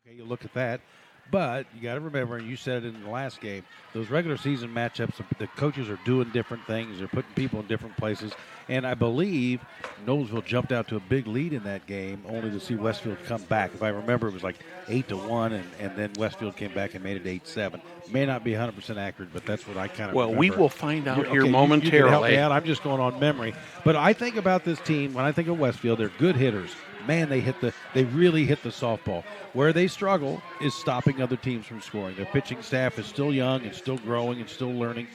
Okay, you look at that. But you got to remember, and you said it in the last game, those regular season matchups, the coaches are doing different things. They're putting people in different places. And I believe Noblesville jumped out to a big lead in that game, only to see Westfield come back. If I remember, it was like 8-1, and then Westfield came back and made it 8-7. May not be 100% accurate, but that's what I kind of Well, remember. we will find out here okay, momentarily. You can help me out. I'm just going on memory. But I think about this team, when I think of Westfield, they're good hitters. Man, they really hit the softball. Where they struggle is stopping other teams from scoring. Their pitching staff is still young and still growing and still learning,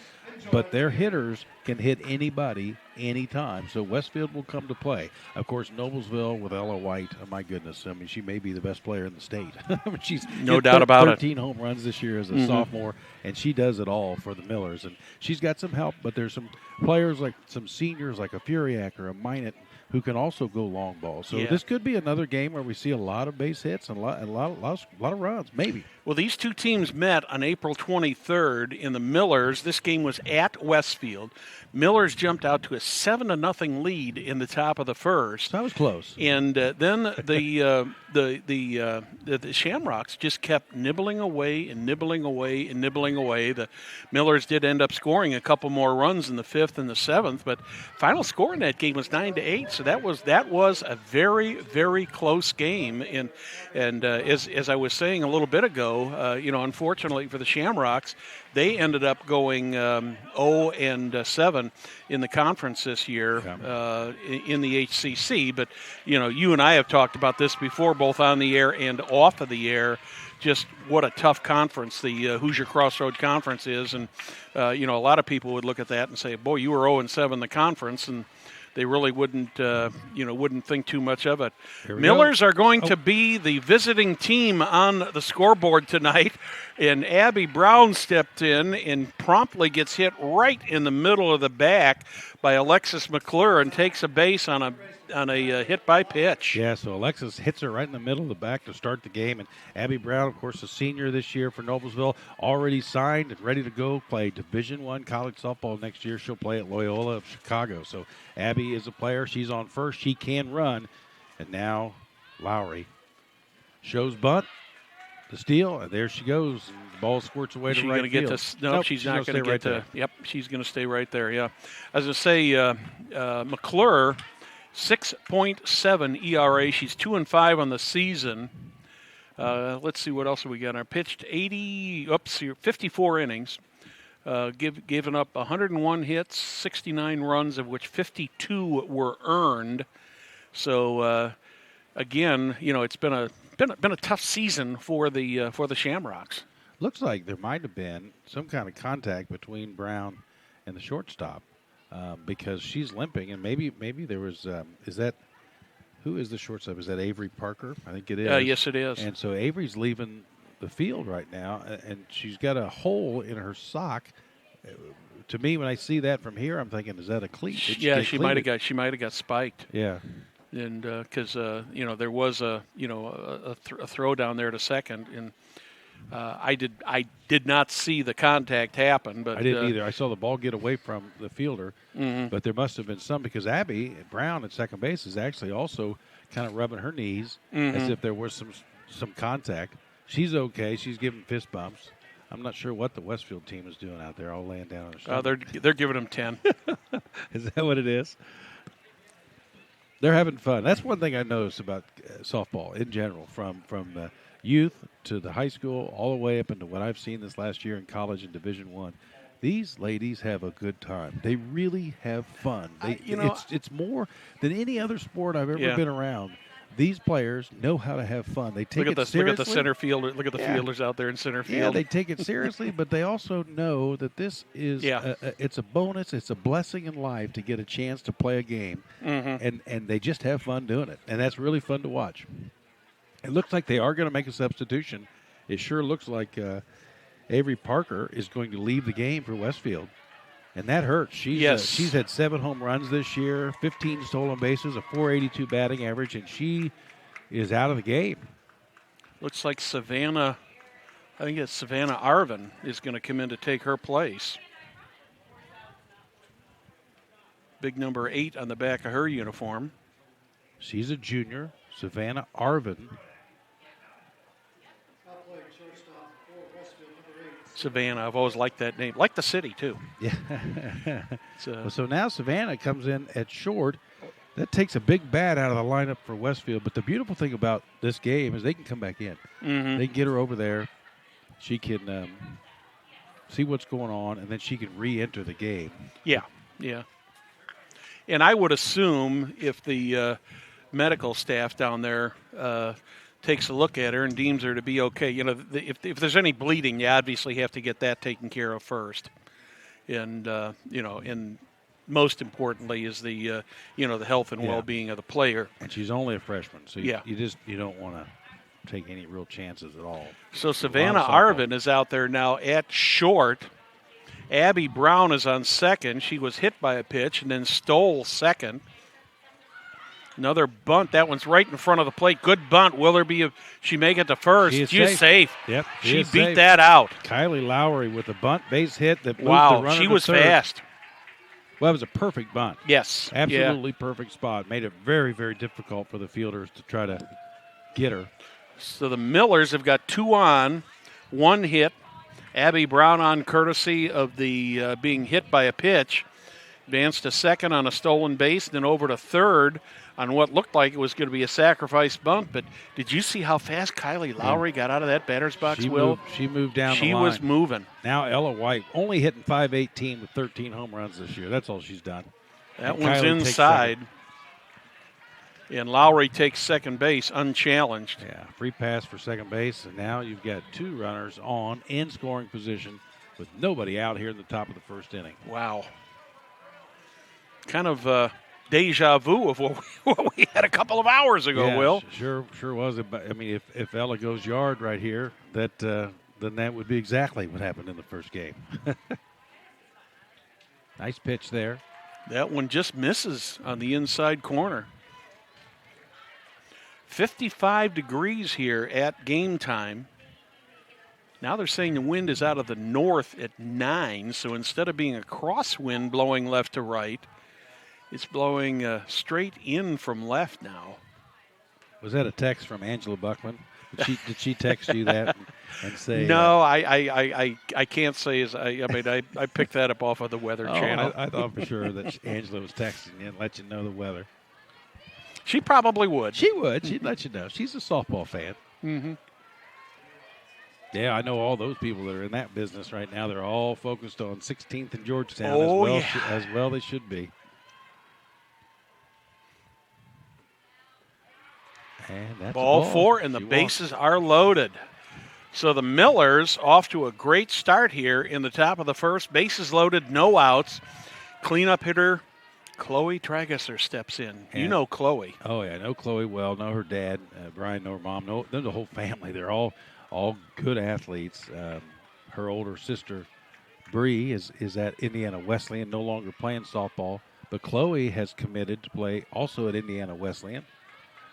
but their hitters can hit anybody anytime. So Westfield will come to play. Of course, Noblesville with Ella White, oh my goodness, I mean, she may be the best player in the state. She's no doubt about 13 home runs this year as a sophomore, and she does it all for the Millers. And she's got some help, but there's some players, like some seniors like a Furiak or a Minot, who can also go long ball. So this could be another game where we see a lot of base hits and a lot of runs, maybe. Well, these two teams met on April 23rd in the Millers. This game was at Westfield. Millers jumped out to a 7-0 lead in the top of the first. That was close. And then the Shamrocks just kept nibbling away and nibbling away and nibbling away. The Millers did end up scoring a couple more runs in the 5th and the 7th, but final score in that game was 9-8. So that was a very, very close game. And as I was saying a little bit ago, unfortunately for the Shamrocks, they ended up going 0-7 in the conference this year in the HCC. But, you and I have talked about this before, both on the air and off of the air, just what a tough conference the Hoosier Crossroad Conference is. And, a lot of people would look at that and say, boy, you were 0-7 in the conference, and they really wouldn't think too much of it. Millers are going to be the visiting team on the scoreboard tonight, and Abby Brown stepped in and promptly gets hit right in the middle of the back by Alexis McClure and takes a base on a hit by pitch. Yeah, so Alexis hits her right in the middle of the back to start the game, and Abby Brown, of course, a senior this year for Noblesville, already signed and ready to go play Division I college softball next year. She'll play at Loyola of Chicago. So Abby is a player. She's on first. She can run. And now Lowry shows bunt, the steal, and there she goes. And the ball squirts away to right field. Nope, she's not going to get to. Yep, she's going to stay right there, yeah. As I say, McClure, 6.7 ERA. She's 2-5 on the season. Let's see what else we got. I pitched 54 innings, given up 101 hits, 69 runs, of which 52 were earned. So again, it's been a tough season for the Shamrocks. Looks like there might have been some kind of contact between Brown and the shortstop. Because she's limping, and maybe there was. Who is the shortstop? Is that Avery Parker? I think it is. Yes, it is. And so Avery's leaving the field right now, and she's got a hole in her sock. To me, when I see that from here, I'm thinking, is that a cleat? She might have got spiked. Yeah. And because there was a throw down there to second, and I did not see the contact happen, but I didn't either. I saw the ball get away from the fielder, but there must have been some, because Abby Brown at second base is actually also kind of rubbing her knees as if there was some contact. She's okay. She's giving fist bumps. I'm not sure what the Westfield team is doing out there, all laying down on their stomach. They're giving them 10. Is that what it is? They're having fun. That's one thing I noticed about softball in general, from the youth to the high school, all the way up into what I've seen this last year in college and Division I. These ladies have a good time. They really have fun. It's more than any other sport I've ever been around. These players know how to have fun. They take it seriously. Look at the center fielder. Look at the fielders out there in center field. Yeah, they take it seriously, but they also know that this is it's a bonus. It's a blessing in life to get a chance to play a game, and they just have fun doing it, and that's really fun to watch. It looks like they are going to make a substitution. It sure looks like Avery Parker is going to leave the game for Westfield, and that hurts. She's had 7 home runs this year, 15 stolen bases, a .482 batting average, and she is out of the game. Looks like Savannah Arvin is going to come in to take her place. Big number 8 on the back of her uniform. She's a junior, Savannah Arvin. Savannah. I've always liked that name. Like the city, too. Yeah. So now Savannah comes in at short. That takes a big bat out of the lineup for Westfield. But the beautiful thing about this game is they can come back in. Mm-hmm. They can get her over there. She can see what's going on, and then she can re-enter the game. Yeah. And I would assume if the medical staff down there takes a look at her and deems her to be okay, if there's any bleeding, you obviously have to get that taken care of first. And, and most importantly is the health and well-being of the player. And she's only a freshman, so you don't want to take any real chances at all. So Savannah Arvin is out there now at short. Abby Brown is on second. She was hit by a pitch and then stole second. Another bunt. That one's right in front of the plate. Good bunt. Will there be she make it to first? She's safe. Yep. She beat that out. Kylie Lowry with a bunt base hit that moved the runner she to was third. Fast. Well, it was a perfect bunt. Yes. Absolutely perfect spot. Made it very, very difficult for the fielders to try to get her. So the Millers have got 2 on, 1 hit. Abby Brown on courtesy of the being hit by a pitch. Advanced to second on a stolen base, then over to third on what looked like it was going to be a sacrifice bunt. But did you see how fast Kylie Lowry got out of that batter's box, Will? She moved down the line. She was moving. Now Ella White only hitting .518 with 13 home runs this year. That's all she's done. That one's inside. And Lowry takes second base unchallenged. Yeah, free pass for second base. And now you've got 2 runners on in scoring position with nobody out here in the top of the first inning. Wow. Kind of deja vu of what we had a couple of hours ago, Will. Sure was. I mean, if Ella goes yard right here, then that would be exactly what happened in the first game. Nice pitch there. That one just misses on the inside corner. 55 degrees here at game time. Now they're saying the wind is out of the north at 9, so instead of being a crosswind blowing left to right, it's blowing straight in from left now. Was that a text from Angela Buckman? Did she text you that and say? No, I can't say. I picked that up off of the Weather Channel. I thought for sure that Angela was texting you and let you know the weather. She probably would. She would. She'd let you know. She's a softball fan. Mm-hmm. Yeah, I know all those people that are in that business right now. They're all focused on 16th and Georgetown as well they should be. And that's ball 4, and the bases are loaded. So the Millers off to a great start here in the top of the first. Bases loaded, no outs. Cleanup hitter Chloe Tragesser steps in. You know Chloe. Oh, yeah, I know Chloe well. Know her dad, Brian, know her mom. Know the whole family. They're all good athletes. Her older sister, Bree, is at Indiana Wesleyan, no longer playing softball. But Chloe has committed to play also at Indiana Wesleyan.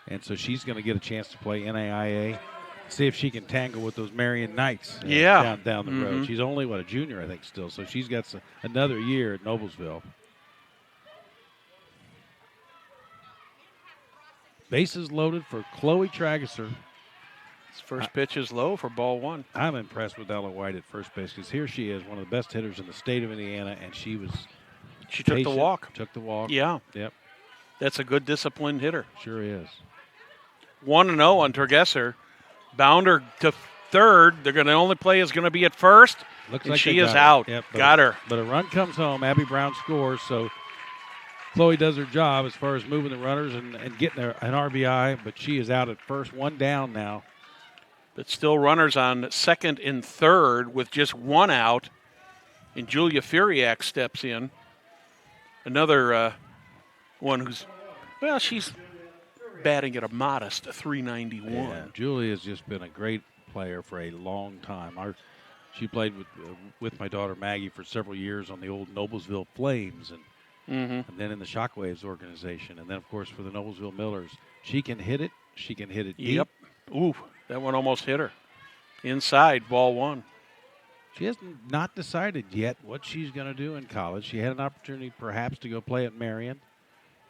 And so she's going to get a chance to play NAIA, see if she can tangle with those Marion Knights down the road. She's only, a junior, I think, still. So she's got another year at Noblesville. Bases loaded for Chloe Tragesser. His first pitch is low for ball 1. I'm impressed with Ella White at first base because here she is, one of the best hitters in the state of Indiana, and she took the walk. Took the walk. Yeah. Yep. That's a good disciplined hitter. Sure is. 1-0 on Tragesser. Bounder to third. The only play is going to be at first. Looks and like she is out. Yep, got her. But a run comes home. Abby Brown scores, so Chloe does her job as far as moving the runners and getting an RBI, but she is out at first, 1 down now. But still runners on second and third with just 1 out. And Julia Furiak steps in. Another one who's, she's batting at a modest 391. Yeah, Julie has just been a great player for a long time. She played with my daughter Maggie for several years on the old Noblesville Flames and then in the Shockwaves organization. And then, of course, for the Noblesville Millers. She can hit it. She can hit it deep. Yep. Ooh, that one almost hit her. Inside, ball 1. She has not decided yet what she's going to do in college. She had an opportunity perhaps to go play at Marion.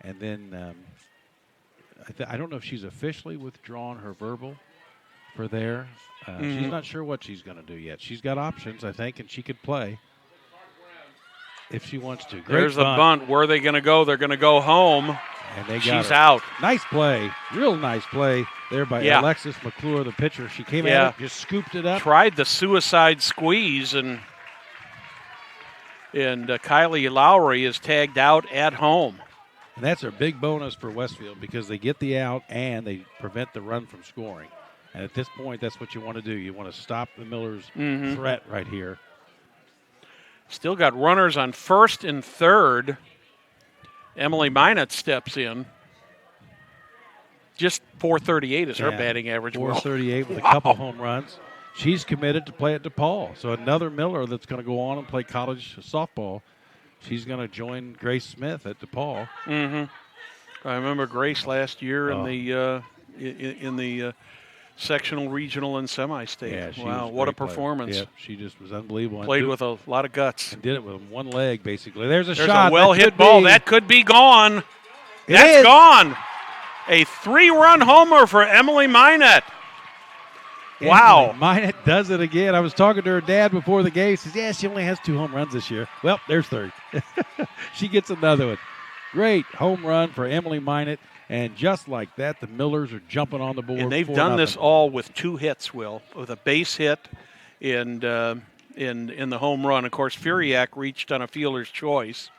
And then I don't know if she's officially withdrawn her verbal for there. She's not sure what she's going to do yet. She's got options, I think, and she could play if she wants to. There's the bunt. Where are they going to go? They're going to go home. And she's out. Nice play. Real nice play there by Alexis McClure, the pitcher. She came at it, just scooped it up. Tried the suicide squeeze, and Kylie Lowry is tagged out at home. And that's a big bonus for Westfield because they get the out and they prevent the run from scoring. And at this point, that's what you want to do. You want to stop the Millers' threat right here. Still got runners on first and third. Emily Minot steps in. Just .438 is her batting average. .438 with a couple home runs. She's committed to play at DePaul. So another Miller that's going to go on and play college softball. She's going to join Grace Smith at DePaul. I remember Grace last year in the sectional, regional, and semi-state. Yeah, wow, what a performance. Yeah, she just was unbelievable. Played with a lot of guts. And did it with one leg, basically. There's A shot. well-hit ball. That could be gone. That's gone. A 3-run homer for Emily Minot. Wow. Minot does it again. I was talking to her dad before the game. He says, yeah, she only has 2 home runs this year. Well, there's 3. She gets another one. Great home run for Emily Minot. And just like that, the Millers are jumping on the board. And they've done this all with 2 hits, Will, with a base hit and in the home run. Of course, Furiak reached on a fielder's choice.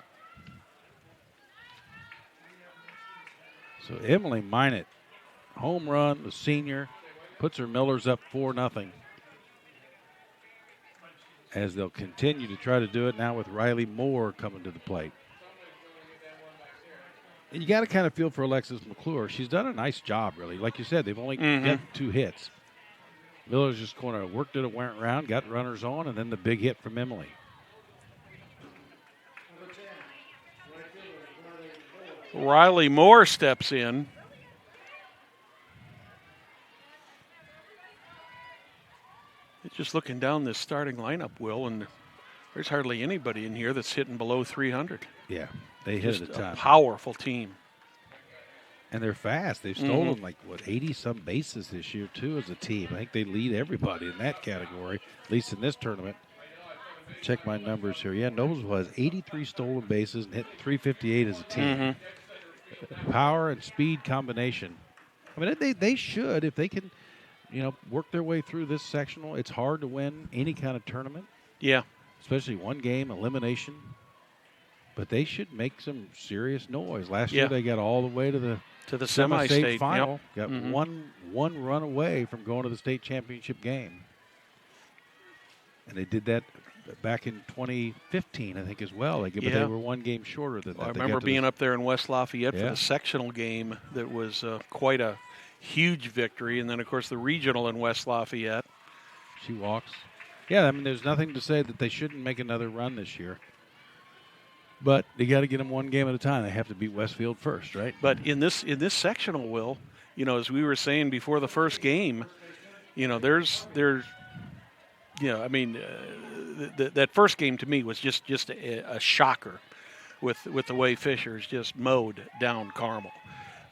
So Emily Minot, home run, the senior, puts her Millers up 4-0. As they'll continue to try to do it now with Riley Moore coming to the plate. And you got to kind of feel for Alexis McClure. She's done a nice job, really. Like you said, they've only got 2 hits. Miller's just kind of worked it, went around, got runners on, and then the big hit from Emily. Riley Moore steps in. Just looking down this starting lineup, Will, and there's hardly anybody in here that's hitting below 300. Yeah, they hit it a ton. A powerful team. And they're fast. They've stolen 80-some bases this year, too, as a team. I think they lead everybody in that category, at least in this tournament. Check my numbers here. Yeah, Noblesville has 83 stolen bases and hit 358 as a team. Power and speed combination. I mean, they should, if they can, work their way through this sectional. It's hard to win any kind of tournament. Yeah. Especially one game elimination. But they should make some serious noise. Last year they got all the way to the semi-state final. Got one run away from going to the state championship game. And they did that back in 2015, I think, as well. But they were one game shorter than that. I remember being up there in West Lafayette for the sectional game that was quite a huge victory. And then, of course, the regional in West Lafayette. She walks. Yeah, I mean, there's nothing to say that they shouldn't make another run this year. But they got to get them one game at a time. They have to beat Westfield first, right? But in this sectional, Will, as we were saying before the first game, that first game to me was just a shocker with the way Fisher's just mowed down Carmel.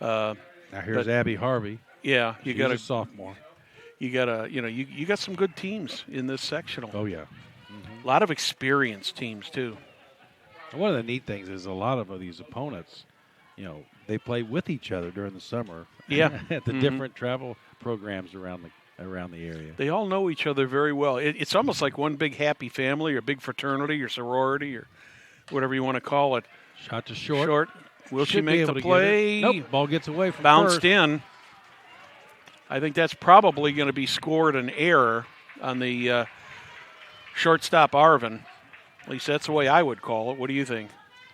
Now here's Abby Harvey. Yeah, she's a sophomore. You got some good teams in this sectional. Oh yeah, a lot of experienced teams too. One of the neat things is a lot of these opponents, they play with each other during the summer. Yeah, at the different travel programs around the area. They all know each other very well. It's almost like one big happy family or big fraternity or sorority or whatever you want to call it. Shot to short. Will she make the play? Nope. Ball gets away from bounced first. In. I think that's probably going to be scored an error on the shortstop Arvin. At least that's the way I would call it. What do you think?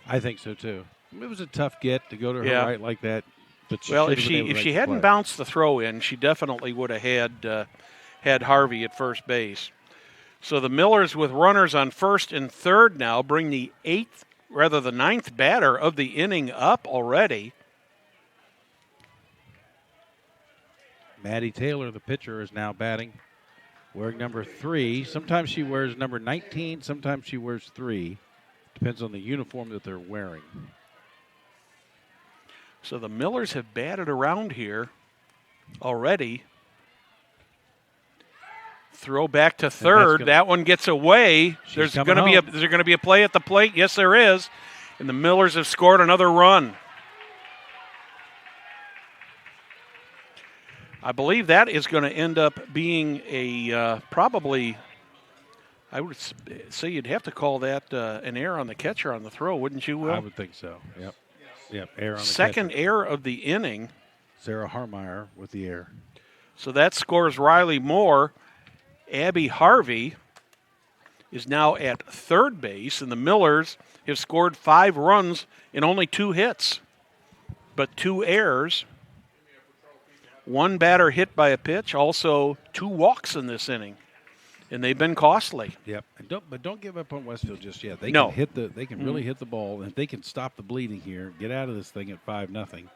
I think so too. It was a tough get to go to her right like that. But if she hadn't bounced the throw in, she definitely would have had Harvey at first base. So the Millers with runners on first and third now bring the ninth batter of the inning up already. Maddie Taylor, the pitcher, is now batting, wearing number 3. Sometimes she wears number 19, sometimes she wears 3. Depends on the uniform that they're wearing. So the Millers have batted around here already. Throw back to third. That one gets away. There's going to be a play at the plate. Yes, there is. And the Millers have scored another run. I believe that is going to end up being a probably, I would say you'd have to call that an error on the catcher on the throw, wouldn't you, Will? I would think so, yep. Error on the second catcher. Error of the inning. Sarah Harmeyer with the error. So that scores Riley Moore. Abby Harvey is now at third base, and the Millers have scored 5 runs in only 2 hits, but 2 errors. 1 batter hit by a pitch, also 2 walks in this inning, and they've been costly. Yep, but don't give up on Westfield just yet. They can really hit the ball, and if they can stop the bleeding here, get out of this thing at 5-0,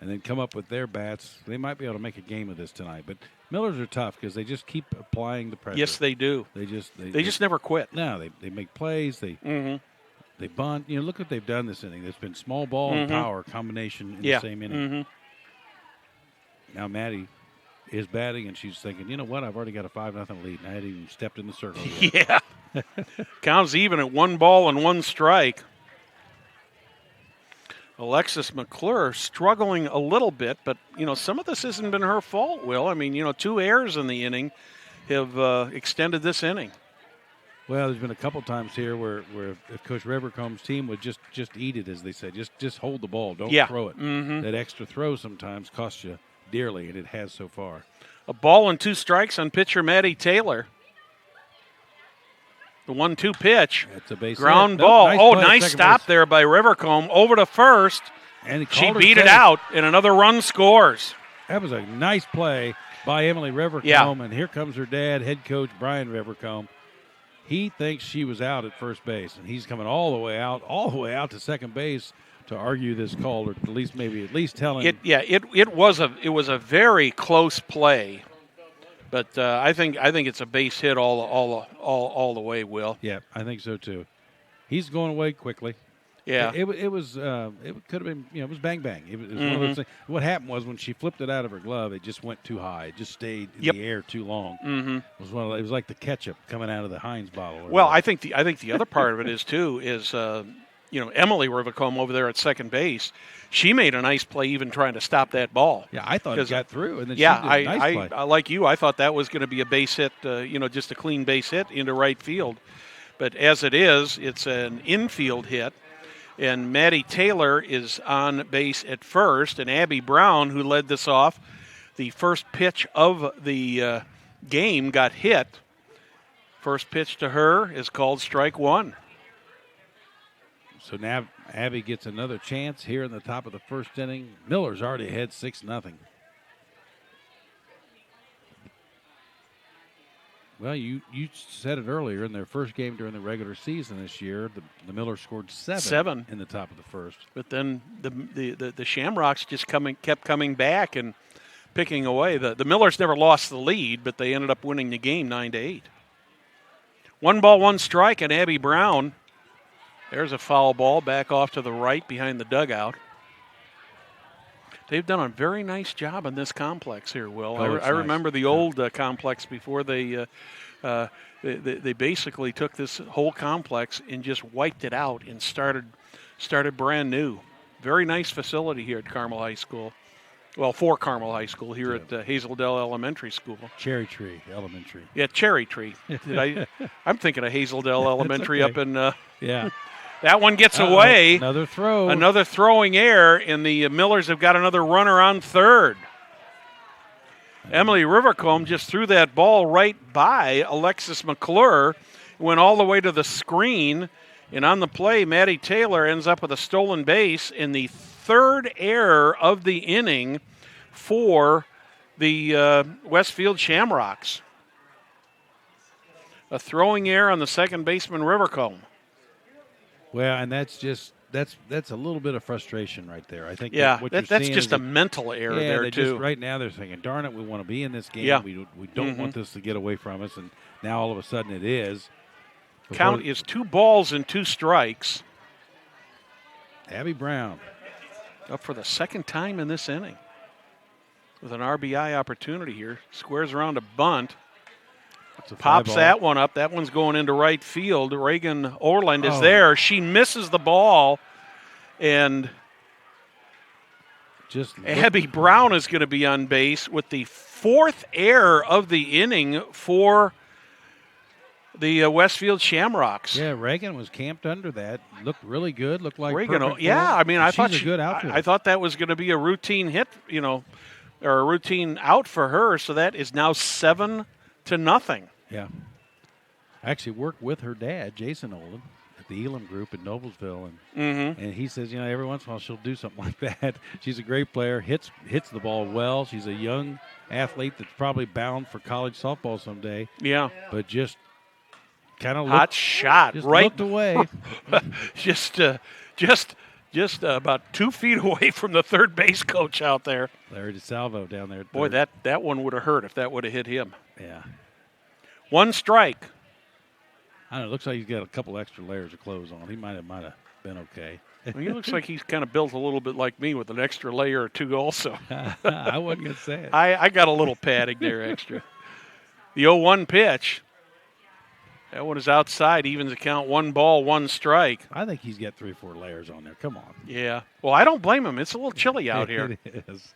and then come up with their bats, they might be able to make a game of this tonight. But Millers are tough because they just keep applying the pressure. Yes, they do. They just never quit. No, they make plays. They bunt. Look what they've done this inning. There's been small ball and power combination in the same inning. Now Maddie is batting, and she's thinking, you know what? I've already got a 5-0 lead, and I hadn't even stepped in the circle yet. Yeah. Counts even at 1 ball and 1 strike. Alexis McClure struggling a little bit, but, some of this hasn't been her fault, Will. I mean, 2 errors in the inning have extended this inning. Well, there's been a couple times here where if Coach Rivercomb's team would just eat it, as they say, just hold the ball, don't throw it. That extra throw sometimes costs you dearly, and it has so far. A ball and 2 strikes on pitcher Maddie Taylor. The 1-2 pitch. That's a base ground hit. ball. Nice nice stop base there by Rivercomb. Over to first. And she beat it out, and another run scores. That was a nice play by Emily Rivercomb, and here comes her dad, head coach Brian Rivercomb. He thinks she was out at first base, and he's coming all the way out to second base to argue this call, or at least telling. It was a very close play. But I think it's a base hit all the way, Will. Yeah, I think so too. He's going away quickly. Yeah, it could have been, it was bang bang. It was one of those things. What happened was when she flipped it out of her glove, it just went too high. It just stayed in the air too long. It was like the ketchup coming out of the Heinz bottle. Well, I think the other part of it is Emily Rivercomb over there at second base. She made a nice play even trying to stop that ball. Yeah, I thought it got through. And then she did a nice play. I like you. I thought that was going to be a base hit, just a clean base hit into right field. But as it is, it's an infield hit. And Maddie Taylor is on base at first. And Abby Brown, who led this off, the first pitch of the game got hit. First pitch to her is called strike 1. So now Abby gets another chance here in the top of the first inning. Miller's already ahead 6-0. Well, you said it earlier. In their first game during the regular season this year, the Millers scored 7 in the top of the first. But then the Shamrocks just kept coming back and picking away. The Millers never lost the lead, but they ended up winning the game 9-8. 1 ball, 1 strike, and Abby Brown. There's a foul ball back off to the right behind the dugout. They've done a very nice job in this complex here, Will. I remember the old complex before they basically took this whole complex and just wiped it out and started brand new. Very nice facility here at Carmel High School. Well, for Carmel High School here at Hazeldale Elementary School. Cherry Tree Elementary. Yeah, Cherry Tree. I'm thinking of Hazeldale Elementary up in That one gets away. Another throw. Another throwing error, and the Millers have got another runner on third. Emily Rivercomb just threw that ball right by Alexis McClure, went all the way to the screen, and on the play, Maddie Taylor ends up with a stolen base in the third error of the inning for the Westfield Shamrocks. A throwing error on the second baseman, Rivercomb. Well, and that's a little bit of frustration right there. I think. That's just a mental error there too. Right now they're thinking, "Darn it, we want to be in this game. Yeah. We don't want this to get away from us." And now all of a sudden it is. Count is 2 balls and 2 strikes. Abby Brown up for the second time in this inning with an RBI opportunity here. Squares around a bunt. Pops that one up. That one's going into right field. Reagan Orland is there. She misses the ball, and Abby Brown is going to be on base with the 4th error of the inning for the Westfield Shamrocks. Yeah, Reagan was camped under that. Looked really good. Looked like Reagan. Perfect Yeah, form. I mean, I thought she's a good outfielder. I thought that was going to be a routine hit, or a routine out for her. So that is now 7-0. Yeah. I actually worked with her dad, Jason Olin, at the Elam Group in Noblesville, and he says, every once in a while she'll do something like that. She's a great player, hits the ball well. She's a young athlete that's probably bound for college softball someday. Yeah, but just kind of hot shot, just right looked away, just about 2 feet away from the third base coach out there. Larry DeSalvo down there. Boy, that one would have hurt if that would have hit him. Yeah. 1 strike. I don't know. It looks like he's got a couple extra layers of clothes on. He might have been okay. Well, he looks like he's kind of built a little bit like me with an extra layer or 2 also. I wasn't going to say it. I got a little padding there extra. The 0-1 pitch. That one is outside. Evens the count. 1 ball, 1 strike. I think he's got 3 or 4 layers on there. Come on. Yeah. Well, I don't blame him. It's a little chilly out here. It is.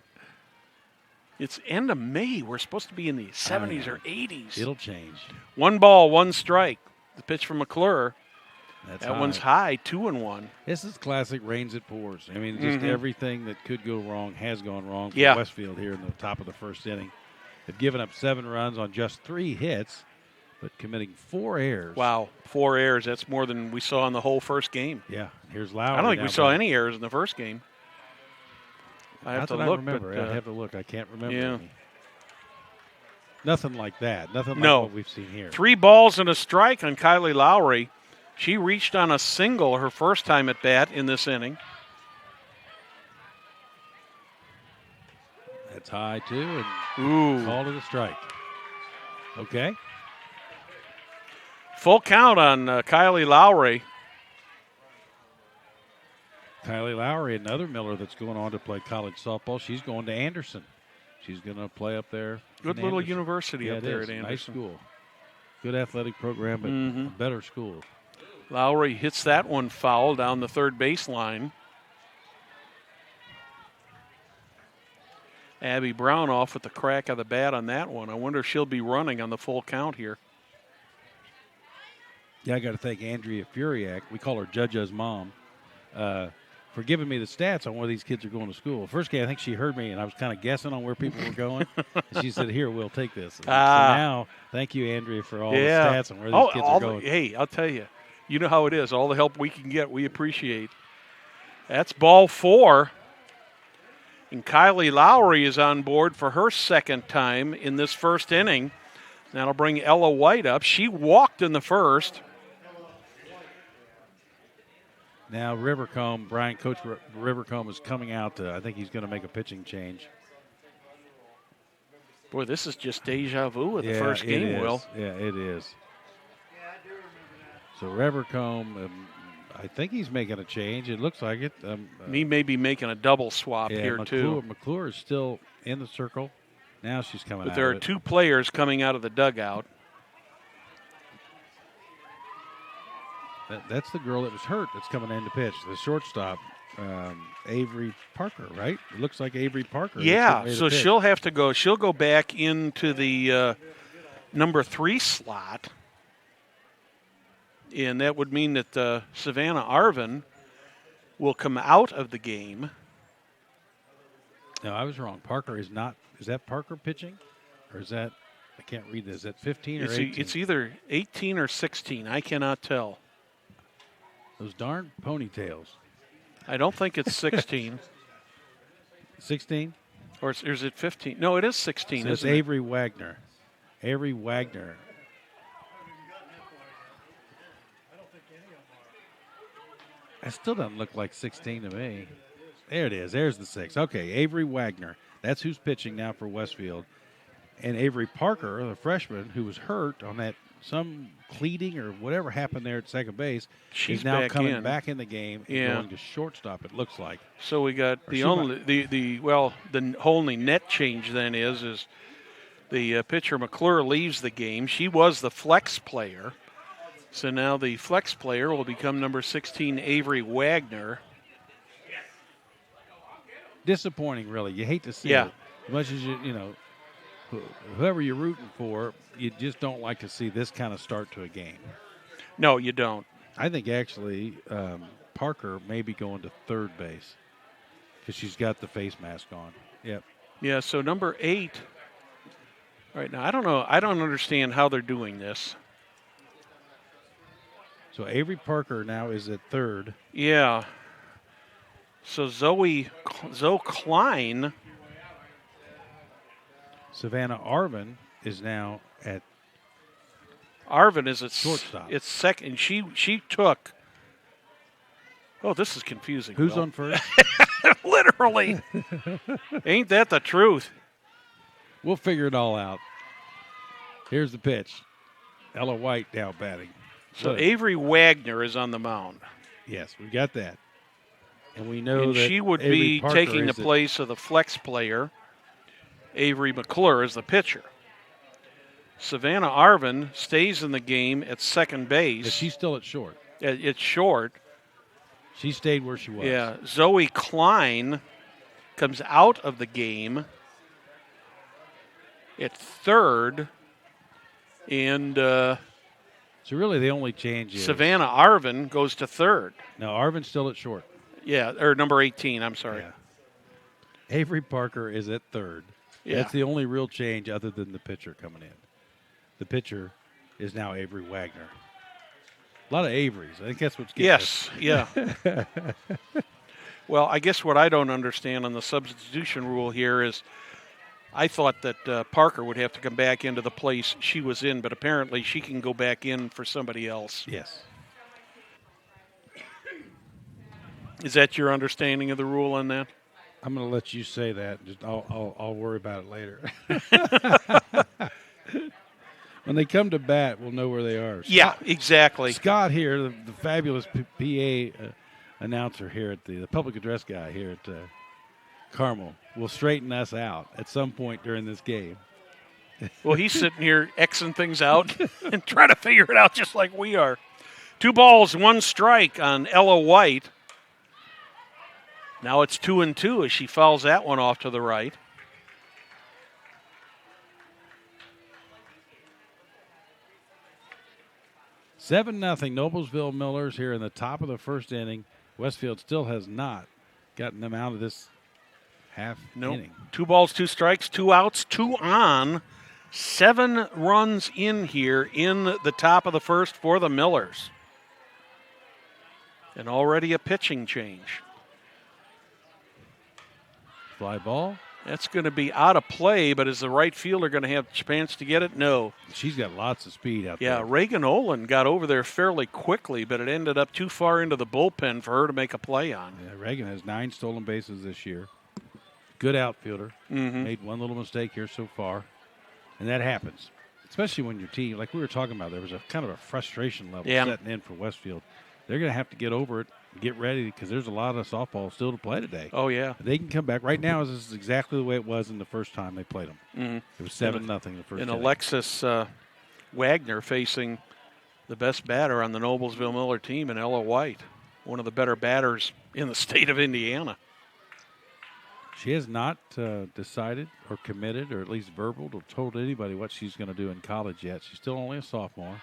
It's end of May. We're supposed to be in the 70s or 80s. It'll change. 1 ball, 1 strike. The pitch from McClure. That high. One's high, 2-1. This is classic rains it pours. I mean, just everything that could go wrong has gone wrong for Westfield here in the top of the first inning. They've given up 7 runs on just 3 hits, but committing 4 errors. Wow, 4 errors. That's more than we saw in the whole first game. Yeah, here's Lowry. I don't think we saw any errors in the first game. I have to look. I remember. I'd have to look. I can't remember any. Nothing like that. Nothing like what we've seen here. 3 balls and a strike on Kylie Lowry. She reached on a single her first time at bat in this inning. That's high, too, and called it a strike. Okay. Full count on Kylie Lowry. Kylie Lowry, another Miller that's going on to play college softball. She's going to Anderson. She's going to play up there. Good little university up there at Anderson. Nice school. Good athletic program, but a better school. Lowry hits that one foul down the third baseline. Abby Brown off with the crack of the bat on that one. I wonder if she'll be running on the full count here. Yeah, I got to thank Andrea Furiak. We call her Judge's mom. For giving me the stats on where these kids are going to school. First game, I think she heard me, and I was kind of guessing on where people were going. And she said, here, we'll take this. So now, thank you, Andrea, for all the stats on where these kids are going. Hey, I'll tell you, you know how it is. All the help we can get, we appreciate. That's ball 4. And Kylie Lowry is on board for her second time in this first inning. That'll bring Ella White up. She walked in the first. Now Rivercomb, Coach Rivercomb is coming out. I think he's going to make a pitching change. Boy, this is just deja vu with the first game, Will. Yeah, it is. So Rivercomb, I think he's making a change. It looks like it. He may be making a double swap here, too. McClure is still in the circle. Now she's coming out. But there are 2 players coming out of the dugout. That's the girl that was hurt that's coming in to pitch. The shortstop, Avery Parker, right? It looks like Avery Parker. Yeah, so she'll have to go. She'll go back into the number 3 slot. And that would mean that Savannah Arvin will come out of the game. No, I was wrong. Parker is not. Is that Parker pitching? Or is that, I can't read this. Is that 15 or 18? It's either 18 or 16. I cannot tell. Those darn ponytails. I don't think it's 16. 16? Or is it 15? No, it is 16, so isn't it? Avery Wagner. Avery Wagner. That still doesn't look like 16 to me. There it is. There's the 6. Okay, Avery Wagner. That's who's pitching now for Westfield. And Avery Parker, the freshman, who was hurt on that some cleating or whatever happened there at second base, she's now coming back in the game and going to shortstop, it looks like. So we got the only net change then is The pitcher McClure leaves the game. She was the flex player. So now the flex player will become number 16, Avery Wagner. Disappointing, really. You hate to see it. As much as whoever you're rooting for, you just don't like to see this kind of start to a game. No, you don't. I think actually Parker may be going to third base because she's got the face mask on. Yep. Yeah, so number 8 right now. I don't know. I don't understand how they're doing this. So Avery Parker now is at third. Yeah. So Zoe Klein. Savannah Arvin is now at Arvin is at shortstop. It's second. She took. Oh, this is confusing. Who's on first? Literally. Ain't that the truth? We'll figure it all out. Here's the pitch. Ella White now batting. So Avery Wagner is on the mound. Yes, we got that. And we know that she would Avery be Parker taking the place of the flex player. Avery McClure is the pitcher. Savannah Arvin stays in the game at second base. But she's still at short. It's short. She stayed where she was. Yeah. Zoe Klein comes out of the game at third. And so really the only change is Savannah Arvin goes to third. No, Arvin's still at short. Yeah, or number 18, I'm sorry. Yeah. Avery Parker is at third. Yeah. That's the only real change other than the pitcher coming in. The pitcher is now Avery Wagner. A lot of Averys. I think that's what's getting us. Yeah. Well, I guess what I don't understand on the substitution rule here is I thought that Parker would have to come back into the place she was in, but apparently she can go back in for somebody else. Yes. Is that your understanding of the rule on that? I'm going to let you say that. Just I'll worry about it later. When they come to bat, we'll know where they are. Yeah, exactly. Scott here, the fabulous PA announcer here at the public address guy here at Carmel, will straighten us out at some point during this game. Well, he's sitting here Xing things out and trying to figure it out just like we are. 2 balls, 1 strike on Ella White. Now it's 2-2 as she fouls that one off to the right. Seven 0 Noblesville Millers here in the top of the first inning. Westfield still has not gotten them out of this half inning. 2 balls, 2 strikes, 2 outs, 2 on. 7 runs in here in the top of the first for the Millers. And already a pitching change. Fly ball. That's going to be out of play, but is the right fielder going to have a chance to get it? No. She's got lots of speed out there. Yeah, Reagan Olin got over there fairly quickly, but it ended up too far into the bullpen for her to make a play on. Yeah, Reagan has 9 stolen bases this year. Good outfielder. Mm-hmm. Made one little mistake here so far. And that happens, especially when your team, like we were talking about, there was a kind of a frustration level setting in for Westfield. They're going to have to get over it, get ready, because there's a lot of softball still to play today. Oh, yeah. They can come back. Right now, this is exactly the way it was in the first time they played them. Mm-hmm. It was 7-0 the first And inning. Alexis Wagner facing the best batter on the Noblesville Miller team, and Ella White, one of the better batters in the state of Indiana. She has not decided or committed, or at least verbal, or told anybody what she's going to do in college yet. She's still only a sophomore.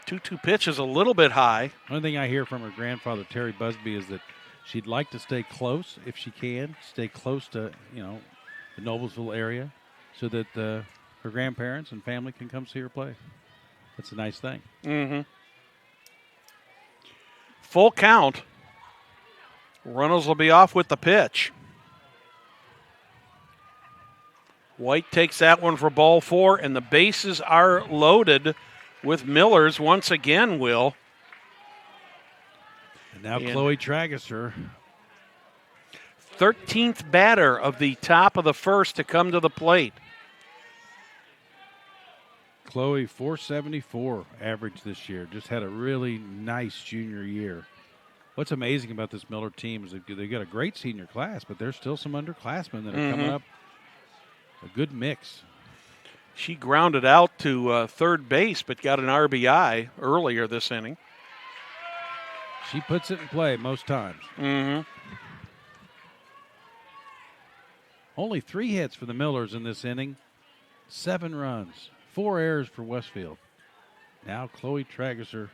2-2 pitch is a little bit high. One thing I hear from her grandfather, Terry Busby, is that she'd like to stay close if she can, stay close to, the Noblesville area so that her grandparents and family can come see her play. That's a nice thing. Mm-hmm. Full count. Runnels will be off with the pitch. White takes that one for ball 4, and the bases are loaded with Millers once again, Will. And now Chloe Trageser. 13th batter of the top of the first to come to the plate. Chloe, 474 average this year. Just had a really nice junior year. What's amazing about this Miller team is they've got a great senior class, but there's still some underclassmen that are coming up. A good mix. She grounded out to third base, but got an RBI earlier this inning. She puts it in play most times. Mm-hmm. Only 3 hits for the Millers in this inning. 7 runs. 4 errors for Westfield. Now Chloe Tragesser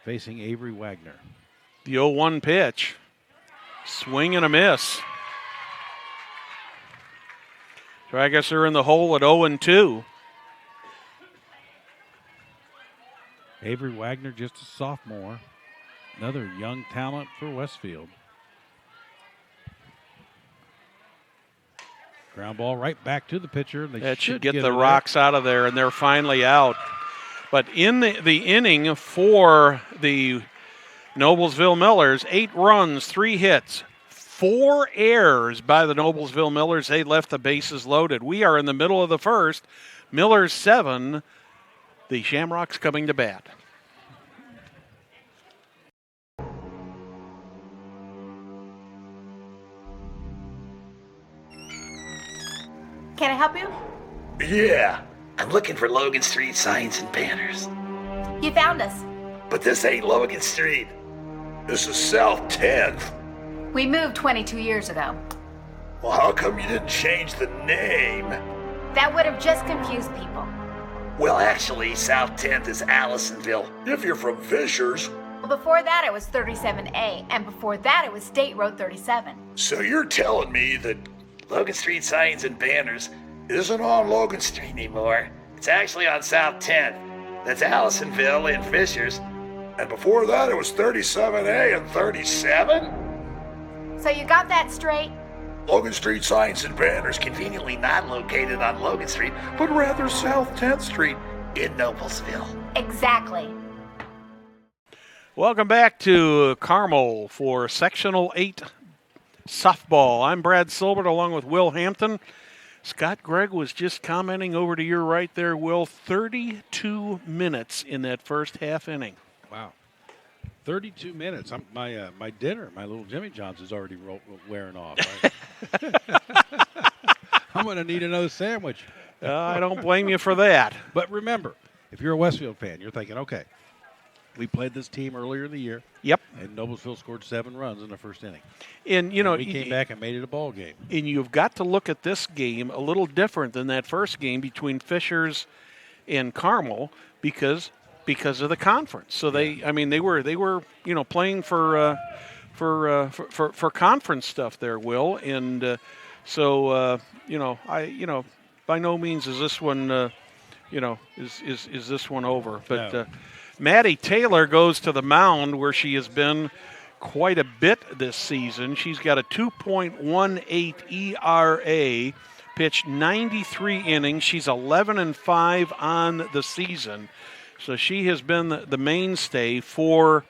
facing Avery Wagner. The 0-1 pitch. Swing and a miss. Tragesser in the hole at 0-2. Avery Wagner, just a sophomore. Another young talent for Westfield. Ground ball right back to the pitcher. That should get the rocks out of there, and they're finally out. But in the inning for the Noblesville Millers, 8 runs, 3 hits, 4 errors by the Noblesville Millers. They left the bases loaded. We are in the middle of the first. Millers 7, the Shamrocks coming to bat. Can I help you? Yeah, I'm looking for Logan Street signs and banners. You found us. But this ain't Logan Street. This is South 10th. We moved 22 years ago. Well, how come you didn't change the name? That would have just confused people. Well, actually, South 10th is Allisonville, if you're from Fishers. Well, before that it was 37A, and before that it was State Road 37. So you're telling me that Logan Street signs and banners isn't on Logan Street anymore. It's actually on South 10th. That's Allisonville and Fishers. And before that, it was 37A and 37? So you got that straight? Logan Street signs and banners conveniently not located on Logan Street, but rather South 10th Street in Noblesville. Exactly. Welcome back to Carmel for Sectional 8 softball. I'm Brad Silbert along with Will Hampton. Scott Gregg was just commenting over to your right there, Will. 32 minutes in that first half inning. Wow. 32 minutes. My dinner, my little Jimmy John's is already wearing off. I'm going to need another sandwich. I don't blame you for that. But remember, if you're a Westfield fan, you're thinking, okay, we played this team earlier in the year. Yep. And Noblesville scored 7 runs in the first inning. And, we came back and made it a ball game. And you've got to look at this game a little different than that first game between Fishers and Carmel because of the conference. So they were playing for conference stuff there, Will. And by no means is this one is this one over. But no. Maddie Taylor goes to the mound where she has been quite a bit this season. She's got a 2.18 ERA, pitched 93 innings. She's 11-5 on the season. So she has been the mainstay for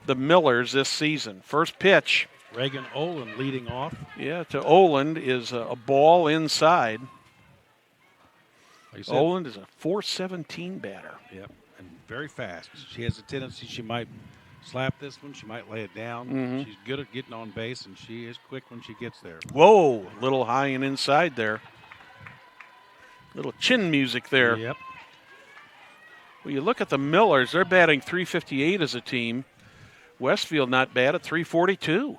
the Millers this season. First pitch. Reagan Oland leading off. Yeah, to Oland is a ball inside. Like said, Oland is a .417 batter. Yep, and very fast. She has a tendency she might slap this one. She might lay it down. Mm-hmm. She's good at getting on base, and she is quick when she gets there. Whoa, little high and inside there. Little chin music there. Yep. Well, you look at the Millers, they're batting .358 as a team. Westfield not bad at .342.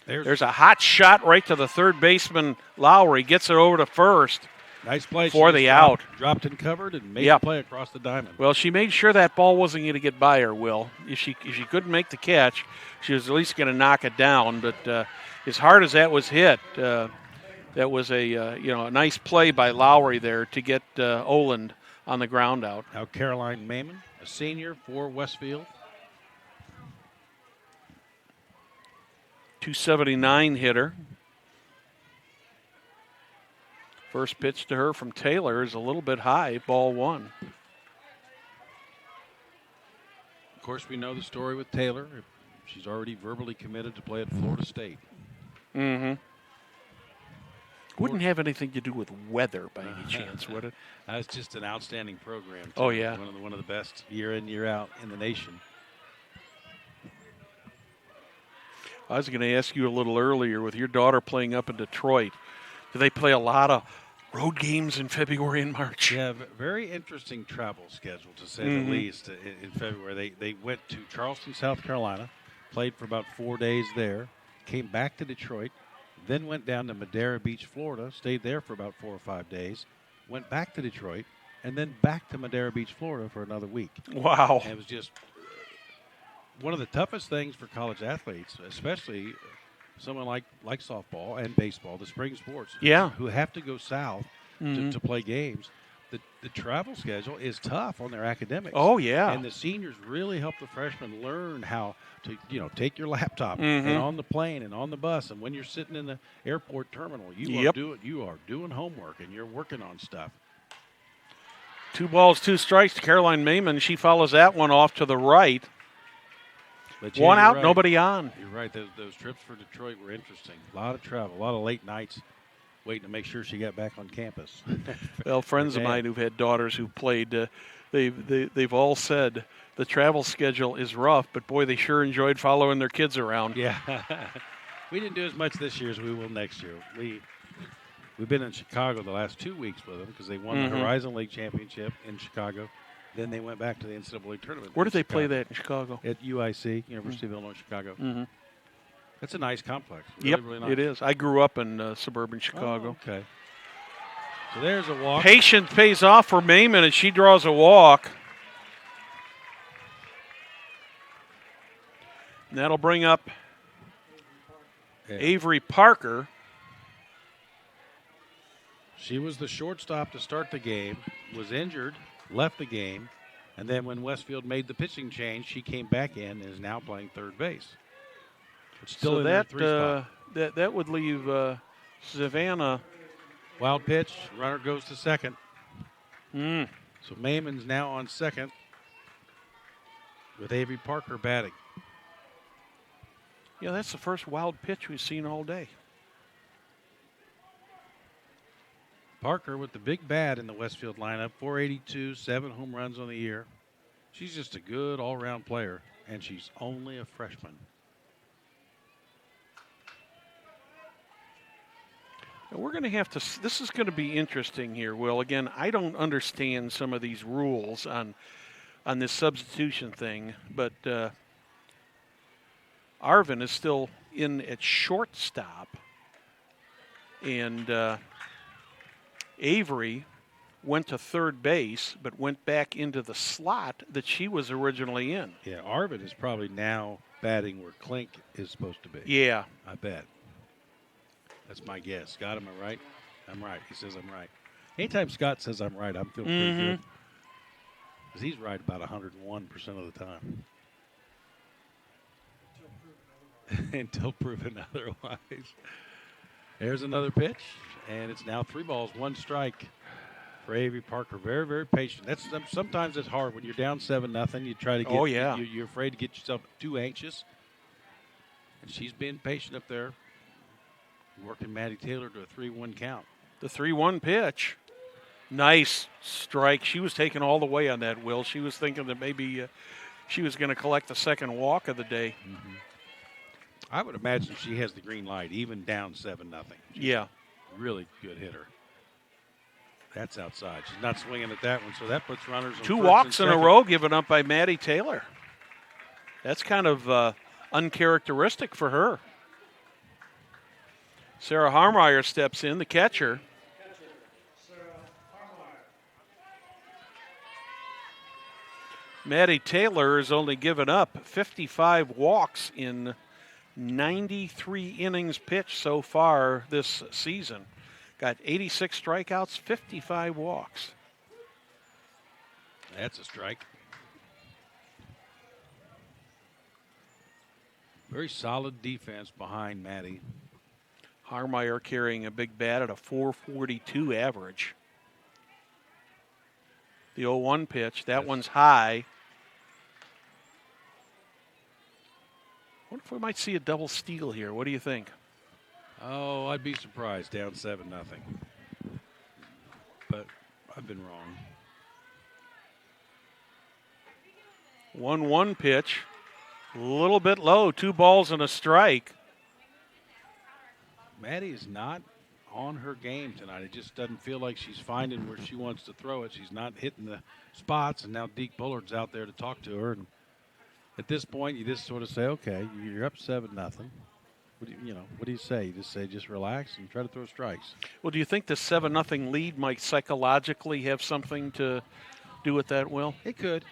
There's a hot shot right to the third baseman, Lowry. Gets it over to first. Nice play. For the out. Dropped and covered and made the play across the diamond. Well, she made sure that ball wasn't going to get by her, Will. If she couldn't make the catch, she was at least going to knock it down. But as hard as that was hit, that was a nice play by Lowry there to get Oland on the ground out. Now Caroline Maiman, a senior for Westfield. .279 hitter. First pitch to her from Taylor is a little bit high, ball 1. Of course, we know the story with Taylor. She's already verbally committed to play at Florida State. Mm-hmm. Wouldn't have anything to do with weather by any chance, would it? That's just an outstanding program, too. Oh, yeah. One of the best year in, year out in the nation. I was going to ask you a little earlier, with your daughter playing up in Detroit, do they play a lot of Road games in February and March. Yeah, very interesting travel schedule, to say the least, in February. They went to Charleston, South Carolina, played for about 4 days there, came back to Detroit, then went down to Madera Beach, Florida, stayed there for about 4 or 5 days, went back to Detroit, and then back to Madera Beach, Florida for another week. Wow. And it was just one of the toughest things for college athletes, especially someone like softball and baseball, the spring sports, who have to go south to play games. The travel schedule is tough on their academics. Oh, yeah. And the seniors really help the freshmen learn how to, take your laptop and on the plane and on the bus. And when you're sitting in the airport terminal, you are doing homework and you're working on stuff. 2 balls, 2 strikes to Caroline Mayman. She follows that one off to the right. But one out, right. Nobody on. You're right. Those trips for Detroit were interesting. A lot of travel, a lot of late nights waiting to make sure she got back on campus. Well, friends of mine who've had daughters who played, they've all said the travel schedule is rough, but boy, they sure enjoyed following their kids around. Yeah. We didn't do as much this year as we will next year. We've been in Chicago the last 2 weeks with them because they won the Horizon League Championship in Chicago. Then they went back to the NCAA tournament. Where did they play that in Chicago? At UIC, University of Illinois, Chicago. That's a nice complex. Really nice. It is. I grew up in suburban Chicago. Oh, okay. So there's a walk. Patience pays off for Mayman, and she draws a walk. And that'll bring up Avery Parker. She was the shortstop to start the game, was injured, left the game, and then when Westfield made the pitching change, she came back in and is now playing third base. It's still in that 3 spot. That would leave Savannah. Wild pitch, runner goes to second. So Mayman's now on second with Avery Parker batting. Yeah, that's the first wild pitch we've seen all day. Parker with the big bat in the Westfield lineup, 482, 7 home runs on the year. She's just a good all-around player, and she's only a freshman. Now we're going to have to – this is going to be interesting here, Will. Again, I don't understand some of these rules on this substitution thing, but Arvin is still in at shortstop, and Avery went to third base, but went back into the slot that she was originally in. Yeah, Arvin is probably now batting where Klink is supposed to be. Yeah. I bet. That's my guess. Scott, am I right? I'm right. He says I'm right. Anytime Scott says I'm right, I'm feeling pretty good. Because he's right about 101% of the time. Until proven otherwise. There's another pitch. And it's now 3 balls, 1 strike for Avery Parker. Very, very patient. Sometimes it's hard when you're down 7-0. You try to get. You're afraid to get yourself too anxious. And she's being patient up there, working Maddie Taylor to a 3-1 count. The 3-1 pitch, nice strike. She was taken all the way on that. Will, she was thinking that maybe she was going to collect the second walk of the day. I would imagine she has the green light, even down 7-0. Yeah. Really good hitter. That's outside. She's not swinging at that one, so that puts runners on 2 first walks and in a second. row given up by Maddie Taylor. That's kind of uncharacteristic for her. Sarah Harmeyer steps in, the catcher. Maddie Taylor has only given up 55 walks in 93 innings pitched so far this season. Got 86 strikeouts, 55 walks. That's a strike. Very solid defense behind Maddie. Harmeyer carrying a big bat at a 442 average. The 0-1 pitch, that one's high. I wonder if we might see a double steal here. What do you think? Oh, I'd be surprised, down 7-0. But I've been wrong. 1-1 pitch. A little bit low, 2 balls and a strike. Maddie is not on her game tonight. It just doesn't feel like she's finding where she wants to throw it. She's not hitting the spots, and now Deke Bullard's out there to talk to her. And at this point, you just sort of say, okay, you're up 7-0. What do you say? You just say, just relax and try to throw strikes. Well, do you think the 7-0 lead might psychologically have something to do with that, Will? It could,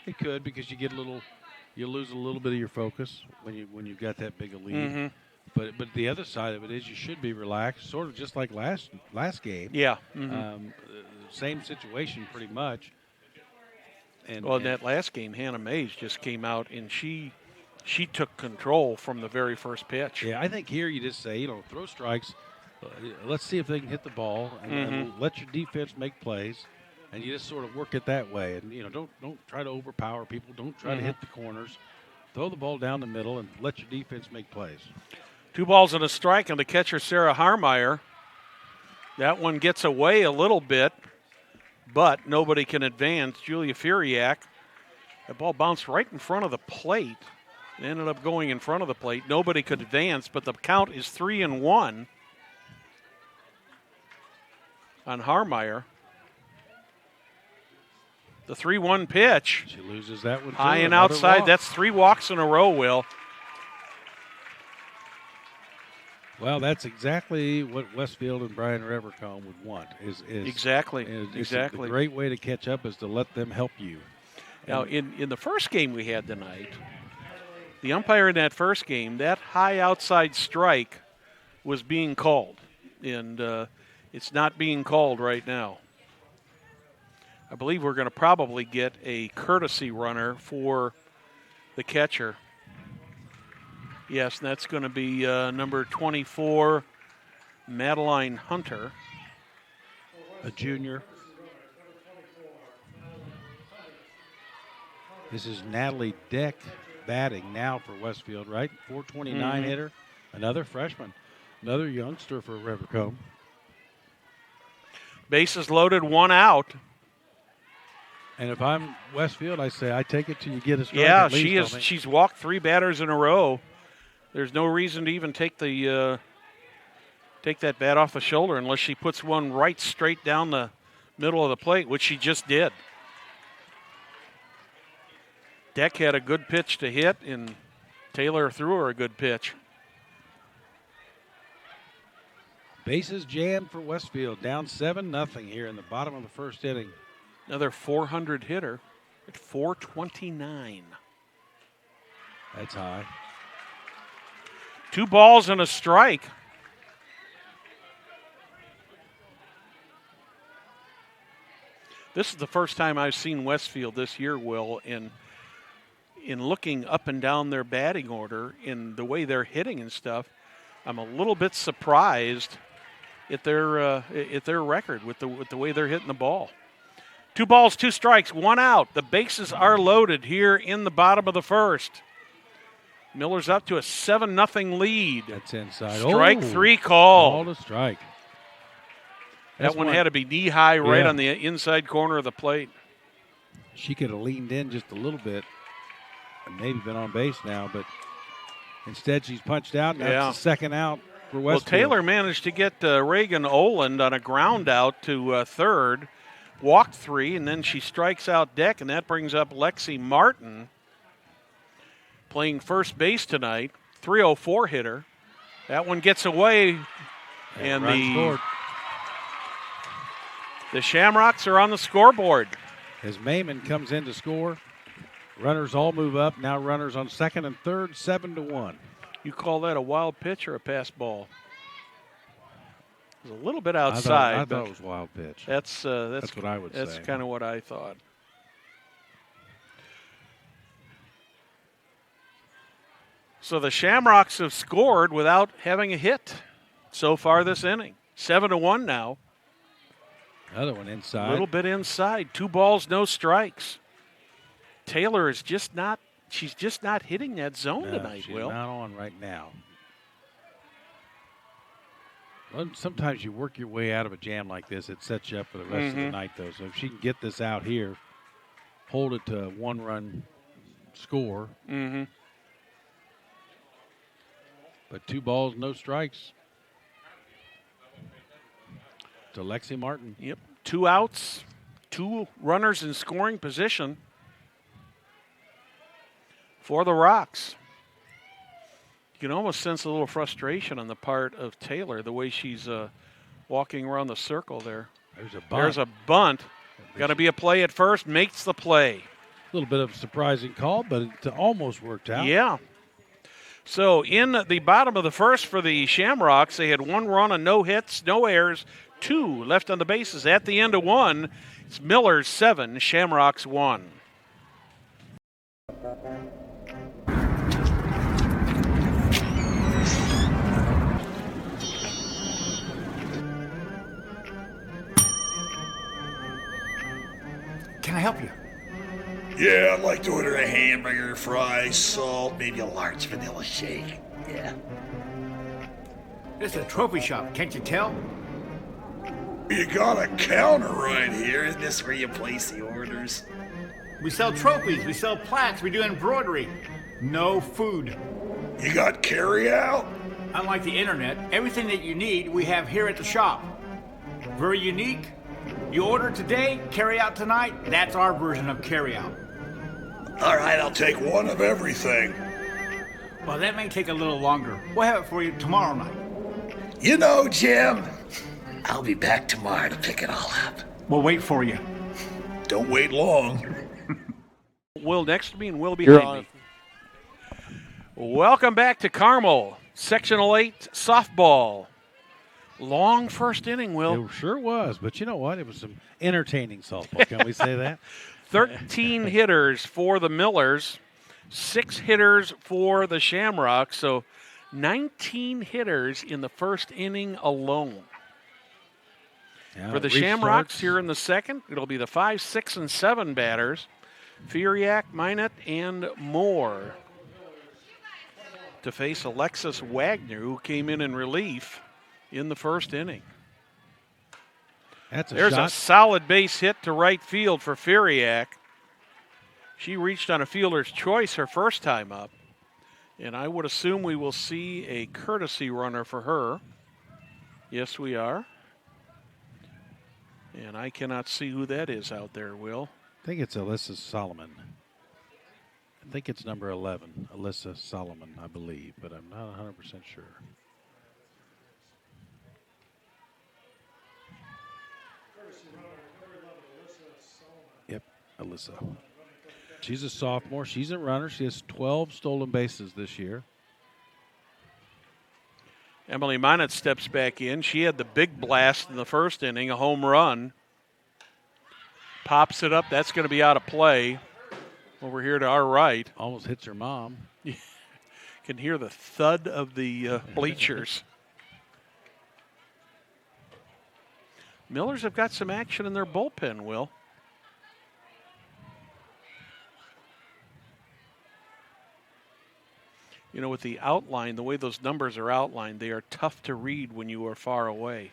because you lose a little bit of your focus when you've got that big a lead. Mm-hmm. But the other side of it is you should be relaxed, sort of just like last game. Yeah. Mm-hmm. Same situation pretty much. In that last game, Hannah Mays just came out and she took control from the very first pitch. Yeah, I think here you just say, throw strikes. Let's see if they can hit the ball, and let your defense make plays, and you just sort of work it that way. And don't try to overpower people. Don't try to hit the corners. Throw the ball down the middle and let your defense make plays. 2 balls and a strike on the catcher, Sarah Harmeyer. That one gets away a little bit, but nobody can advance. Julia Furiak, that ball bounced right in front of the plate. It ended up going in front of the plate. Nobody could advance, but the count is 3-1 on Harmeyer. The 3-1 pitch. She loses that one. High and outside. Walk. That's 3 walks in a row, Will. Well, that's exactly what Westfield and Brian Revercombe would want. Exactly. A great way to catch up is to let them help you. Now, in the first game we had tonight, the umpire in that first game, that high outside strike was being called, and it's not being called right now. I believe we're going to probably get a courtesy runner for the catcher. Yes, and that's going to be number 24, Madeline Hunter. A junior. This is Natalie Deck batting now for Westfield, right? 429 hitter. Another freshman. Another youngster for Revercombe. Bases loaded, 1 out. And if I'm Westfield, I say I take it till you get a strike. Yeah, at least, she is. She's walked 3 batters in a row. There's no reason to even take that bat off the shoulder unless she puts one right straight down the middle of the plate, which she just did. Deck had a good pitch to hit, and Taylor threw her a good pitch. Bases jammed for Westfield, down 7-0 here in the bottom of the first inning. Another 400 hitter at 429. That's high. 2 balls and a strike. This is the first time I've seen Westfield this year, Will, in looking up and down their batting order, in the way they're hitting and stuff. I'm a little bit surprised at their record with the way they're hitting the ball. 2 balls, 2 strikes, 1 out. The bases are loaded here in the bottom of the first. Miller's up to a 7-0 lead. That's inside. Strike 3 called. Called a strike. That one had to be knee-high right on the inside corner of the plate. She could have leaned in just a little bit and maybe been on base now, but instead she's punched out. Now it's the second out for Westfield. Well, Taylor managed to get Reagan Oland on a ground out to third, walked 3, and then she strikes out Deck, and that brings up Lexi Martin, playing first base tonight, 304 hitter. That one gets away, and the Shamrocks are on the scoreboard. As Mayman comes in to score, runners all move up. Now runners on second and third, 7-1. You call that a wild pitch or a pass ball? It was a little bit outside. I thought it was a wild pitch. That's what I would say. That's kind of what I thought. So the Shamrocks have scored without having a hit so far this inning. 7-1 now. Another one inside. A little bit inside. 2 balls, no strikes. Taylor is just not hitting that zone tonight, she's Will. Not on right now. Well, sometimes you work your way out of a jam like this. It sets you up for the rest of the night, though. So if she can get this out here, hold it to a 1-run score. But 2 balls, no strikes. to Lexi Martin. Yep. 2 outs, 2 runners in scoring position for the Rocks. You can almost sense a little frustration on the part of Taylor, the way she's walking around the circle there. There's a bunt. Got to be a play at first, makes the play. A little bit of a surprising call, but it almost worked out. Yeah. So in the bottom of the first for the Shamrocks, they had 1 run and no hits, no errors, 2 left on the bases. At the end of 1, it's Millers 7, Shamrocks 1. Can I help you? Yeah, I'd like to order a hamburger, fries, salt, maybe a large vanilla shake. Yeah. This is a trophy shop, can't you tell? You got a counter right here. Isn't this where you place the orders? We sell trophies, we sell plaques, we do embroidery. No food. You got carry out? Unlike the internet, everything that you need we have here at the shop. Very unique. You order today, carry out tonight. That's our version of carry out. All right, I'll take 1 of everything. Well, that may take a little longer. We'll have it for you tomorrow night. You know, Jim, I'll be back tomorrow to pick it all up. We'll wait for you. Don't wait long. Will next to me and Will behind me. Welcome back to Carmel. Sectional 8 softball. Long first inning, Will. It sure was, but you know what? It was some entertaining softball. Can we say that? 13 hitters for the Millers, 6 hitters for the Shamrocks, so 19 hitters in the first inning alone. Yeah, for the Shamrocks here in the second, it'll be the 5, 6, and 7 batters. Furiak, Minot, and Moore to face Alexis Wagner, who came in relief in the first inning. There's a solid base hit to right field for Furiak. She reached on a fielder's choice her first time up, and I would assume we will see a courtesy runner for her. Yes, we are. And I cannot see who that is out there, Will. I think it's Alyssa Solomon. I think it's number 11, Alyssa Solomon, I believe, but I'm not 100% sure. Yep, Alyssa. She's a sophomore. She's a runner. She has 12 stolen bases this year. Emily Minot steps back in. She had the big blast in the first inning, a home run. Pops it up. That's going to be out of play. Over here to our right. Almost hits her mom. You can hear the thud of the bleachers. Millers have got some action in their bullpen, Will. You know, with the outline, the way those numbers are outlined, they are tough to read when you are far away.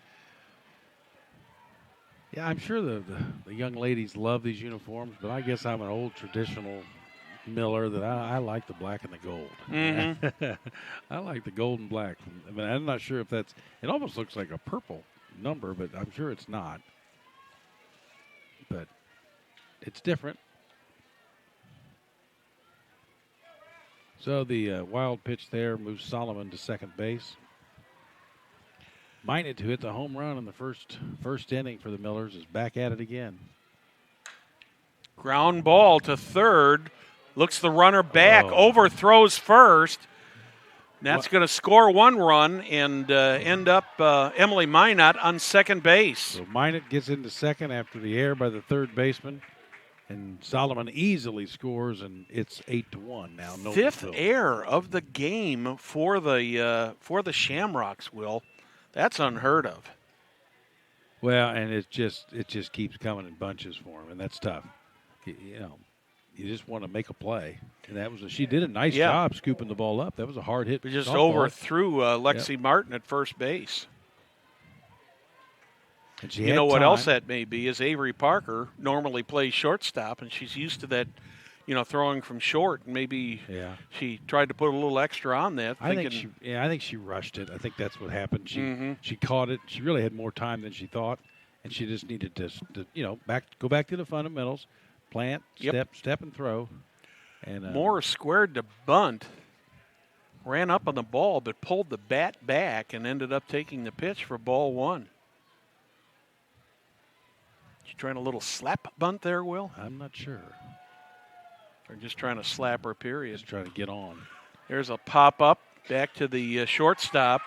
Yeah, I'm sure the young ladies love these uniforms, but I guess I'm an old traditional Miller that I like the black and the gold. Mm-hmm. I like the gold and black. I mean, I'm not sure if that's – it almost looks like a purple number, but I'm sure it's not. But it's different. So the wild pitch there moves Solomon to second base. Minot, who hit the home run in the first inning for the Millers, is back at it again. Ground ball to third. Looks the runner back, overthrows first. That's going to score 1 run and end up Emily Minot on second base. So Minot gets into second after the error by the third baseman. And Solomon easily scores, and it's 8-1 now. Fifth error of the game for the Shamrocks, Will. That's unheard of. Well, and it just keeps coming in bunches for him, and that's tough. You know, you just want to make a play, and she did a nice job scooping the ball up. That was a hard hit. We just overthrew Lexi Martin at first base. You know what else that may be is Avery Parker normally plays shortstop, and she's used to that throwing from short. Maybe she tried to put a little extra on that. I think she rushed it. I think that's what happened. She caught it. She really had more time than she thought, and she just needed to go back to the fundamentals, plant, step, and throw. And Moore squared to bunt, ran up on the ball, but pulled the bat back and ended up taking the pitch for ball one. She trying a little slap bunt there, Will? I'm not sure. Or just trying to slap her, period. Just trying to get on. There's a pop-up back to the shortstop.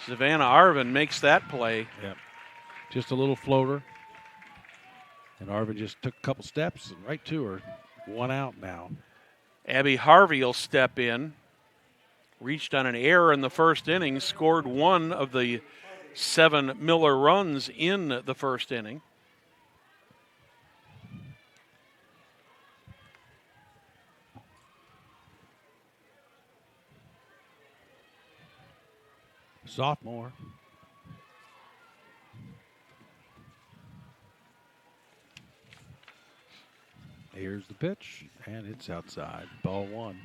Savannah Arvin makes that play. Yep. Just a little floater. And Arvin just took a couple steps and right to her. One out now. Abby Harvey will step in. Reached on an error in the first inning. Scored one of the 7 Miller runs in the first inning. Sophomore. Here's the pitch, and it's outside. Ball one.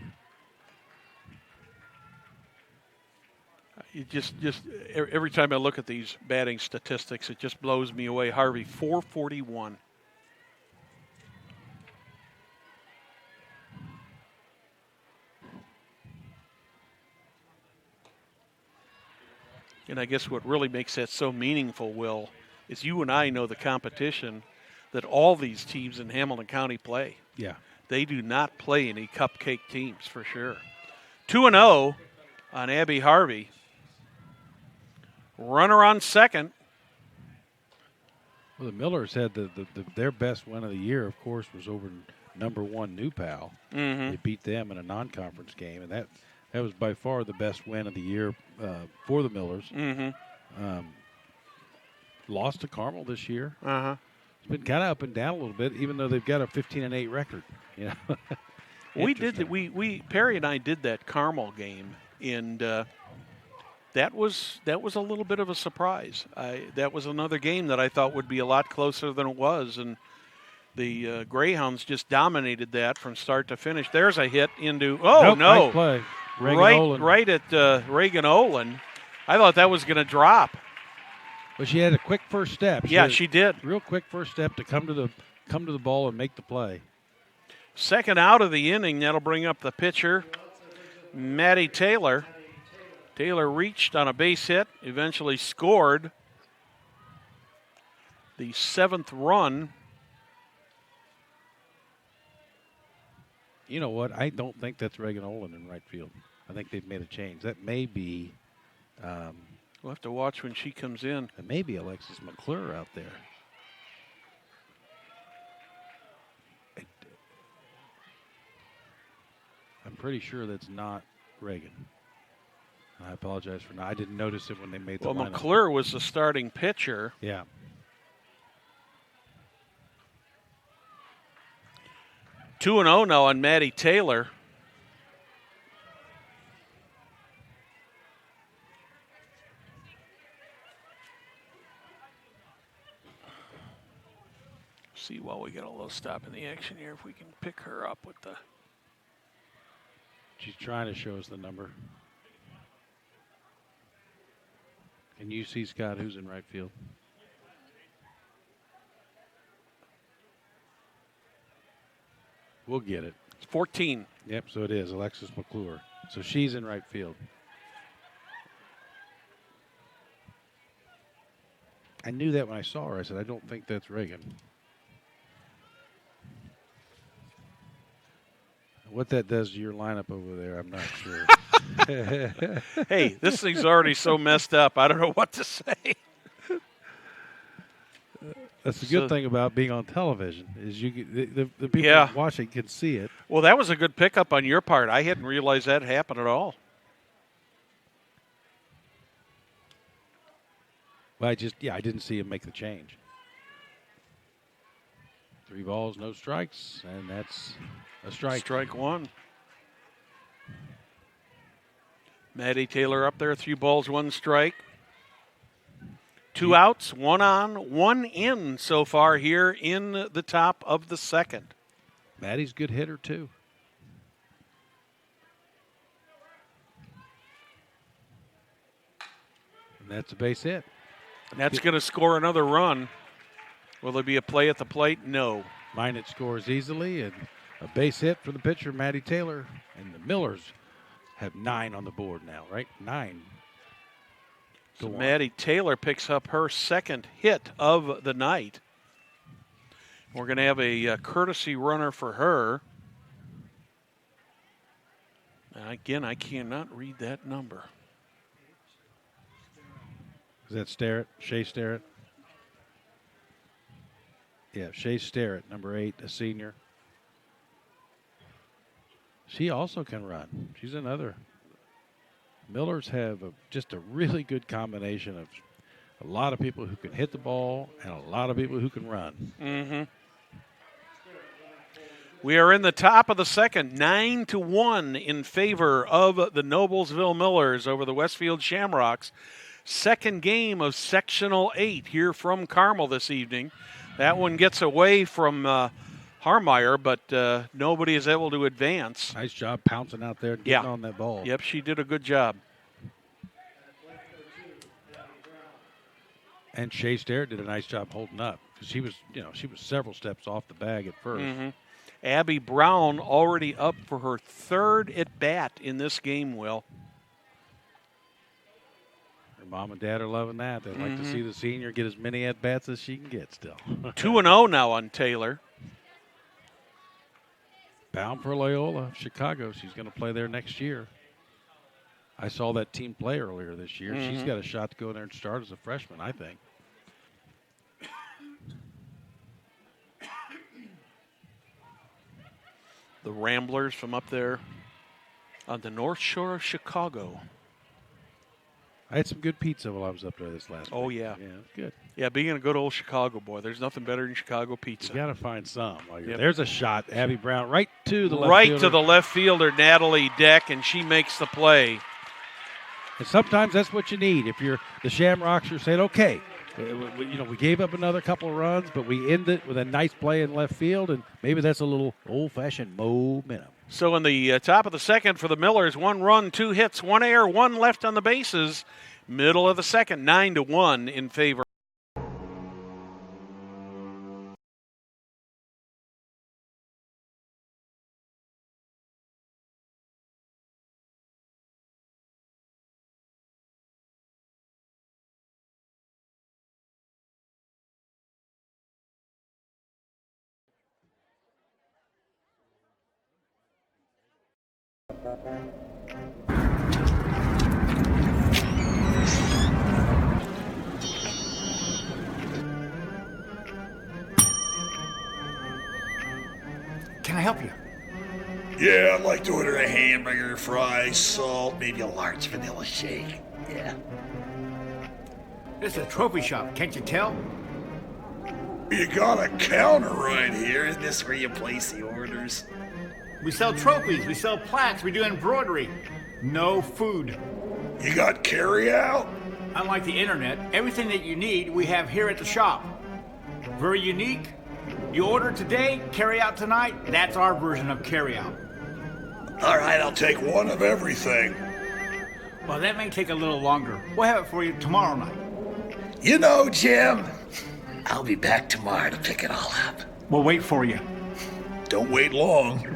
You just every time I look at these batting statistics, it just blows me away. Harvey, 441. And I guess what really makes that so meaningful, Will, is you and I know the competition that all these teams in Hamilton County play. Yeah. They do not play any cupcake teams, for sure. 2-0 on Abby Harvey. Runner on second. Well, the Millers had their best win of the year, of course, was over number 1 New Pal. Mm-hmm. They beat them in a non-conference game, and that was by far the best win of the year for the Millers. Mm-hmm. Lost to Carmel this year. Uh-huh. It's been kind of up and down a little bit, even though they've got a 15-8 record. We did we Perry and I did that Carmel game, and that was a little bit of a surprise. That was another game that I thought would be a lot closer than it was, and the Greyhounds just dominated that from start to finish. There's a hit into no, no, nice play. Reagan at Reagan Olin. I thought that was going to drop. But she had a quick first step. She did. Real quick first step to come to the ball and make the play. Second out of the inning. That'll bring up the pitcher, Maddie Taylor. Taylor reached on a base hit, eventually scored the 7th run. You know what? I don't think that's Reagan Olin in right field. I think they've made a change. That may be. We'll have to watch when she comes in. It may be Alexis McClure out there. I'm pretty sure that's not Reagan. I apologize for not. I didn't notice it when they made the lineup. Well, McClure was the starting pitcher. Yeah. 2-0 now on Maddie Taylor. See while we get a little stop in the action here if we can pick her up with the. She's trying to show us the number. Can you see, Scott, who's in right field? We'll get it. It's 14. Yep, so it is Alexis McClure. So she's in right field. I knew that when I saw her. I said, I don't think that's Reagan. What that does to your lineup over there, I'm not sure. Hey, this thing's already so messed up. I don't know what to say. That's the good thing about being on television is the people watching can see it. Well, that was a good pickup on your part. I hadn't realized that happened at all. Well, I didn't see him make the change. 3 balls, no strikes, and that's a strike. Strike one. Maddie Taylor up there, 3 balls, 1 strike. 2 outs, 1 on, 1 in so far here in the top of the second. Maddie's a good hitter, too. And that's a base hit. That's going to score another run. Will there be a play at the plate? No. Minot scores easily, and a base hit for the pitcher, Maddie Taylor. And the Millers have 9 on the board now, right? 9. So Maddie Taylor picks up her second hit of the night. We're going to have a courtesy runner for her. And again, I cannot read that number. Is that Starrett? Shea Starrett? Yeah, Shea Starrett, number 8, a senior. She also can run. She's another. Millers have just a really good combination of a lot of people who can hit the ball and a lot of people who can run. Mm-hmm. We are in the top of the second, 9-1 in favor of the Noblesville Millers over the Westfield Shamrocks. Second game of Sectional 8 here from Carmel this evening. That one gets away from Harmeyer, but nobody is able to advance. Nice job pouncing out there and getting on that ball. Yep, she did a good job. And Shea Starrett did a nice job holding up because she was several steps off the bag at first. Mm-hmm. Abby Brown already up for her third at bat in this game, Will. Her mom and dad are loving that. They'd like to see the senior get as many at bats as she can get still. 2-0 now on Taylor. Bound for Loyola, Chicago. She's going to play there next year. I saw that team play earlier this year. She's got a shot to go in there and start as a freshman, I think. The Ramblers from up there on the North Shore of Chicago. I had some good pizza while I was up there this last week. Oh, yeah. Yeah, it was good. Yeah, being a good old Chicago boy, there's nothing better than Chicago pizza. You got to find some. There's a shot. Abby Brown right to the left right fielder. to the left fielder, Natalie Deck, and she makes the play. And sometimes that's what you need. If you're the Shamrocks, you're saying, okay, we gave up another couple of runs, but we end it with a nice play in left field, and maybe that's a little old-fashioned momentum. So in the top of the second for the Millers, 1 run, 2 hits, 1 error, 1 left on the bases. Middle of the second, 9-1 in favor. Can I help you? Yeah, I'd like to order a hamburger, fries, salt, maybe a large vanilla shake. Yeah. This is a trophy shop, can't you tell? You got a counter right here. Isn't this where you place the orders? We sell trophies, we sell plaques, we do embroidery. No food. You got carry out? Unlike the internet, everything that you need we have here at the shop. Very unique. You order today, carry out tonight. That's our version of carry out. All right, I'll take one of everything. Well, that may take a little longer. We'll have it for you tomorrow night. You know, Jim, I'll be back tomorrow to pick it all up. We'll wait for you. Don't wait long.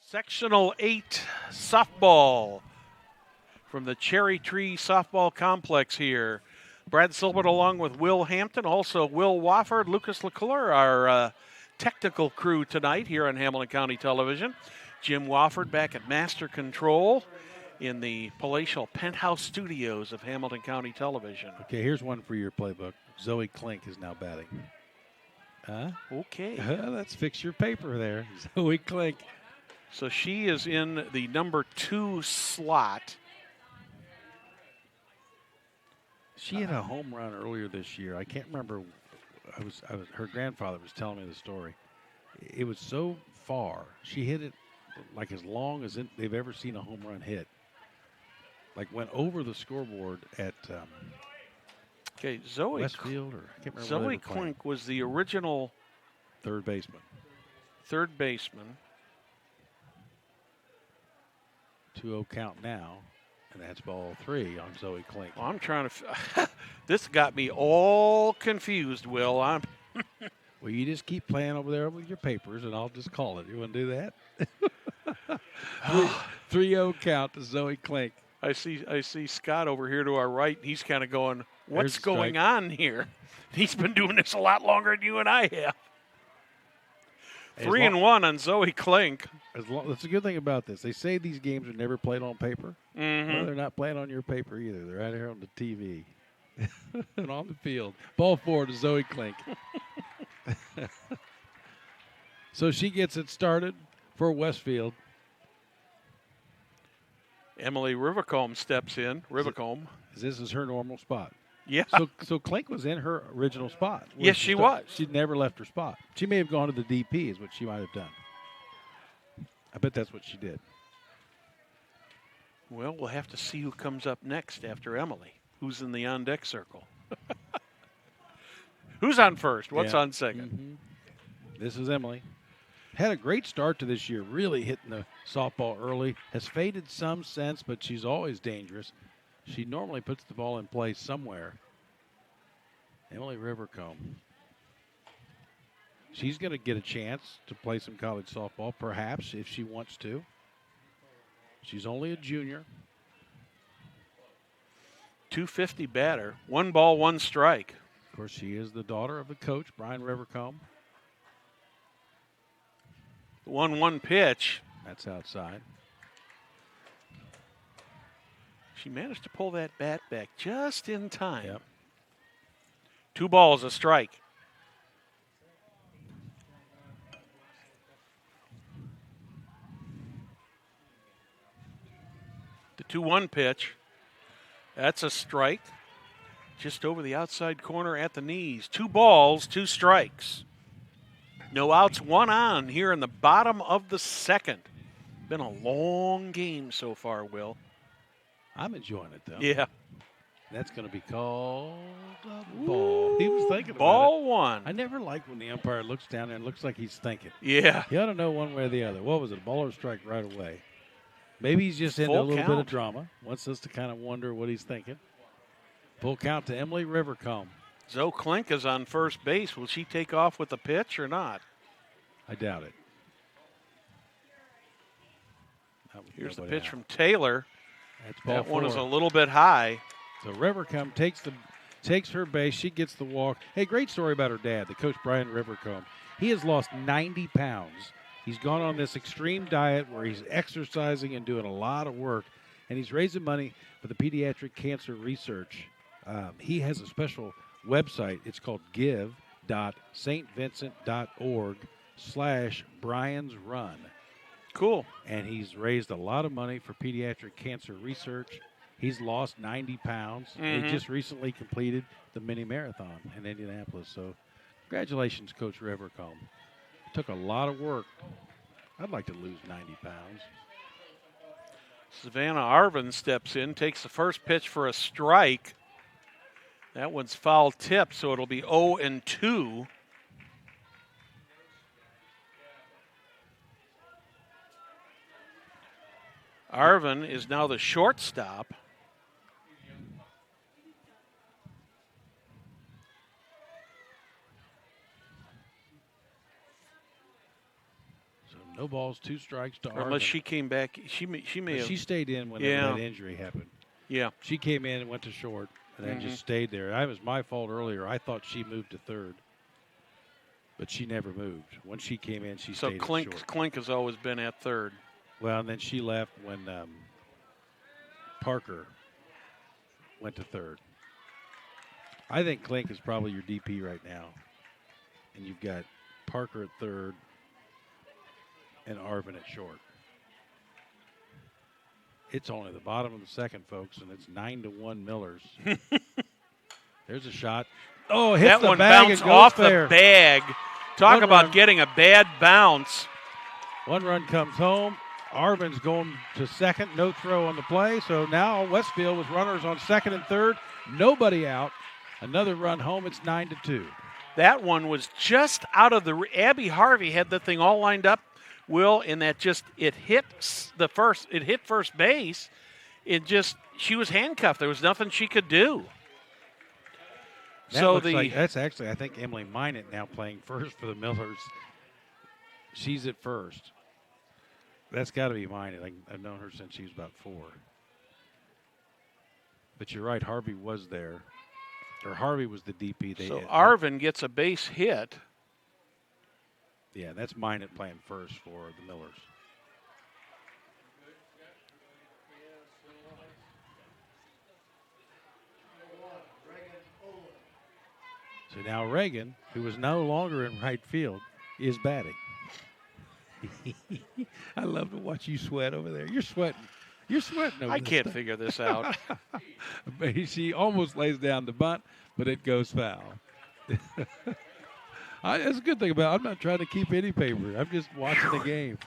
Sectional 8 softball from the Cherry Tree Softball Complex here. Brad Silbert along with Will Hampton, also Will Wofford, Lucas LeClure, our technical crew tonight here on Hamilton County Television. Jim Wofford back at Master Control in the palatial penthouse studios of Hamilton County Television. Okay, here's one for your playbook. Zoe Klink is now batting. Okay. Let's fix your paper there. Zoe Klink. So she is in the number 2 slot. She had a home run earlier this year. I can't remember. Her grandfather was telling me the story. It was so far. She hit it like as long as they've ever seen a home run hit. Like went over the scoreboard at Zoe Westfield, or I can't remember. Zoe Klink was the original Third baseman. Third baseman. 2-0 count now, and that's ball 3 on Zoe Klink. Well, I'm trying to. This got me all confused, Will. Well, you just keep playing over there with your papers, and I'll just call it. You want to do that? 3-0 count to Zoe Klink. I see Scott over here to our right. He's kind of going, what's There's going strike. on here? He's been doing this a lot longer than you and I have. 3-1 on Zoe Klink. That's a good thing about this. They say these games are never played on paper. Mm-hmm. Well, they're not playing on your paper either. They're out here on the TV and on the field. Ball 4 to Zoe Klink. So she gets it started for Westfield. Emily Rivercombe steps in. Rivercombe. This is her normal spot. Yeah. So Klink was in her original spot. Yes, she was. She never left her spot. She may have gone to the DP is what she might have done. I bet that's what she did. Well, we'll have to see who comes up next after Emily. Who's in the on-deck circle? Who's on first? What's on second? Mm-hmm. This is Emily. Had a great start to this year, really hitting the softball early. Has faded some since, but she's always dangerous. She normally puts the ball in play somewhere. Emily Rivercombe. She's going to get a chance to play some college softball, perhaps, if she wants to. She's only a junior. 250 batter. 1 ball, 1 strike. Of course, she is the daughter of the coach, Brian Rivercombe. 1-1 pitch. That's outside. She managed to pull that bat back just in time. Yep. 2 balls, a strike. The 2-1 pitch. That's a strike. Just over the outside corner at the knees. 2 balls, 2 strikes. No outs, 1 on here in the bottom of the second. Been a long game so far, Will. I'm enjoying it, though. Yeah. That's going to be called a ball. He was thinking about Ball it. 1. I never like when the umpire looks down there and looks like he's thinking. Yeah. You ought to know one way or the other. What was it, ball or strike right away? Maybe he's just into Full a little bit count. of drama. Wants us to kind of wonder what he's thinking. Full count to Emily Rivercombe. Zoe Klink is on first base. Will she take off with the pitch or not? I doubt it. Here's the pitch from Taylor. That's ball That 4. one is a little bit high. So Rivercombe takes her base. She gets the walk. Hey, great story about her dad, the coach Brian Rivercombe. He has lost 90 pounds. He's gone on this extreme diet where he's exercising and doing a lot of work, and he's raising money for the pediatric cancer research. He has a special website. It's called give.stvincent.org/Brian's Run. Cool. And he's raised a lot of money for pediatric cancer research. He's lost 90 pounds. Mm-hmm. He just recently completed the mini marathon in Indianapolis. So congratulations, Coach Rivercombe. It took a lot of work. I'd like to lose 90 pounds. Savannah Arvin steps in, takes the first pitch for a strike. That one's foul tip, so it'll be 0-2. Arvin is now the shortstop. So no balls, 2 strikes to Arvin. Unless she came back. She may have. She stayed in when Yeah. that injury happened. Yeah. She came in and went to short and then just stayed there. That was my fault earlier. I thought she moved to third. But she never moved. When she came in, she stayed at short. Klink has always been at third. Well, and then she left when Parker went to third. I think Klink is probably your DP right now. And you've got Parker at third and Arvin at short. It's only the bottom of the second, folks, and it's 9-1 Millers. There's a shot. Oh, hits that the one bag bounced and goes off fair. the bag. Talk One about run. getting a bad bounce. 1 run comes home. Arvin's going to second. No throw on the play. So now Westfield with runners on second and third. Nobody out. Another run home. It's 9-2. That one was just out of the – Abby Harvey had the thing all lined up, Will, and that just – it hit first base. It just – she was handcuffed. There was nothing she could do. That's actually, I think, Emily Minot now playing first for the Millers. She's at first. That's got to be Minot. I've known her since she was about 4. But you're right, Harvey was there. Or Harvey was the DP. Arvin gets a base hit. Yeah, that's Minot playing first for the Millers. So now Reagan, who is no longer in right field, is batting. I love to watch you sweat over there. You're sweating. You're sweating over I can't figure this out. She almost lays down the bunt, but it goes foul. That's a good thing about it. I'm not trying to keep any paper. I'm just watching the game.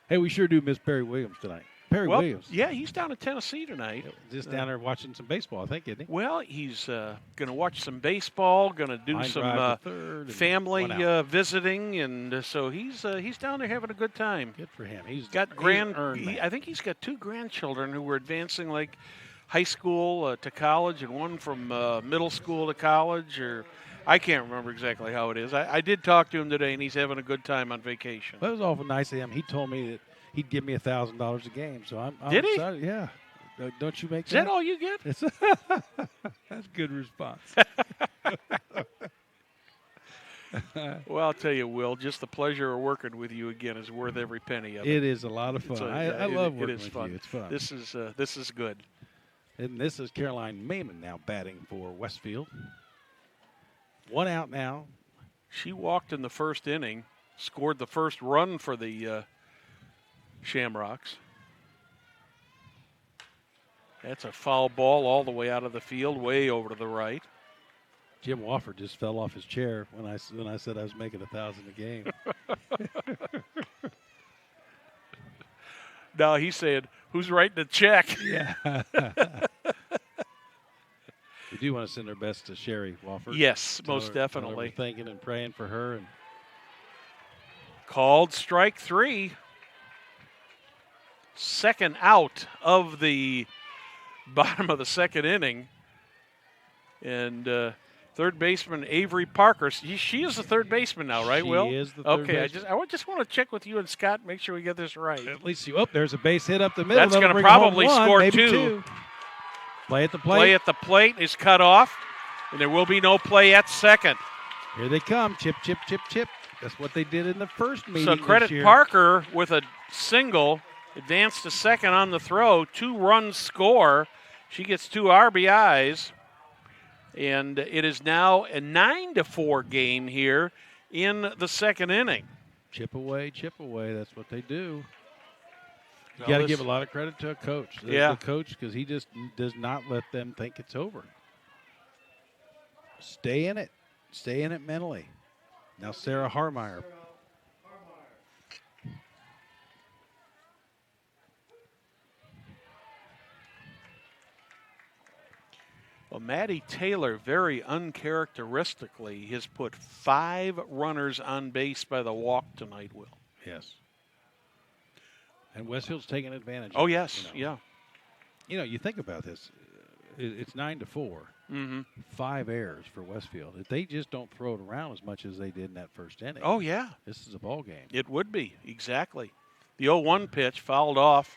Hey, we sure do miss Perry Williams tonight. Perry Williams. Yeah, he's down in Tennessee tonight. Just down there watching some baseball, I think, isn't he? Well, he's going to watch some baseball, going to do some family visiting, and so he's down there having a good time. Good for him. He's got I think he's got 2 grandchildren who were advancing like high school to college, and one from middle school to college, or I can't remember exactly how it is. I did talk to him today, and he's having a good time on vacation. That was awful nice of him. He told me that he'd give me $1,000 a game, so I'm Did excited. He? Yeah. Don't you make that? Is that all you get? That's a good response. Well, I'll tell you, Will, just the pleasure of working with you again is worth every penny of it. It is a lot of fun. I love working with fun. you. It's fun. This is good. And this is Caroline Maiman now batting for Westfield. 1 out now. She walked in the first inning, scored the first run for the Shamrocks. That's a foul ball all the way out of the field, way over to the right. Jim Wofford just fell off his chair when I said I was making $1,000 a game. No, he said, "Who's writing the check?" Yeah. We do want to send our best to Sherry Wofford. Yes, most definitely. We're thinking and praying for her. And called strike 3. Second out of the bottom of the second inning. And third baseman Avery Parker. She is the third baseman now, right, Will? She is the third baseman. Okay, I just want to check with you and Scott, make sure we get this right. At least there's a base hit up the middle. That's going to probably score 2. Play at the plate. Play at the plate is cut off, and there will be no play at second. Here they come. Chip, chip, chip, chip. That's what they did in the first meeting. So credit Parker with a single. Advanced to second on the throw. 2-run score. She gets 2 RBIs. And it is now a 9-4 game here in the second inning. Chip away, chip away. That's what they do. You got to give a lot of credit to a coach. The coach, because he just does not let them think it's over. Stay in it. Stay in it mentally. Now Sarah Harmeyer. Well, Maddie Taylor, very uncharacteristically, has put 5 runners on base by the walk tonight, Will. Yes. And Westfield's taking advantage. Oh, yes, yeah. You know, you think about this. It's 9-4. Mm-hmm. 5 errors for Westfield. If they just don't throw it around as much as they did in that first inning. Oh, yeah. This is a ball game. It would be, exactly. The 0-1 pitch fouled off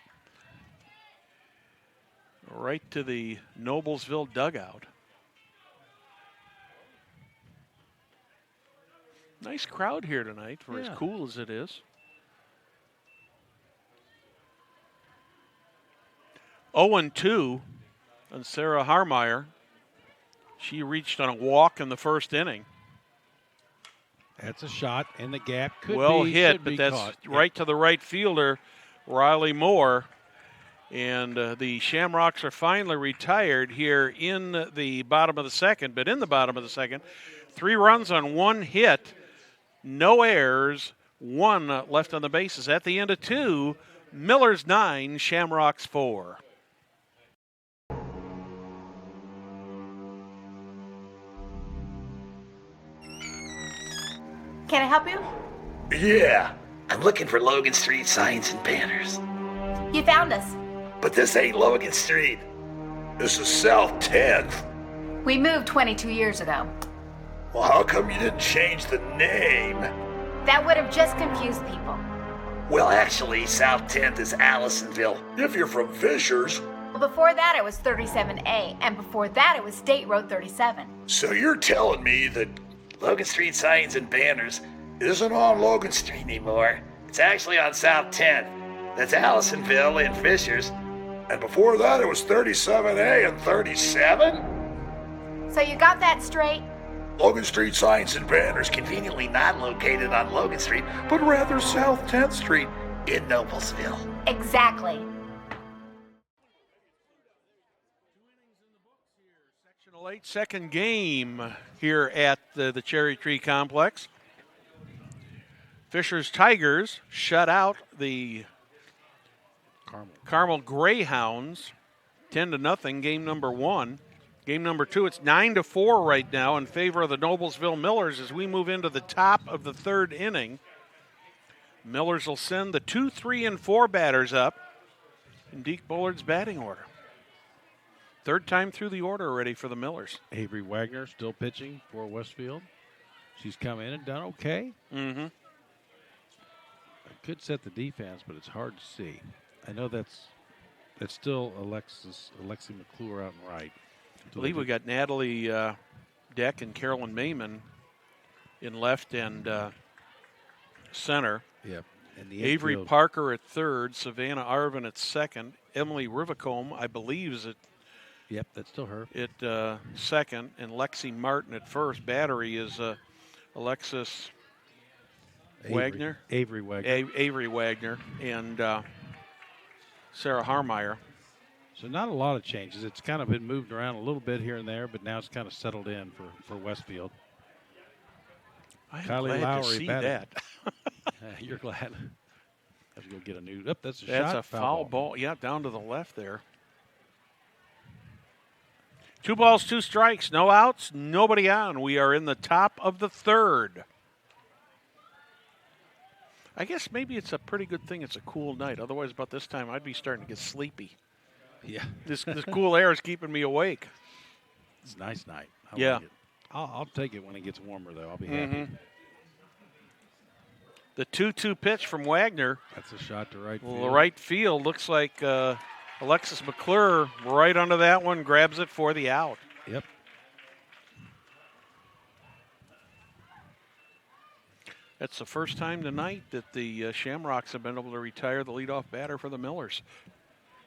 right to the Noblesville dugout. Nice crowd here tonight for as cool as it is. 0-2 on Sarah Harmeyer. She reached on a walk in the first inning. That's a shot in the gap. Well hit, but that's right to the right fielder, Riley Moore. And the Shamrocks are finally retired here in the bottom of the second. But in the bottom of the second, 3 runs on 1 hit, no errors, 1 left on the bases. At the end of 2, Millers 9, Shamrocks 4. Can I help you? Yeah, I'm looking for Logan Street signs and banners. You found us. But this ain't Logan Street. This is South 10th. We moved 22 years ago. Well, how come you didn't change the name? That would have just confused people. Well, actually, South 10th is Allisonville. If you're from Fishers. Well, before that it was 37A, and before that it was State Road 37. So you're telling me that Logan Street signs and banners isn't on Logan Street anymore? It's actually on South 10th. That's Allisonville and Fishers. And before that it was 37A and 37? So you got that straight? Logan Street signs and banners conveniently not located on Logan Street, but rather South 10th Street in Noblesville. Exactly. Sectional 8 second game here at the Cherry Tree Complex. Fishers Tigers shut out the Carmel Greyhounds 10-0, game number 1. Game number 2, it's 9-4 right now in favor of the Noblesville Millers as we move into the top of the third inning. Millers will send the 2, 3, and 4 batters up in Deke Bullard's batting order. Third time through the order already for the Millers. Avery Wagner still pitching for Westfield. She's come in and done okay. Mm-hmm. Could set the defense, but it's hard to see. I know that's still Alexi McClure out and right. I believe we got Natalie Deck and Carolyn Mayman in left and center. Yep. And the Avery infield, Parker at third, Savannah Arvin at second, Emily Rivacombe, I believe, is Yep, that's still her. at second, and Lexi Martin at first. Battery is Alexis Wagner. Avery Wagner. Avery Wagner and Sarah Harmeyer. So not a lot of changes. It's kind of been moved around a little bit here and there, but now it's kind of settled in for Westfield. I'm Kylie glad Lowry to see batting. that. You're glad. Have to go get a new. That's a shot. That's a foul ball. Yeah, down to the left there. 2 balls, 2 strikes, no outs, nobody on. We are in the top of the third. I guess maybe it's a pretty good thing it's a cool night. Otherwise, about this time, I'd be starting to get sleepy. Yeah. This cool air is keeping me awake. It's a nice night. I Yeah. like it. I'll take it when it gets warmer, though. I'll be happy. The 2-2 pitch from Wagner. That's a shot to right field. Well, the right field looks like Alexis McClure right under that one, grabs it for the out. Yep. That's the first time tonight that the Shamrocks have been able to retire the leadoff batter for the Millers.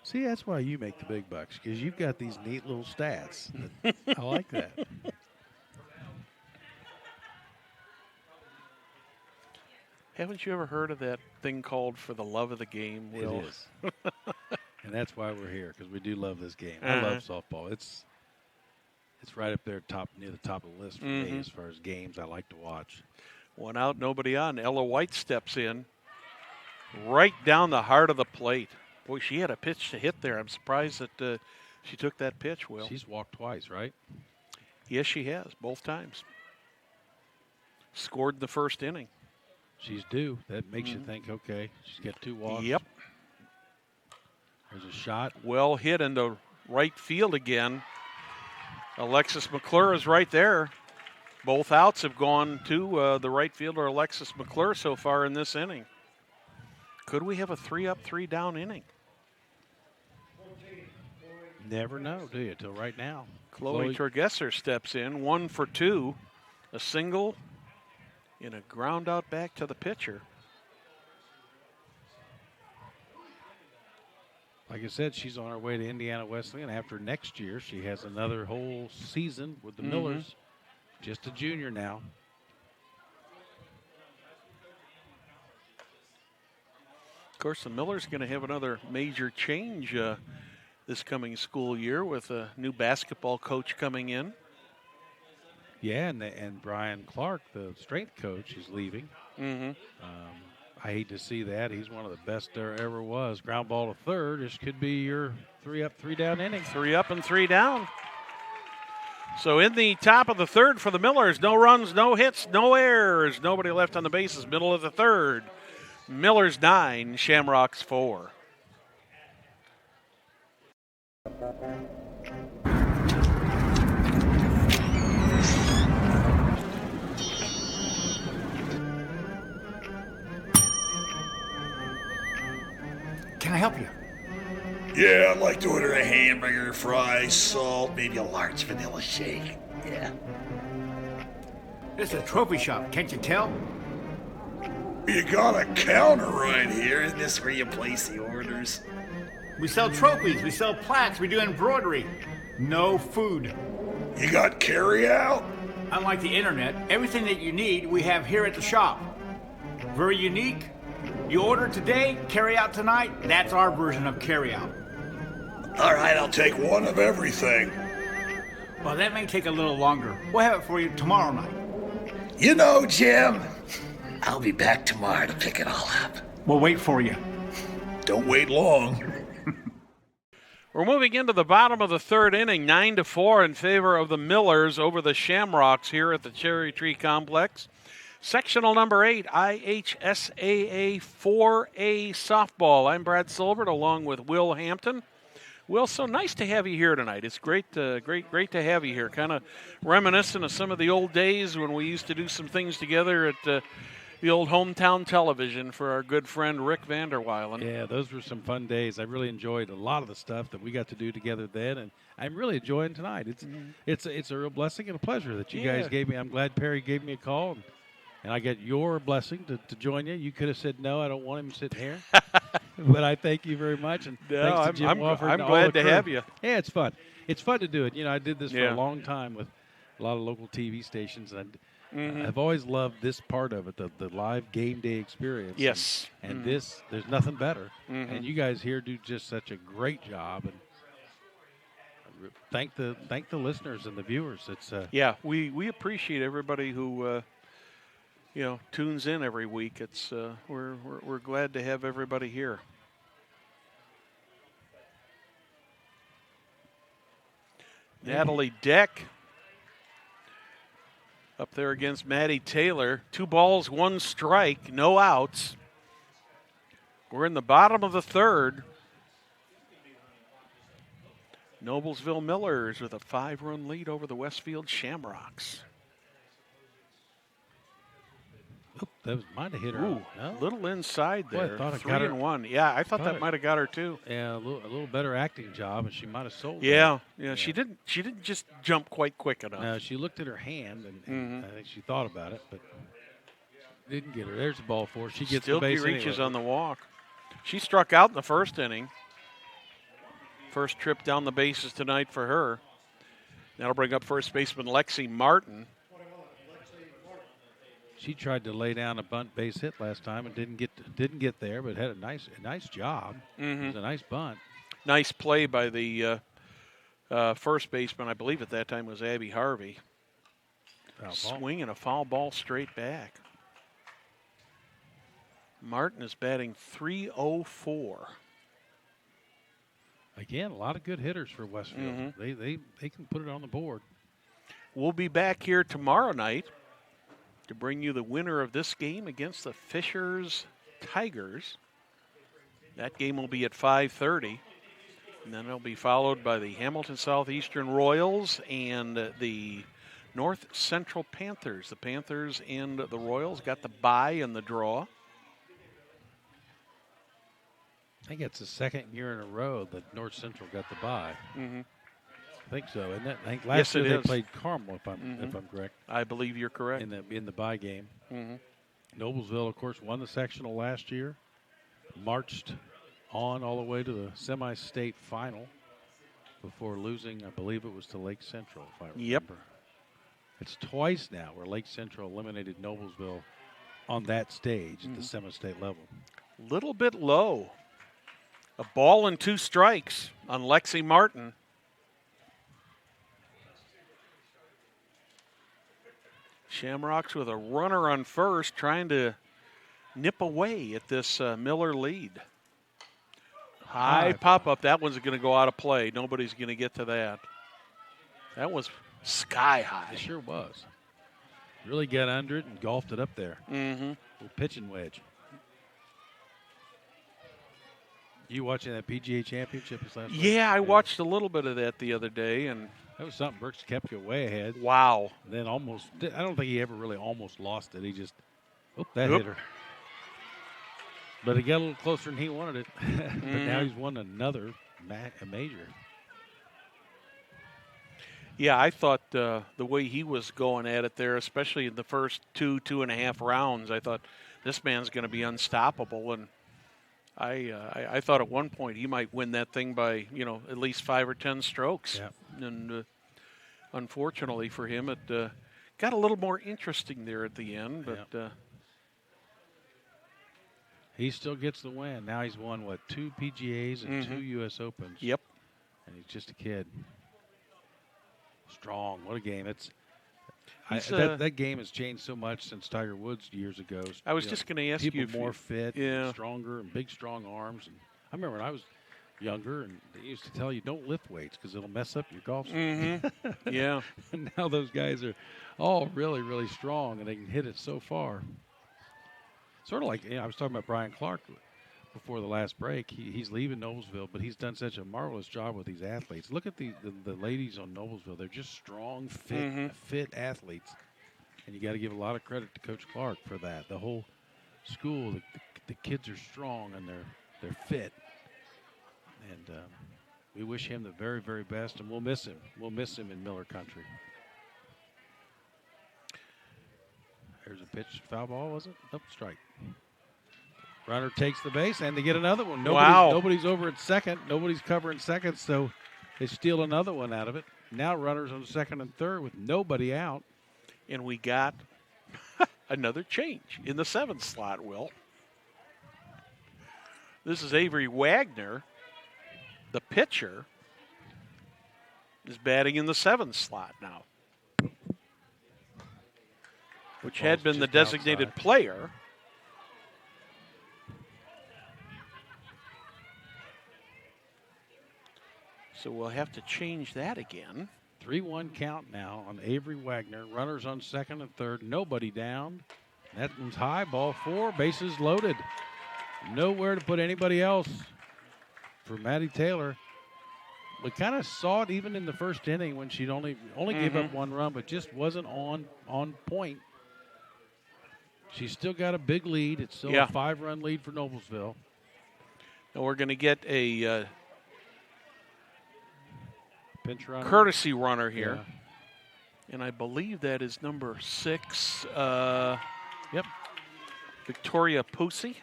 See, that's why you make the big bucks, because you've got these neat little stats. I like that. Haven't you ever heard of that thing called For the Love of the Game, Will? It is. And that's why we're here, because we do love this game. I love softball. It's right up there near the top of the list for me as far as games I like to watch. 1 out, nobody on. Ella White steps in right down the heart of the plate. Boy, she had a pitch to hit there. I'm surprised that she took that pitch, Will. She's walked twice, right? Yes, she has, both times. Scored in the first inning. She's due. That makes you think, okay, she's got 2 walks. Yep. There's a shot. Well hit into right field again. Alexis McClure is right there. Both outs have gone to the right fielder, Alexis McClure, so far in this inning. Could we have a 3-up, 3-down inning? Never know, do you, till right now. Chloe Turgesser steps in, 1 for 2. A single and a ground out back to the pitcher. Like I said, she's on her way to Indiana Wesleyan. After next year, she has another whole season with the Millers. Just a junior now. Of course, the Millers going to have another major change this coming school year with a new basketball coach coming in. Yeah, and Brian Clark, the strength coach, is leaving. I hate to see that. He's one of the best there ever was. Ground ball to third. This could be your 3-up, 3-down inning. 3 up and 3 down. So in the top of the third for the Millers, no runs, no hits, no errors, nobody left on the bases. Middle of the third, Millers 9, Shamrocks 4. Can I help you? Yeah, I'd like to order a hamburger, fries, salt, maybe a large vanilla shake. Yeah. This is a trophy shop, can't you tell? You got a counter right here. Isn't this where you place the orders? We sell trophies, we sell plaques, we do embroidery. No food. You got carry out? Unlike the internet, everything that you need we have here at the shop. Very unique. You order today, carry out tonight. That's our version of carry out. All right, I'll take one of everything. Well, that may take a little longer. We'll have it for you tomorrow night. You know, Jim, I'll be back tomorrow to pick it all up. We'll wait for you. Don't wait long. We're moving into the bottom of the third inning, 9-4 in favor of the Millers over the Shamrocks here at the Cherry Tree Complex. Sectional number 8, IHSAA 4A softball. I'm Brad Silbert along with Will Hampton. Will, so nice to have you here tonight. It's great to have you here. Kind of reminiscent of some of the old days when we used to do some things together at the old hometown television for our good friend Rick Vanderweilen. Yeah, those were some fun days. I really enjoyed a lot of the stuff that we got to do together then, and I'm really enjoying tonight. It's a real blessing and a pleasure that you guys gave me. I'm glad Perry gave me a call, and I got your blessing to join you. You could have said no, I don't want him sitting here. But I thank you very much, and thanks to Jim Wofford. I'm glad to have you. Yeah, it's fun. It's fun to do it. You know, I did this for a long time with a lot of local TV stations, and I've always loved this part of it, the live game day experience. Yes. And this, there's nothing better. And you guys here do just such a great job. And thank the listeners and the viewers. It's we appreciate everybody who tunes in every week. It's we're glad to have everybody here. Natalie Deck up there against Maddie Taylor. 2 balls, 1 strike, no outs. We're in the bottom of the third. Noblesville Millers with a 5-run lead over the Westfield Shamrocks. That might have hit her. Ooh, no? Little inside there. Boy, I thought 3-1. Yeah, I thought that might have got her too. Yeah, a little better acting job, and she might have sold. Yeah. She didn't just jump quite quick enough. No, she looked at her hand, and I think she thought about it, but didn't get her. There's the ball for her. She gets the base reaches anyway. on the walk. She struck out in the first inning. First trip down the bases tonight for her. That'll bring up first baseman Lexi Martin. She tried to lay down a bunt base hit last time and didn't get there, but had a nice job. It was a nice bunt. Nice play by the first baseman. I believe at that time was Abby Harvey. Swinging a foul ball straight back. Martin is batting .304. Again, a lot of good hitters for Westfield. They can put it on the board. We'll be back here tomorrow night to bring you the winner of this game against the Fishers Tigers. That game will be at 5:30. And then it'll be followed by the Hamilton Southeastern Royals and the North Central Panthers. The Panthers and the Royals got the bye in the draw. I think it's the second year in a row that North Central got the bye. I think so. And I think last year they played Carmel, if I'm correct. I believe you're correct. In the bye game. Noblesville, of course, won the sectional last year. Marched on all the way to the semi-state final before losing, I believe it was to Lake Central, if I remember. Yep. It's twice now where Lake Central eliminated Noblesville on that stage at the semi-state level. Little bit low. A ball and 2 strikes on Lexi Martin. Shamrocks with a runner on first, trying to nip away at this Miller lead. High pop-up. That one's going to go out of play. Nobody's going to get to that. That was Sky high. It sure was. Really got under it and golfed it up there. Mm-hmm. Little pitching wedge. You watching that PGA Championship this last week? Yeah, I watched a little bit of that the other day, and that was something. Brooks Koepka way ahead. Wow. And then almost, I don't think he ever really almost lost it. He just, hit her. But he got a little closer than he wanted it. But now he's won another major. Yeah, I thought the way he was going at it there, especially in the first 2.5 rounds, I thought this man's going to be unstoppable. And I thought at one point he might win that thing by, at least 5 or 10 strokes. Yeah. And unfortunately for him, it got a little more interesting there at the end. But he still gets the win. Now he's won, 2 PGAs and 2 U.S. Opens. Yep. And he's just a kid. Strong. What a game. That game has changed so much since Tiger Woods years ago. I was just going to ask you. People more fit, and stronger, and big, strong arms. And I remember when I was younger, and they used to tell you, don't lift weights because it'll mess up your golf swing. Yeah. And now those guys are all really, really strong, and they can hit it so far. Sort of like, I was talking about Brian Clark before the last break. He's leaving Noblesville, but he's done such a marvelous job with these athletes. Look at the ladies on Noblesville. They're just strong, fit athletes. And you got to give a lot of credit to Coach Clark for that. The whole school, the kids are strong and they're fit. And we wish him the very, very best, and we'll miss him. We'll miss him in Miller Country. There's a pitch, foul ball, was it? Nope, strike. Runner takes the base, and they get another one. Nobody's over at second. Nobody's covering second, so they steal another one out of it. Now runners on second and third with nobody out. And we got another change in the 7th slot, Will. This is Avery Wagner. The pitcher is batting in the 7th slot now, which had been the designated player. So we'll have to change that again. 3-1 count now on Avery Wagner. Runners on second and third. Nobody down. That one's high. Ball 4. Bases loaded. Nowhere to put anybody else for Maddie Taylor. We kind of saw it even in the first inning when she'd only gave up 1 run, but just wasn't on point. She's still got a big lead. It's still a 5-run lead for Noblesville. And we're going to get a pinch runner, courtesy runner here. Yeah. And I believe that is number 6. Victoria Pucci.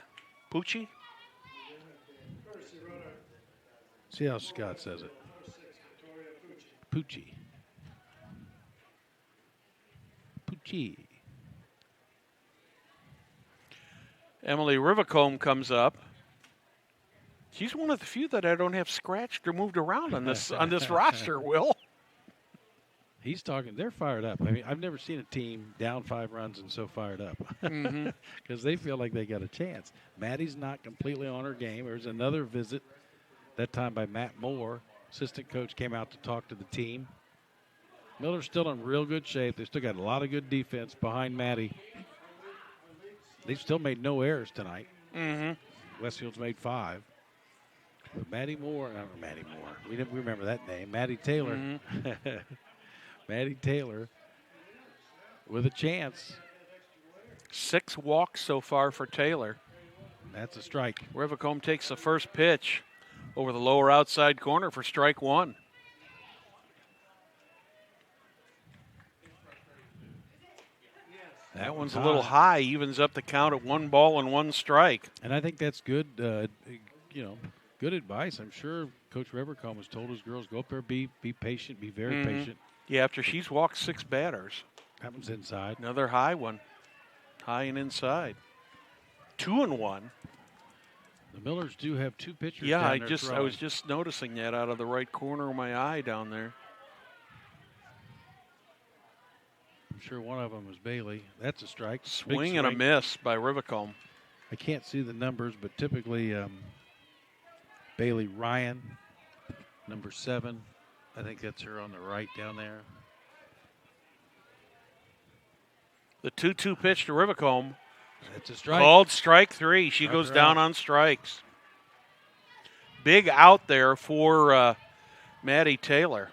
See how Scott says it. Pucci. Emily Rivacombe comes up. She's one of the few that I don't have scratched or moved around on this roster, Will. He's talking. They're fired up. I mean, I've never seen a team down 5 runs and so fired up because they feel like they got a chance. Maddie's not completely on her game. There's another visit, that time by Matt Moore. Assistant coach came out to talk to the team. Miller's still in real good shape. They still got a lot of good defense behind Maddie. They've still made no errors tonight. Westfield's made 5. But Maddie Moore. We remember that name. Maddie Taylor. Maddie Taylor with a chance. 6 walks so far for Taylor. That's a strike. Rivacombe takes the first pitch over the lower outside corner for strike 1. That one's a little high, evens up the count at 1 ball and 1 strike. And I think that's good, good advice. I'm sure Coach Rivacombe has told his girls, go up there, be patient, be very patient. Yeah, after she's walked 6 batters. That one's inside. Another high one. High and inside. 2-1. The Millers do have 2 pitchers. Yeah, down I was just noticing that out of the right corner of my eye down there. I'm sure one of them was Bailey. That's a strike. Swing and a miss by Rivacombe. I can't see the numbers, but typically Bailey Ryan, number 7. I think that's her on the right down there. The 2-2 pitch to Rivacombe. That's a strike. Called strike 3. She goes down on strikes. Big out there for Maddie Taylor.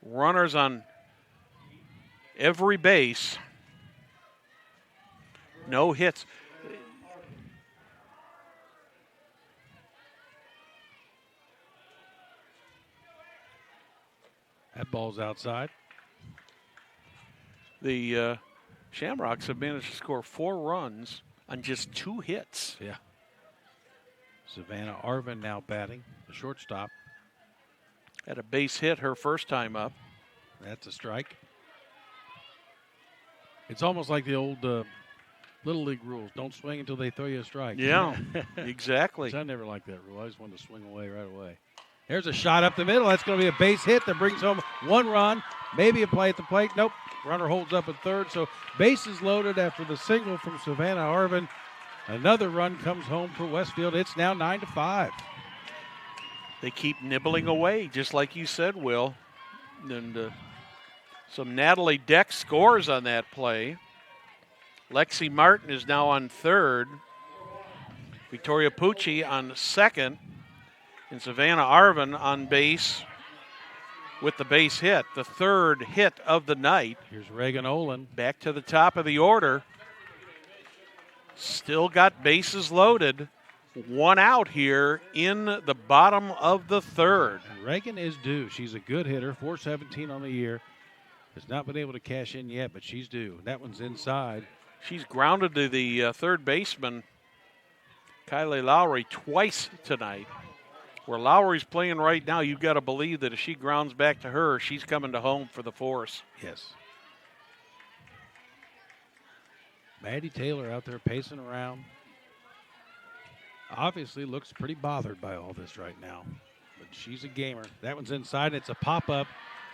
Runners on every base. No hits. That ball's outside. The Shamrocks have managed to score 4 runs on just 2 hits. Yeah. Savannah Arvin now batting, the shortstop. Had a base hit her first time up. That's a strike. It's almost like the old Little League rules. Don't swing until they throw you a strike. Yeah, exactly. I never liked that rule. I just wanted to swing away right away. There's a shot up the middle. That's going to be a base hit that brings home 1 run. Maybe a play at the plate. Nope. Runner holds up at third. So bases loaded after the single from Savannah Arvin. Another run comes home for Westfield. It's now 9-5. They keep nibbling away, just like you said, Will. And some Natalie Deck scores on that play. Lexi Martin is now on third. Victoria Pucci on second. And Savannah Arvin on base with the base hit, the third hit of the night. Here's Reagan Olin. Back to the top of the order. Still got bases loaded. 1 out here in the bottom of the third. Reagan is due. She's a good hitter, 417 on the year. Has not been able to cash in yet, but she's due. That one's inside. She's grounded to the third baseman, Kylie Lowry, twice tonight. Where Lowry's playing right now, you've got to believe that if she grounds back to her, she's coming to home for the force. Yes. Maddie Taylor out there pacing around. Obviously looks pretty bothered by all this right now. But she's a gamer. That one's inside, and it's a pop-up.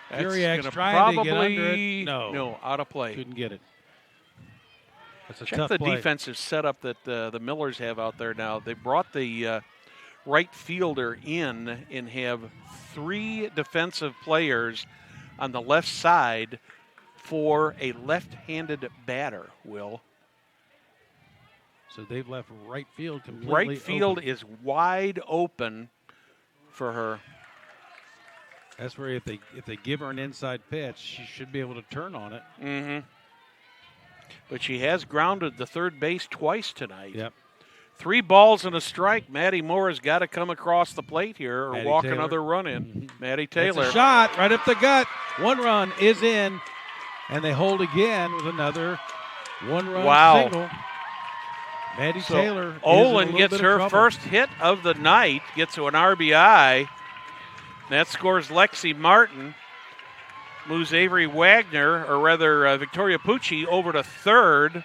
Furiax trying to get under it. No, out of play. Couldn't get it. That's a Check tough the play. defensive setup that the Millers have out there now. They brought the right fielder in and have 3 defensive players on the left side for a left-handed batter, Will. So they've left right field completely Right field open. is wide open for her. That's where if they give her an inside pitch, she should be able to turn on it. Mm-hmm. But she has grounded the third base twice tonight. Yep. 3 balls and a strike. Maddie Moore has got to come across the plate here or Maddie walk Taylor. another run in. Maddie Taylor. It's a shot right up the gut. 1 run is in, and they hold again with another 1-run single. Maddie Taylor. Olin gets her first hit of the night, gets to an RBI. That scores Lexi Martin. Moves Avery Wagner, or rather Victoria Pucci, over to third.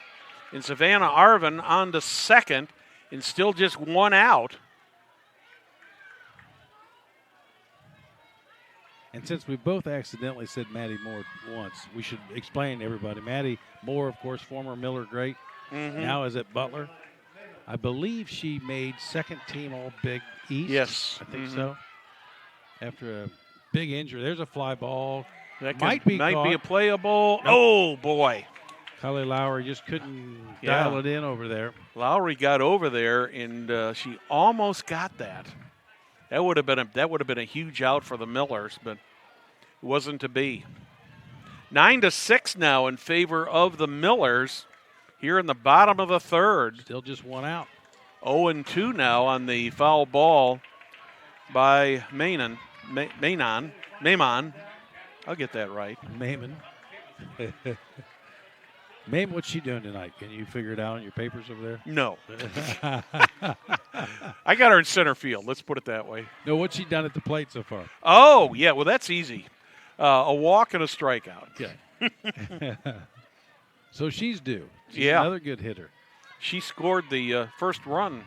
And Savannah Arvin on to second. And still just 1 out. And since we both accidentally said Maddie Moore once, we should explain to everybody. Maddie Moore, of course, former Miller great, now is at Butler. I believe she made second team All-Big East. Yes. I think so. After a big injury. There's a fly ball. That might be a playable. Nope. Oh, boy. Kylie Lowry just couldn't dial it in over there. Lowry got over there, and she almost got that. That would have been a huge out for the Millers, but it wasn't to be. 9-6 now in favor of the Millers here in the bottom of the third. Still just 1 out. 0-2 now on the foul ball by Maimon. I'll get that right. Maimon. Maimon, what's she doing tonight? Can you figure it out on your papers over there? No. I got her in center field. Let's put it that way. No, what's she done at the plate so far? Oh, yeah. Well, that's easy. A walk and a strikeout. Okay. So she's due. She's Yeah. another good hitter. She scored the first run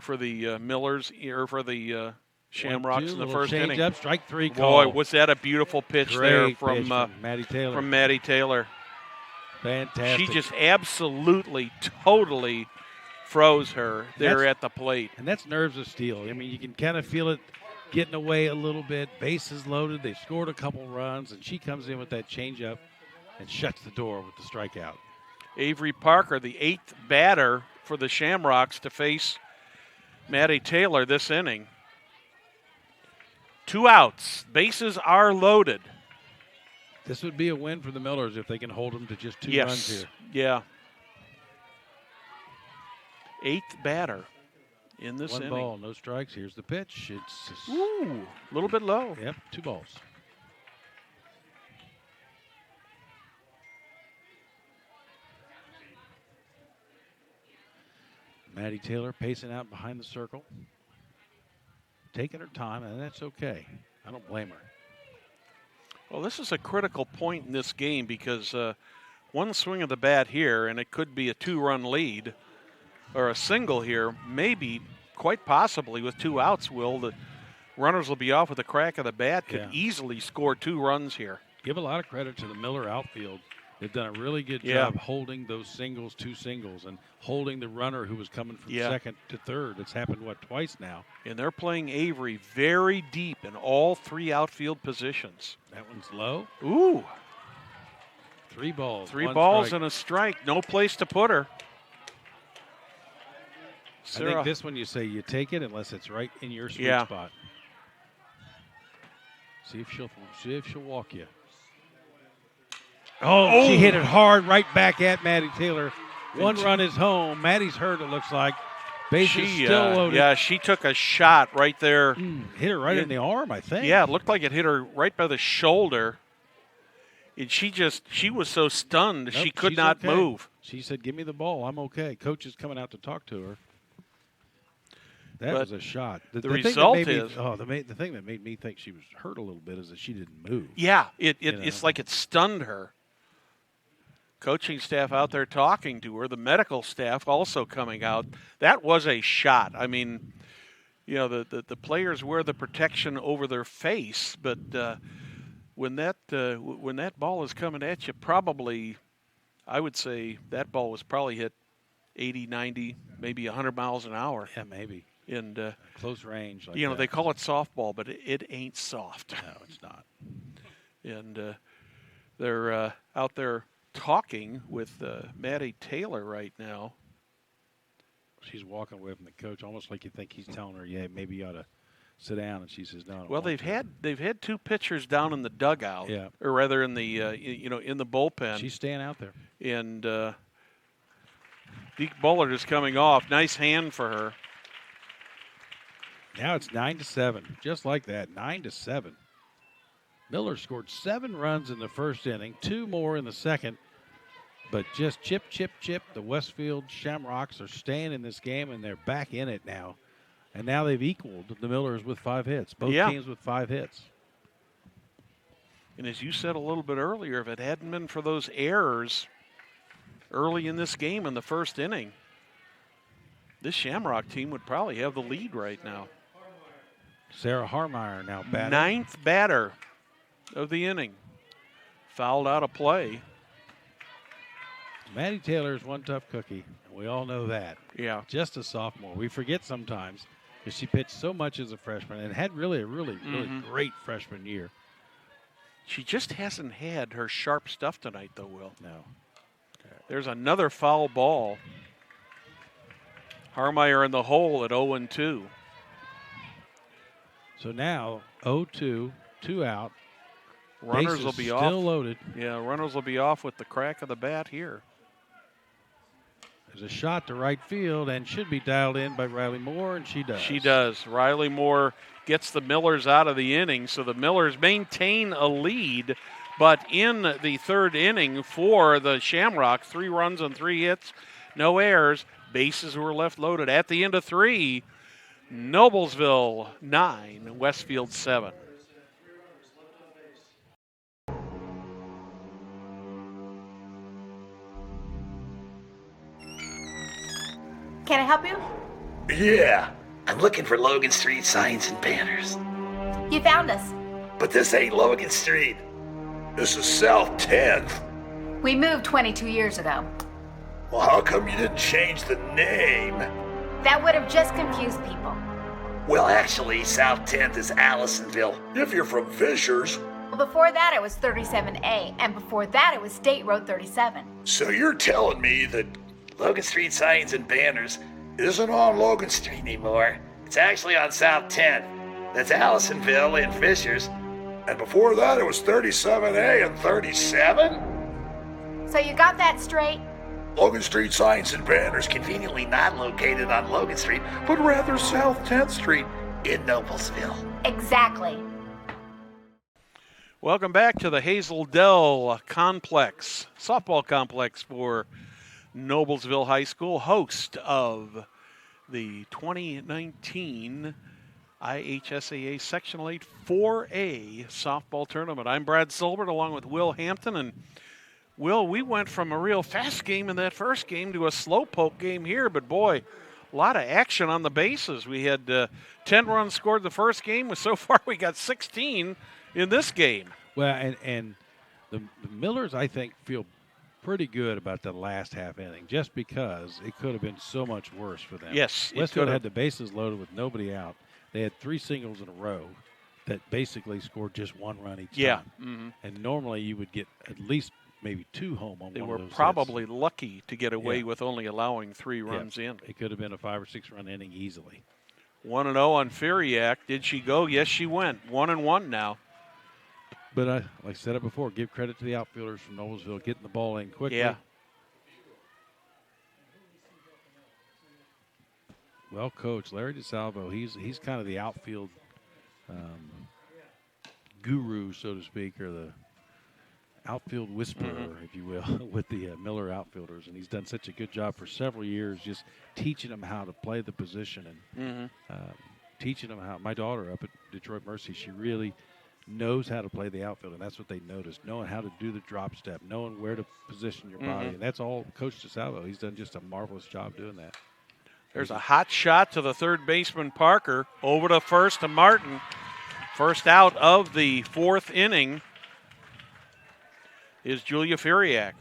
for the Millers, or for the Shamrocks in the first change inning. Up, strike 3 call. Boy, was that a beautiful pitch Great there pitch from Maddie Taylor. From Maddie Taylor. Fantastic. She just absolutely, totally froze her there at the plate. And that's nerves of steel. I mean, you can kind of feel it getting away a little bit. Bases loaded. They've scored a couple runs, and she comes in with that changeup and shuts the door with the strikeout. Avery Parker, the 8th batter for the Shamrocks to face Maddie Taylor this inning. 2 outs. Bases are loaded. This would be a win for the Millers if they can hold them to just 2 runs here. Yeah. 8th batter in this inning. 1 ball, no strikes. Here's the pitch. It's a little bit low. Yep, 2 balls. Maddie Taylor pacing out behind the circle, taking her time, and that's okay. I don't blame her. Well, this is a critical point in this game because one swing of the bat here, and it could be a 2-run lead or a single here, maybe quite possibly with 2 outs, the runners will be off with a crack of the bat, could easily score 2 runs here. Give a lot of credit to the Miller outfield. They've done a really good job holding those singles, 2 singles, and holding the runner who was coming from second to third. It's happened, twice now. And they're playing Avery very deep in all 3 outfield positions. That one's low. Ooh. 3 balls. 3 balls and a strike. No place to put her. I think this one you say you take it unless it's right in your sweet spot. See if she'll walk you. Oh, she hit it hard right back at Maddie Taylor. 1 run is home. Maddie's hurt, it looks like. Bases still loaded. Yeah, she took a shot right there. Hit her right in the arm, I think. Yeah, it looked like it hit her right by the shoulder. And she was so stunned she could not move. She said, "Give me the ball. I'm okay." Coach is coming out to talk to her. That was a shot. The result is the thing that made me think she was hurt a little bit is that she didn't move. Yeah, it's like it stunned her. Coaching staff out there talking to her, the medical staff also coming out. That was a shot. I mean, the players wear the protection over their face, but when that ball is coming at you, probably, I would say that ball was probably hit 80, 90, maybe 100 miles an hour. Yeah, maybe. And close range. They call it softball, but it ain't soft. No, it's not. And they're out there talking with Maddie Taylor right now. She's walking away from the coach, almost like you think he's telling her, "Yeah, maybe you ought to sit down." And she says, "No." Well, they've had 2 pitchers down in the dugout, or rather in the in the bullpen. She's staying out there. And Deke Bullard is coming off. Nice hand for her. Now it's 9-7, just like that, 9-7. Miller scored 7 runs in the first inning, 2 more in the second, but just chip. The Westfield Shamrocks are staying in this game, and they're back in it now. And now they've equaled the Millers with 5 hits, both teams with 5 hits. And as you said a little bit earlier, if it hadn't been for those errors early in this game in the first inning, this Shamrock team would probably have the lead right now. Sarah Harmeyer now batting. 9th batter of the inning. Fouled out of play. Maddie Taylor is one tough cookie, and we all know that. Yeah. Just a sophomore. We forget sometimes because she pitched so much as a freshman and had really great freshman year. She just hasn't had her sharp stuff tonight, though, Will. No. There's another foul ball. Harmeyer in the hole at 0-2. So now 0-2, 2 out. Runners will be off. Still loaded. Yeah, runners will be off with the crack of the bat here. There's a shot to right field and should be dialed in by Riley Moore, and she does. She does. Riley Moore gets the Millers out of the inning, so the Millers maintain a lead. But in the 3rd inning for the Shamrocks, 3 runs and 3 hits, no errors, bases were left loaded. At the end of 3, Noblesville 9, Westfield 7. Can I help you? Yeah, I'm looking for Logan Street signs and banners. You found us. But this ain't Logan Street. This is South 10th. We moved 22 years ago. Well, how come you didn't change the name? That would have just confused people. Well, actually, South 10th is Allisonville. If you're from Fishers. Well, before that it was 37A, and before that it was State Road 37. So you're telling me that Logan Street Signs and Banners isn't on Logan Street anymore? It's actually on South 10th. That's Allisonville and Fishers. And before that it was 37A and 37? So you got that straight? Logan Street Signs and Banners conveniently not located on Logan Street, but rather South 10th Street in Noblesville. Exactly. Welcome back to the Hazel Dell Complex, softball complex for Noblesville High School, host of the 2019 IHSAA Sectional 8 4A softball tournament. I'm Brad Silbert along with Will Hampton. And Will, we went from a real fast game in that first game to a slowpoke game here, but boy, a lot of action on the bases. We had 10 runs scored the first game, but so far we got 16 in this game. Well, and the Millers, I think, feel pretty good about the last half inning, just because it could have been so much worse for them. Yes, Westfield had the bases loaded with nobody out. They had 3 singles in a row that basically scored just 1 run each time. Mm-hmm. And normally you would get at least maybe 2 home on they one were of those probably hits. lucky to get away with only allowing 3 runs in. It could have been a 5 or 6 run inning easily. 1-0 on Furiak. Did she go? Yes, she went. 1-1 now. But like I said it before, give credit to the outfielders from Noblesville getting the ball in quickly. Yeah. Well coached. Larry DeSalvo, he's kind of the outfield guru, so to speak, or the outfield whisperer, if you will, with the Miller outfielders. And he's done such a good job for several years just teaching them how to play the position and teaching them how. My daughter up at Detroit Mercy, she really knows how to play the outfield, and that's what they noticed, knowing how to do the drop step, knowing where to position your body. And that's all Coach DeSalvo. He's done just a marvelous job doing that. There's a hot shot to the third baseman, Parker. Over to first to Martin. First out of the 4th inning is Julia Furiak.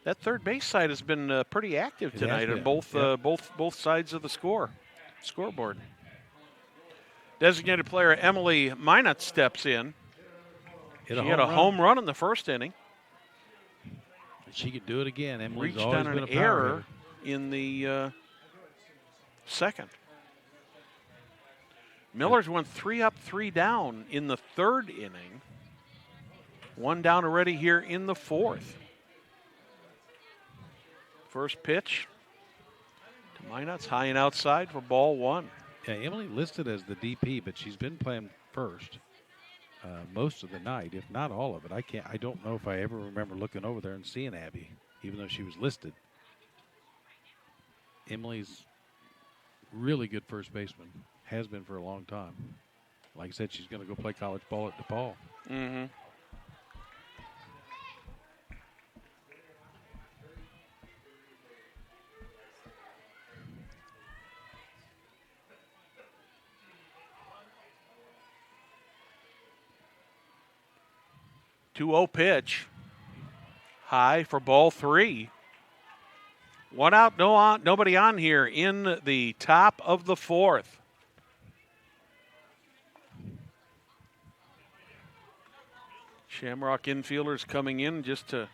That third base side has been pretty active tonight on both sides of the scoreboard. Designated player Emily Minot steps in. She had a home run in the first inning. She could do it again. Emily's Reached always on been an a power error hitter. in the second. Millers went 3 up, 3 down in the 3rd inning. 1 down already here in the 4th. First pitch to Minot's high and outside for ball 1. Yeah, Emily listed as the DP, but she's been playing first most of the night, if not all of it. I don't know if I ever remember looking over there and seeing Abby, even though she was listed. Emily's really good first baseman, has been for a long time. Like I said, she's going to go play college ball at DePaul. Mm-hmm. Two-0 pitch. High for ball 3. 1 out, nobody on here in the top of the 4th. Shamrock infielders coming in just to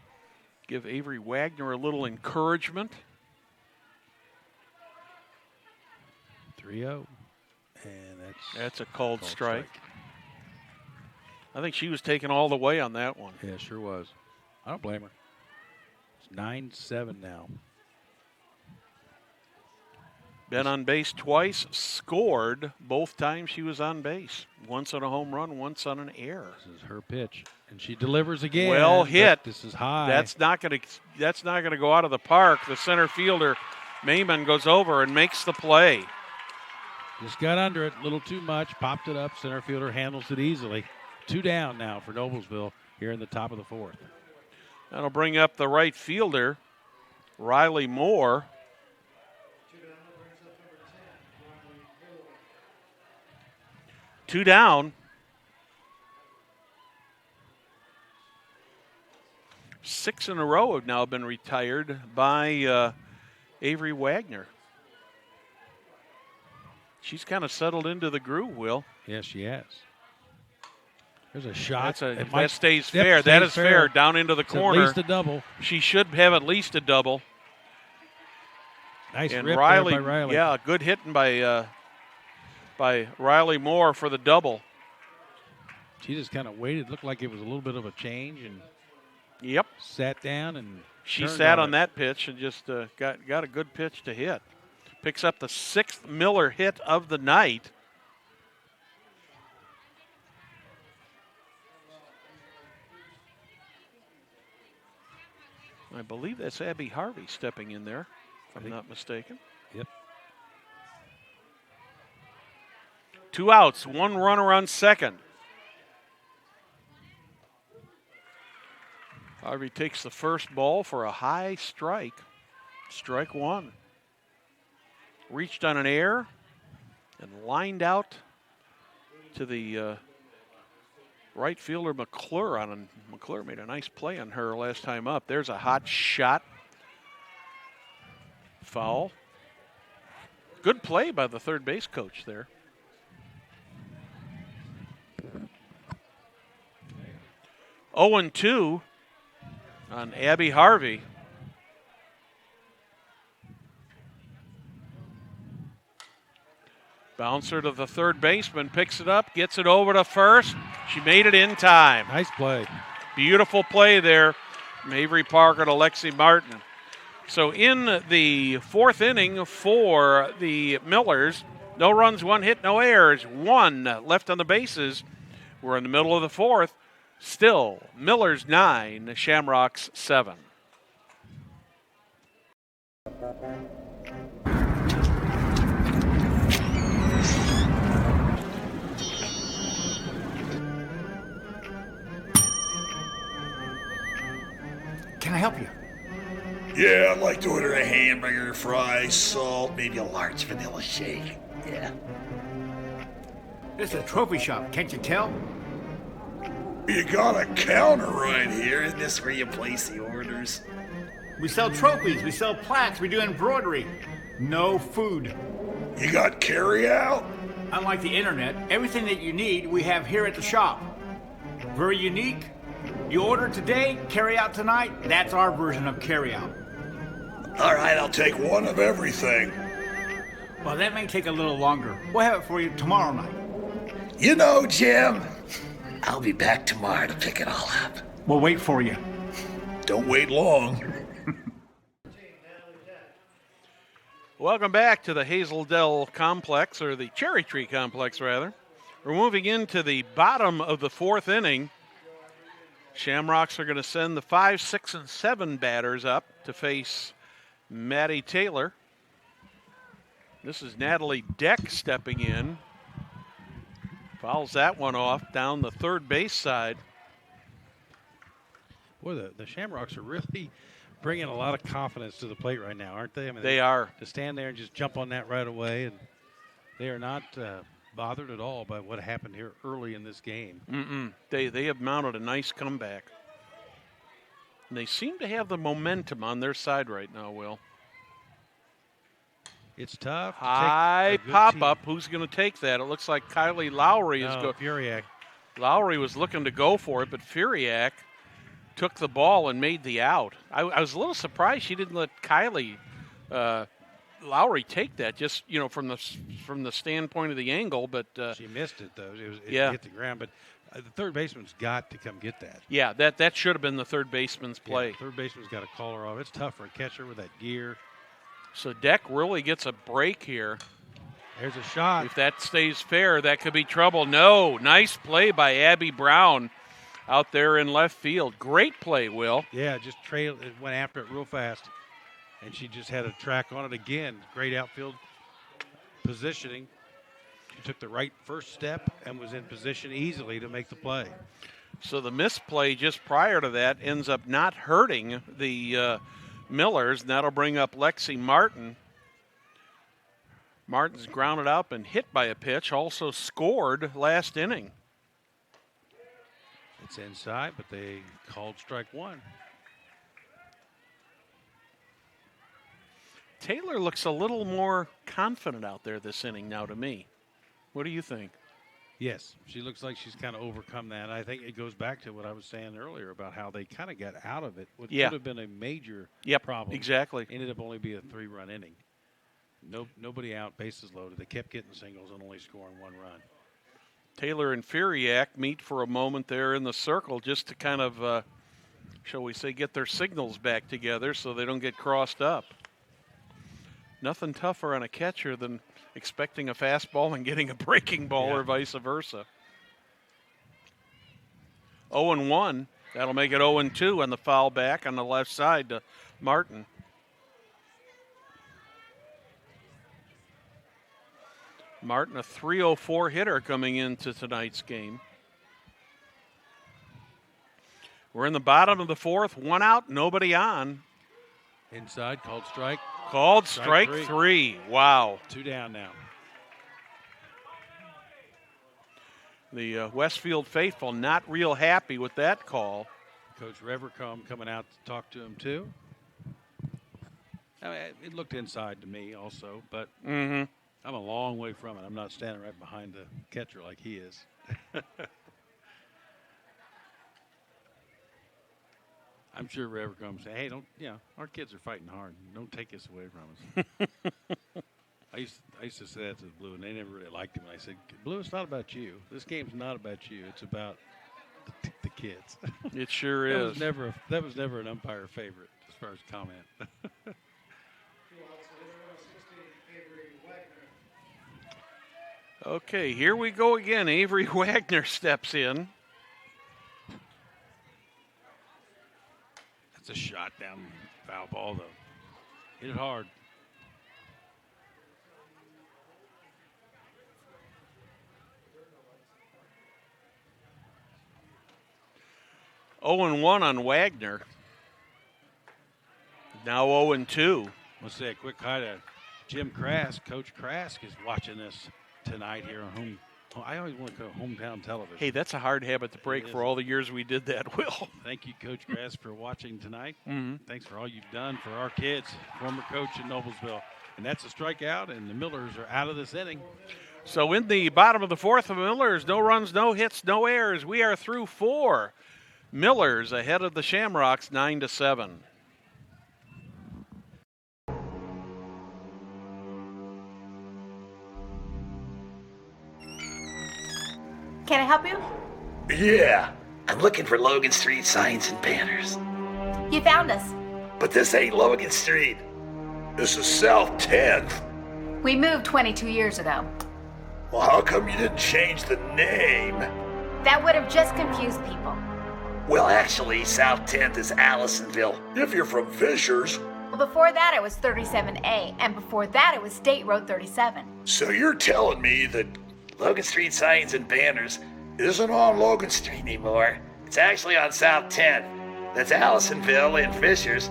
give Avery Wagner a little encouragement. 3-0. And that's a called strike. I think she was taken all the way on that one. Yeah, sure was. I don't blame her. It's 9-7 now. Been on base twice, scored both times she was on base. Once on a home run, once on an error. This is her pitch, and she delivers again. Well hit. This is high. That's not going to go out of the park. The center fielder, Mayman, goes over and makes the play. Just got under it, a little too much. Popped it up. Center fielder handles it easily. 2 down now for Noblesville here in the top of the 4th. That'll bring up the right fielder, Riley Moore. Two down. 6 in a row have now been retired by Avery Wagner. She's kind of settled into the groove, Will. Yes, she has. There's a shot. That stays fair. That is fair. Down into the corner. At least a double. She should have at least a double. Nice and rip Riley, there by Riley. Yeah, good hitting by Riley Moore for the double. She just kind of waited. Looked like it was a little bit of a change and sat down and she sat on that pitch and just got a good pitch to hit. Picks up the 6th Miller hit of the night. I believe that's Abby Harvey stepping in there, if I'm not mistaken. Yep. 2 outs, 1 runner on second. Harvey takes the first ball for a high strike. Strike 1. Reached on an air and lined out to the right fielder McClure. McClure made a nice play on her last time up. There's a hot shot. Foul. Good play by the third base coach there. Oh and 2 on Abby Harvey. Bouncer to the third baseman, picks it up, gets it over to first. She made it in time. Nice play. Beautiful play there from Avery Parker to Lexi Martin. So in the 4th inning for the Millers, no runs, 1 hit, no errors, 1 left on the bases. We're in the middle of the 4th. Still, Millers 9, Shamrocks 7. Can I help you? Yeah, I'd like to order a hamburger, fries, salt, maybe a large vanilla shake. Yeah. This is a trophy shop, can't you tell? You got a counter right here. Isn't this where you place the orders? We sell trophies, we sell plaques, we do embroidery. No food. You got carry out? Unlike the internet, everything that you need we have here at the shop. Very unique. You order today, carry out tonight. That's our version of carry out. All right, I'll take one of everything. Well, that may take a little longer. We'll have it for you tomorrow night. You know, Jim, I'll be back tomorrow to pick it all up. We'll wait for you. Don't wait long. Welcome back to the Hazeldell Complex, or the Cherry Tree Complex, rather. We're moving into the bottom of the 4th inning. Shamrocks are going to send the 5, 6, and 7 batters up to face Maddie Taylor. This is Natalie Deck stepping in. Fouls that one off down the third base side. Boy, the Shamrocks are really bringing a lot of confidence to the plate right now, aren't they? I mean, they are. To stand there and just jump on that right away, and they are not bothered at all by what happened here early in this game. They have mounted a nice comeback. And they seem to have the momentum on their side right now, Will. It's tough. High pop-up. Who's going to take that? It looks like Kylie Lowry is going. Furiak. Lowry was looking to go for it, but Furiak took the ball and made the out. I was a little surprised she didn't let Kylie Lowry take that, just from the standpoint of the angle, but she missed it though. It hit the ground, but the third baseman's got to come get that. Yeah, that should have been the third baseman's play. Yeah, third baseman's got to call her off. It's tough for a catcher with that gear. So Deck really gets a break here. There's a shot. If that stays fair, that could be trouble. No, nice play by Abby Brown out there in left field. Great play, Will. Yeah, just went after it real fast. And she just had a track on it again. Great outfield positioning. She took the right first step and was in position easily to make the play. So the misplay just prior to that ends up not hurting the Millers, and that'll bring up Lexi Martin. Martin's grounded up and hit by a pitch, also scored last inning. It's inside, but they called strike 1. Taylor looks a little more confident out there this inning now to me. What do you think? Yes, she looks like she's kind of overcome that. I think it goes back to what I was saying earlier about how they kind of got out of it. What could have been a major problem. Exactly. Ended up only be a 3-run inning. Nobody out, bases loaded. They kept getting singles and only scoring 1 run. Taylor and Furiak meet for a moment there in the circle just to kind of, shall we say, get their signals back together so they don't get crossed up. Nothing tougher on a catcher than expecting a fastball and getting a breaking ball or vice versa. 0-1. That'll make it 0-2 on the foul back on the left side to Martin. Martin, a .304 hitter coming into tonight's game. We're in the bottom of the 4th. 1 out, nobody on. Inside, called strike. Called strike 3. Wow. 2 down now. The Westfield faithful not real happy with that call. Coach Revercombe coming out to talk to him too. I mean, it looked inside to me also, but I'm a long way from it. I'm not standing right behind the catcher like he is. I'm sure Revercombe say, "Hey, don't, our kids are fighting hard. Don't take this away from us." I used to say that to Blue, and they never really liked him. And I said, "Blue, it's not about you. This game's not about you. It's about the kids." It sure is. That was never an umpire favorite as far as comment. Okay, here we go again. Avery Wagner steps in. That's a shot down foul ball, though. Hit it hard. Oh, 0-1 on Wagner. Now 0-2. Let's say a quick hi to Jim Krask. Coach Krask is watching this tonight here on home. I always want to go hometown television. Hey, that's a hard habit to break for all the years we did that, Will. Thank you, Coach Krask, for watching tonight. Thanks for all you've done for our kids. Former coach in Noblesville. And that's a strikeout, and the Millers are out of this inning. So in the bottom of the 4th, the Millers, no runs, no hits, no errors. We are through 4. Millers ahead of the Shamrocks 9-7. Can I help you? Yeah, I'm looking for Logan Street signs and banners. You found us. But this ain't Logan Street. This is South 10th. We moved 22 years ago. Well, how come you didn't change the name? That would have just confused people. Well, actually, South 10th is Allisonville. If you're from Fishers. Well, before that it was 37A, and before that it was State Road 37. So you're telling me that Logan Street signs and banners isn't on Logan Street anymore. It's actually on South 10th. That's Allisonville and Fishers.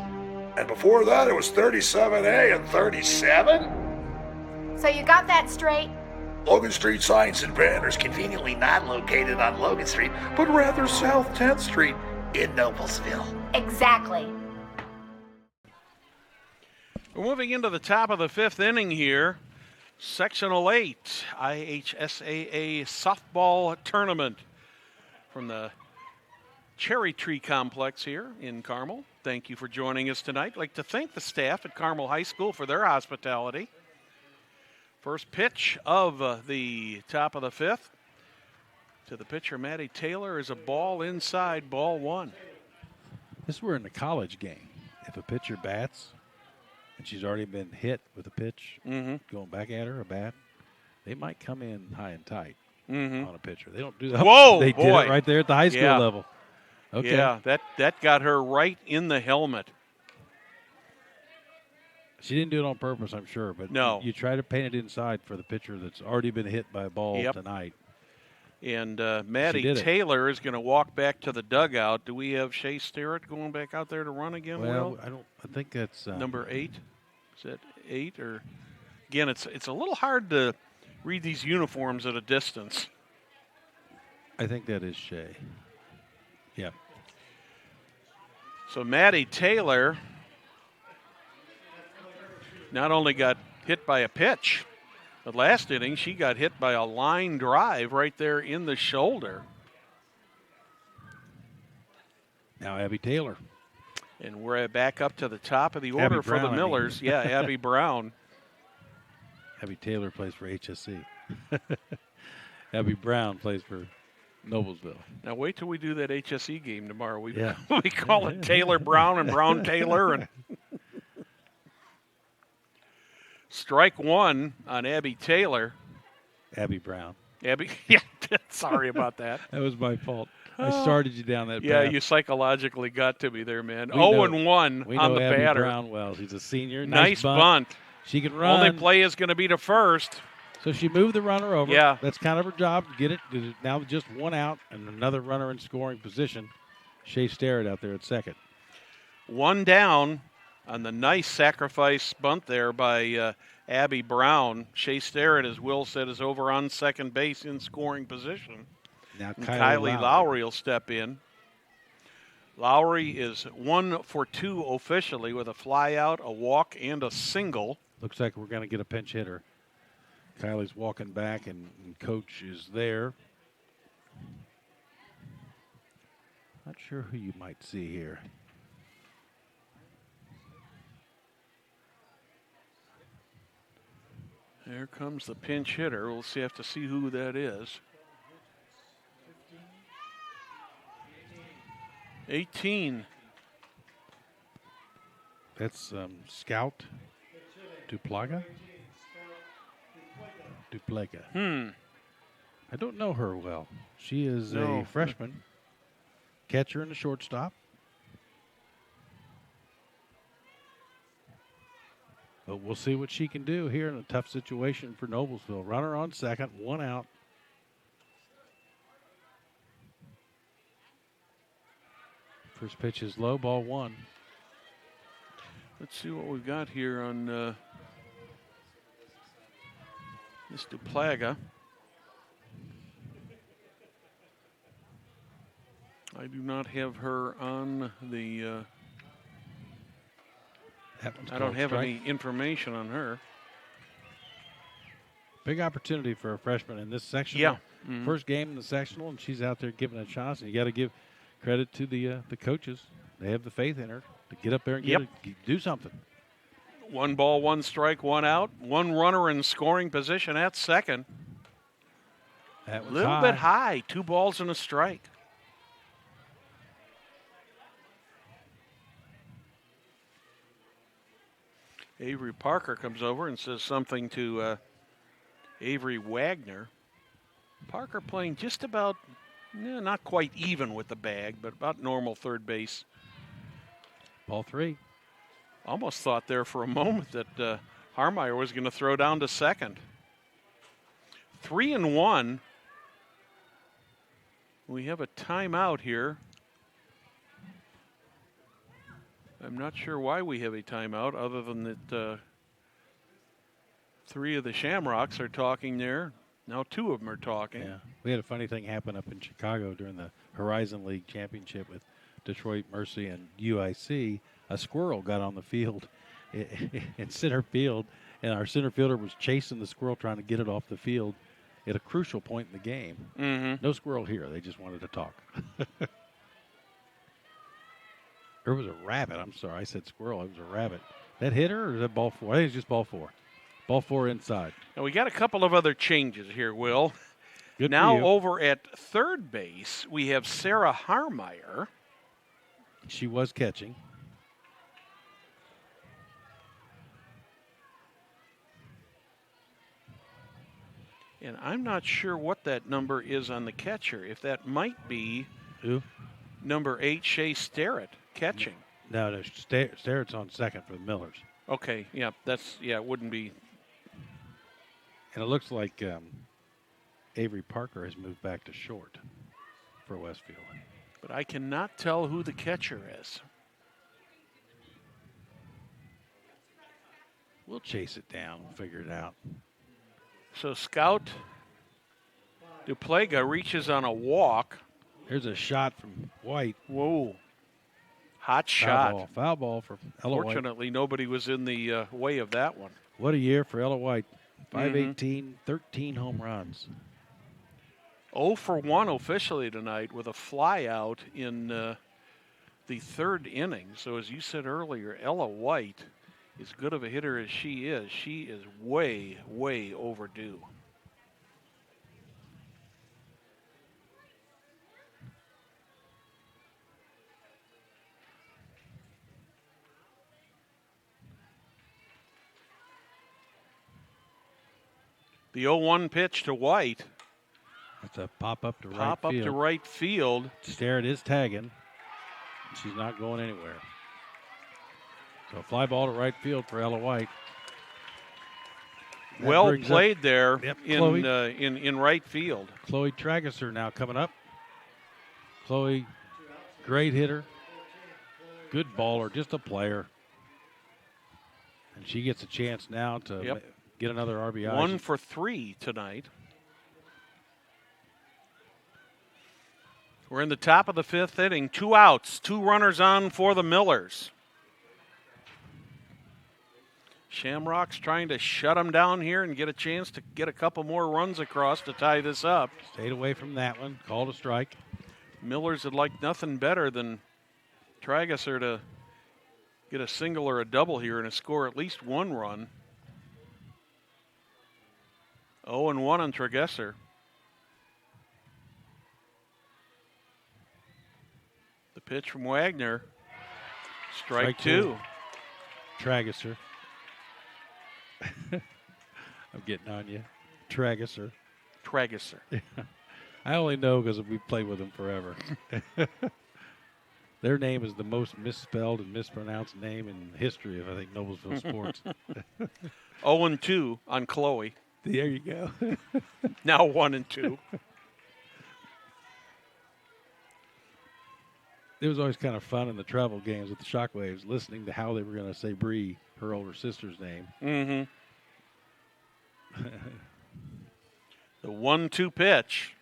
And before that, it was 37A and 37? So you got that straight? Logan Street signs and banners conveniently not located on Logan Street, but rather South 10th Street in Noblesville. Exactly. We're moving into the top of the 5th inning here. Sectional 8, IHSAA softball tournament from the Cherry Tree Complex here in Carmel. Thank you for joining us tonight. I'd like to thank the staff at Carmel High School for their hospitality. First pitch of the top of the 5th to the pitcher, Maddie Taylor, is a ball inside, ball 1. We're in a college game. If a pitcher bats, and she's already been hit with a pitch, going back at her, a bat, they might come in high and tight on a pitcher. They don't do that. Whoa, they boy. did it right there at the high school level. Okay. Yeah, that got her right in the helmet. She didn't do it on purpose, I'm sure, but no. You try to paint it inside for the pitcher that's already been hit by a ball tonight. And Maddie Taylor is going to walk back to the dugout. Do we have Shea Sterrett going back out there to run again? Well, I think that's number 8. Is that 8 or? Again, it's a little hard to read these uniforms at a distance. I think that is Shea. Yeah. So Maddie Taylor not only got hit by a pitch, but last inning she got hit by a line drive right there in the shoulder. Now Abby Taylor. And we're back up to the top of the order for the Millers. Yeah, Abby Brown. Abby Taylor plays for HSC. Abby Brown plays for Noblesville. Now wait till we do that HSE game tomorrow. We call it Taylor Brown and Brown Taylor. And strike one on Abby Taylor. Abby Brown. Abby, yeah, sorry about that. That was my fault. I started you down that path. Yeah, you psychologically got to me there, man. 0-1 on the Abby batter. Brown well. She's a senior. Nice bunt. She can run. Only play is going to be to first. So she moved the runner over. Yeah. That's kind of her job. Get it. Now just one out and another runner in scoring position. Shea Starrett out there at second. One down on the nice sacrifice bunt there by Abby Brown. Shea Starrett, as Will said, is over on second base in scoring position. Now Kylie Lowry will step in. Lowry is 1 for 2 officially with a fly out, a walk, and a single. Looks like we're going to get a pinch hitter. Kylie's walking back, and Coach is there. Not sure who you might see here. There comes the pinch hitter. We'll have to see who that is. 18. That's Scout Duplega. I don't know her well. She is a freshman. Catcher and a shortstop. But we'll see what she can do here in a tough situation for Noblesville. Runner on second, one out. First pitch is low, ball one. Let's see what we've got here on Miss Duplaga. I do not have her on the. I don't have any information on her. Big opportunity for a freshman in this section. Yeah. First game in the sectional, and she's out there giving it a chance. And you got to give credit to the coaches. They have the faith in her to get up there and do something. 1 ball, 1 strike, 1 out. 1 runner in scoring position at second. That was a little bit high. 2 balls and a strike. Avery Parker comes over and says something to Avery Wagner. Parker playing just about, not quite even with the bag, but about normal third base. Ball 3. Almost thought there for a moment that Harmeyer was going to throw down to second. 3-1. We have a timeout here. I'm not sure why we have a timeout other than that 3 of the Shamrocks are talking there. Now 2 of them are talking. Yeah, we had a funny thing happen up in Chicago during the Horizon League Championship with Detroit Mercy and UIC. A squirrel got on the field in center field, and our center fielder was chasing the squirrel, trying to get it off the field at a crucial point in the game. Mm-hmm. No squirrel here. They just wanted to talk. There was a rabbit. I'm sorry. I said squirrel. It was a rabbit. That hit her, or is that ball 4? I think it's just ball 4. Ball 4 inside. Now we got a couple of other changes here, Will. Good now over at third base, we have Sarah Harmeyer. She was catching. And I'm not sure what that number is on the catcher. If that might be number 8, Shea Starrett, catching. No, Starrett's on second for the Millers. Okay, yeah, it wouldn't be. And it looks like Avery Parker has moved back to short for Westfield. But I cannot tell who the catcher is. We'll chase it down and figure it out. So Scout Duplaga reaches on a walk. There's a shot from White. Whoa. Hot shot. Foul ball for Ella White. Fortunately, nobody was in the way of that one. What a year for Ella White. 518, 13 home runs. 0 for 1 officially tonight with a fly out in the third inning. So as you said earlier, Ella White, as good of a hitter as she is way, way overdue. The 0-1 pitch to White. That's a pop up to right field. Pop up to right field. Starrett is tagging. She's not going anywhere. So a fly ball to right field for Ella White. That well played there Chloe. in right field. Chloe Tragesser now coming up. Chloe, great hitter. Good baller, just a player. And she gets a chance now to get another RBI. 1 for 3 tonight. We're in the top of the fifth inning. 2 outs, 2 runners on for the Millers. Shamrocks trying to shut them down here and get a chance to get a couple more runs across to tie this up. Stayed away from that one. Called a strike. Millers would like nothing better than Tragesser to get a single or a double here and score at least 1 run. 0-1 on Tragesser. The pitch from Wagner. Strike 2. Tragesser. I'm getting on you. Tragesser. I only know because we played with them forever. Their name is the most misspelled and mispronounced name in the history of, I think, Noblesville sports. 0-2 on Chloe. There you go. Now 1-2. It was always kind of fun in the travel games with the Shockwaves, listening to how they were going to say Bree, her older sister's name. Mm-hmm. The 1-2 pitch.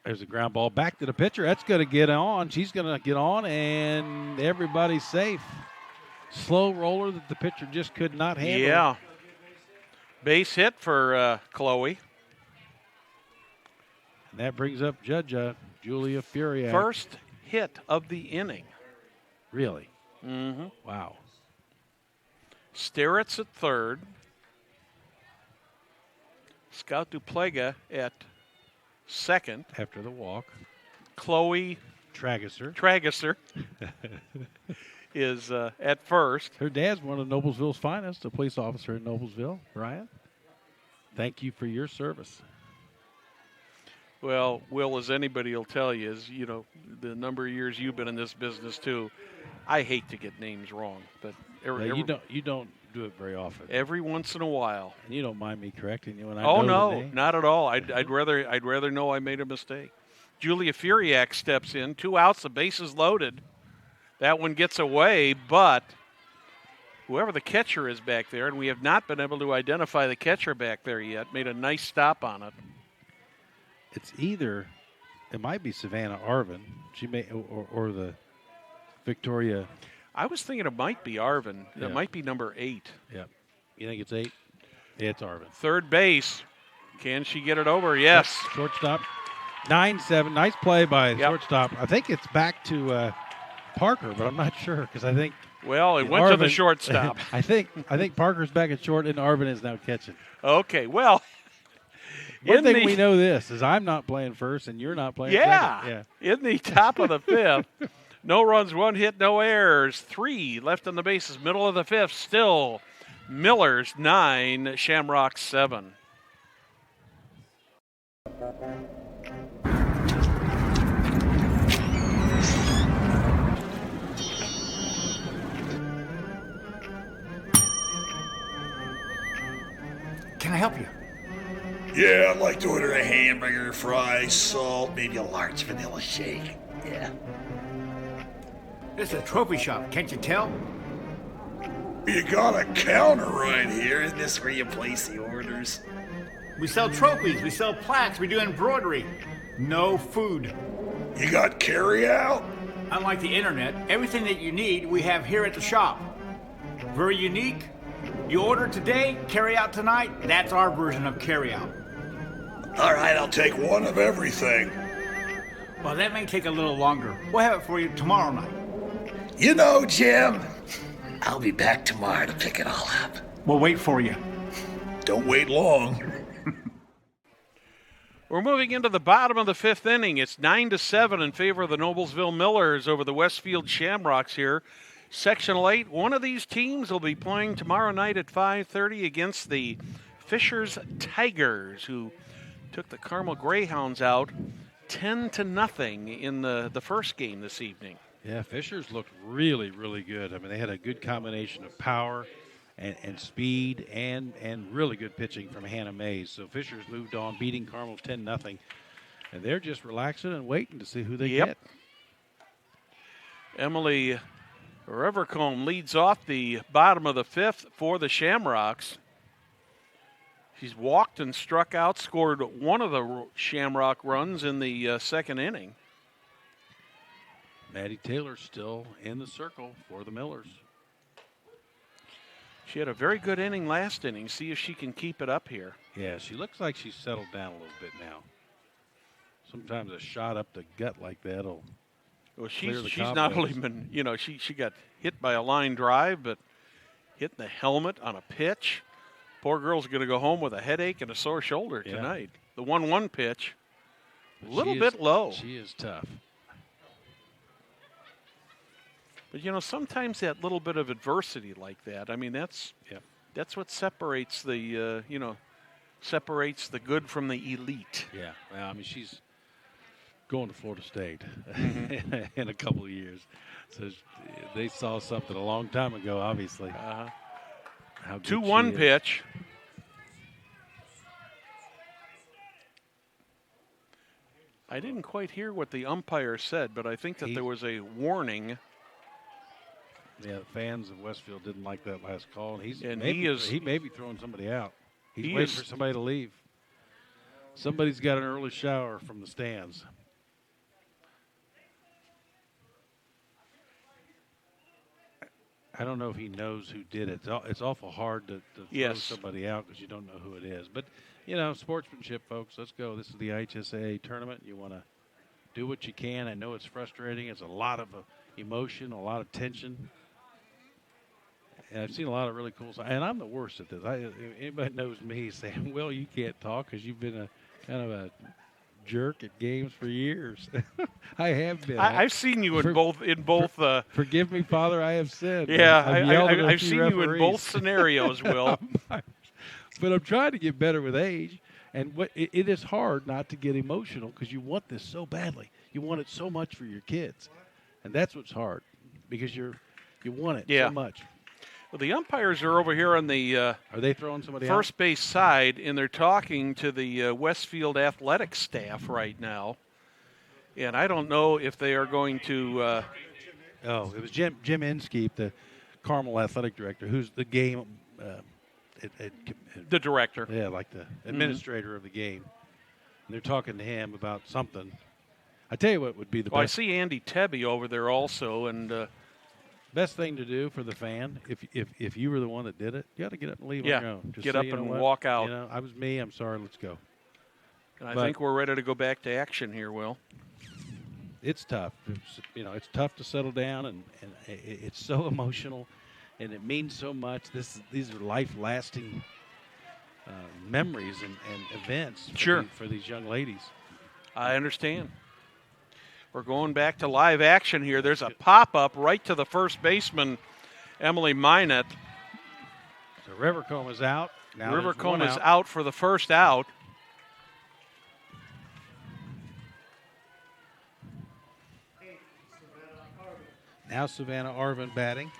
There's a ground ball back to the pitcher. That's going to get on. She's going to get on, and everybody's safe. Slow roller that the pitcher just could not handle. Yeah. Base hit for Chloe. And that brings up Julia Furiak. First hit of the inning. Really? Mm-hmm. Wow. Starrett's at third. Scout Duplega at second. After the walk. Chloe Tragesser is at first. Her dad's one of Noblesville's finest, a police officer in Noblesville. Brian, thank you for your service. Well, Will, as anybody will tell you, is, you know, the number of years you've been in this business too, I hate to get names wrong, but you don't do it very often. Every once in a while. And you don't mind me correcting you when I know the name? No, not at all. I'd rather know I made a mistake. Julia Furiak steps in, 2 outs, the bases loaded. That one gets away, but whoever the catcher is back there, and we have not been able to identify the catcher back there yet, made a nice stop on it. It might be Savannah Arvin. She may, or the Victoria. I was thinking it might be Arvin. Yeah. It might be number 8. Yeah. You think it's 8? Yeah, it's Arvin. Third base. Can she get it over? Yes. Yep. Shortstop. 9-7. Nice play by shortstop. I think it's back to Parker, but I'm not sure because I think. Well, it went to the shortstop. I think Parker's back at short and Arvin is now catching. Okay. Well. One thing we know this is I'm not playing first and you're not playing second. Yeah. In the top of the fifth. No runs, 1 hit, no errors. 3 left on the bases. Middle of the fifth. Still Millers 9, Shamrocks 7. Can I help you? Yeah, I'd like to order a hamburger, fries, salt, maybe a large vanilla shake. Yeah. This is a trophy shop, can't you tell? You got a counter right here. Isn't this where you place the orders? We sell trophies, we sell plaques, we do embroidery. No food. You got carry out? Unlike the internet, everything that you need we have here at the shop. Very unique. You order today, carry out tonight. That's our version of carry out. All right, I'll take one of everything. Well, that may take a little longer. We'll have it for you tomorrow night. You know, Jim, I'll be back tomorrow to pick it all up. We'll wait for you. Don't wait long. We're moving into the bottom of the 5th inning. It's 9-7 in favor of the Noblesville Millers over the Westfield Shamrocks here. Sectional 8, one of these teams will be playing tomorrow night at 5:30 against the Fishers Tigers, who took the Carmel Greyhounds out 10-0 in the first game this evening. Yeah, Fishers looked really, really good. I mean, they had a good combination of power and speed and really good pitching from Hannah Mays. So Fishers moved on, beating Carmel 10-0. And they're just relaxing and waiting to see who they get. Emily Revercombe leads off the bottom of the 5th for the Shamrocks. She's walked and struck out, scored one of the Shamrock runs in the second inning. Maddie Taylor still in the circle for the Millers. She had a very good inning last inning. See if she can keep it up here. Yeah, she looks like she's settled down a little bit now. Sometimes a shot up the gut like that will she's not only been, she got hit by a line drive, but hit in the helmet on a pitch. Poor girl's going to go home with a headache and a sore shoulder tonight. The 1-1 pitch, a little bit low. She is tough. But, sometimes that little bit of adversity like that, I mean, that's what separates the, separates the good from the elite. Yeah, well, I mean, she's going to Florida State in a couple of years. So they saw something a long time ago, obviously. 2-1 pitch. I didn't quite hear what the umpire said, but I think that there was a warning. Yeah, the fans of Westfield didn't like that last call. And he may be throwing somebody out. He's waiting for somebody to leave. Somebody's got an early shower from the stands. I don't know if he knows who did it. It's awful hard to throw somebody out because you don't know who it is. But, sportsmanship, folks. Let's go. This is the IHSAA tournament. You want to do what you can. I know it's frustrating. It's a lot of emotion, a lot of tension. And I've seen a lot of really cool stuff. And I'm the worst at this. Anybody knows me saying, well, you can't talk because you've been a kind of a jerk at games for years. I have been. I've seen you in both. Forgive me, Father, I have sinned. Yeah, I've seen you in both scenarios, Will. But I'm trying to get better with age. And it is hard not to get emotional because you want this so badly. You want it so much for your kids. And that's what's hard because you want it so much. Well, the umpires are over here on the are they throwing somebody first out? Base side, and they're talking to the Westfield athletic staff right now. And I don't know if they are going to. It was Jim Inskeep, the Carmel athletic director, who's the game. The director. Yeah, like the administrator of the game. And they're talking to him about something. I tell you what would be the best. I see Andy Tebby over there also, and best thing to do for the fan, if you were the one that did it, you got to get up and leave on your own. Just get up and walk out. I was me. I'm sorry. Let's go. And I think we're ready to go back to action here, Will. It's tough. It's tough to settle down, and it's so emotional, and it means so much. These are life-lasting memories and events for these young ladies. I understand. We're going back to live action here. There's a pop-up right to the first baseman, Emily Minot. So Rivercombe is out. Now Rivercombe is out for the first out. Now Savannah Arvin batting.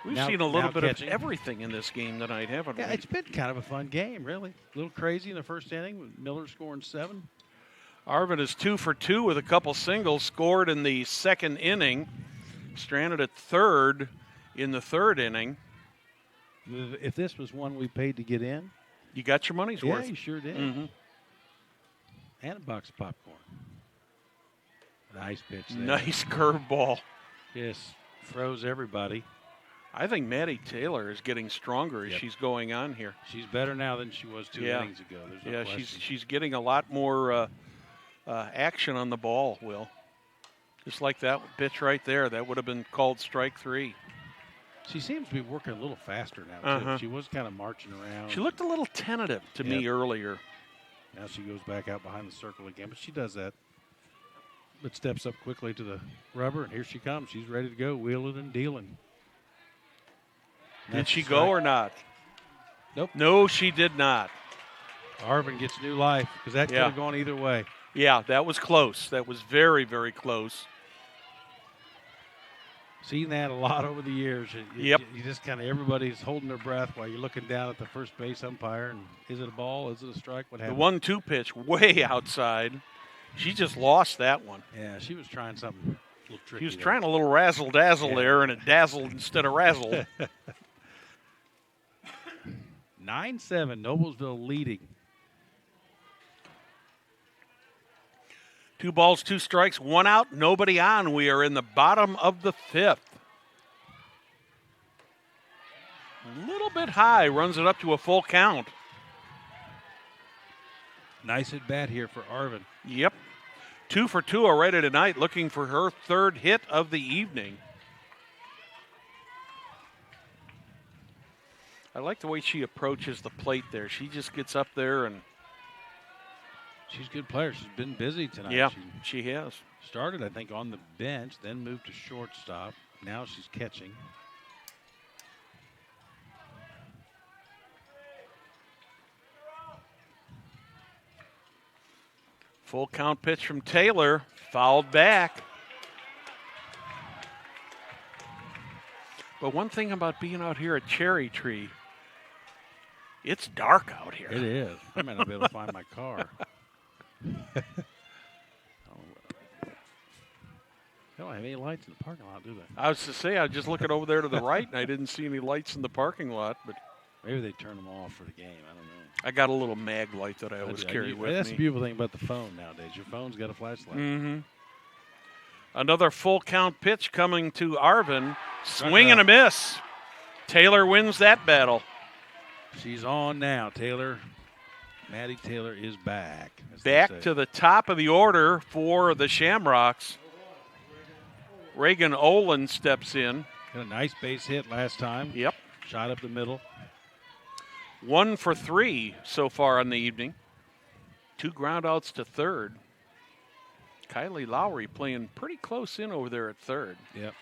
We've seen a little bit of everything in this game tonight, haven't we? Yeah, it's been kind of a fun game, really. A little crazy in the first inning with Miller scoring 7. Arvin is 2 for 2 with a couple singles, scored in the second inning, stranded at third in the third inning. If this was one we paid to get in. You got your money's worth. Yeah, you sure did. Mm-hmm. And a box of popcorn. Nice pitch there. Nice curveball. Just froze everybody. I think Maddie Taylor is getting stronger as she's going on here. She's better now than she was 2 innings ago. There's no question. she's getting a lot more action on the ball, Will. Just like that pitch right there. That would have been called strike 3. She seems to be working a little faster now, too. She was kind of marching around. She looked a little tentative to me earlier. Now she goes back out behind the circle again, but she does that. But steps up quickly to the rubber, and here she comes. She's ready to go, wheeling and dealing. Did she go or not? Nope. No, she did not. Arvin gets new life because that could have gone either way. Yeah, that was close. That was very, very close. Seen that a lot over the years. You just kind of everybody's holding their breath while you're looking down at the first base umpire. And is it a ball? Is it a strike? What happened? The 1-2 pitch way outside. She just lost that one. Yeah, she was trying something a little tricky. She was trying a little razzle-dazzle there, and it dazzled instead of razzled. 9-7, Noblesville leading. 2 balls, 2 strikes, 1 out, nobody on. We are in the bottom of the 5th. A little bit high, runs it up to a full count. Nice at bat here for Arvin. Yep. 2 for 2 already tonight, looking for her 3rd hit of the evening. I like the way she approaches the plate there. She just gets up there and... She's a good player. She's been busy tonight. Yeah, she has. Started, I think, on the bench, then moved to shortstop. Now she's catching. Full count pitch from Taylor, fouled back. But one thing about being out here at Cherry Tree, it's dark out here. It is. I might not be able to find my car. They don't have any lights in the parking lot, do they? I was to say, I was just looking over there to the right, and I didn't see any lights in the parking lot. But maybe they turn them off for the game. I don't know. I got a little mag light that I always carry with me. That's the beautiful thing about the phone nowadays. Your phone's got a flashlight. Mm-hmm. Another full count pitch coming to Arvin. Swing and a miss. Taylor wins that battle. She's on now, Taylor. Maddie Taylor is back. Back to the top of the order for the Shamrocks. Reagan Olin steps in. Got a nice base hit last time. Yep. Shot up the middle. 1 for 3 so far on the evening. 2 ground outs to third. Kylie Lowry playing pretty close in over there at third. Yep.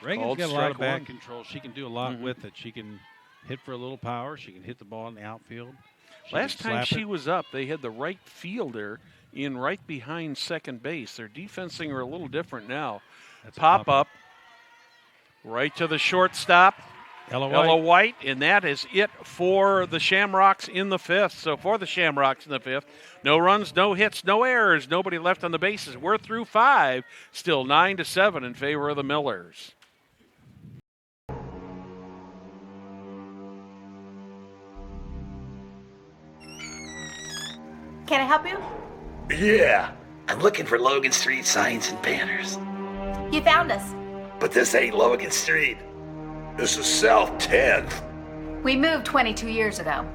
Reagan's got a lot of bat control. She can do a lot with it. She can hit for a little power. She can hit the ball in the outfield. Last time she was up, they had the right fielder in right behind second base. Their defensing are a little different now. Pop up right to the shortstop. Ella White, and that is it for the Shamrocks in the 5th. So for the Shamrocks in the 5th, no runs, no hits, no errors, nobody left on the bases. We're through 5, still 9-7 in favor of the Millers. Can I help you? Yeah, I'm looking for Logan Street signs and banners. You found us. But this ain't Logan Street. This is South 10th. We moved 22 years ago.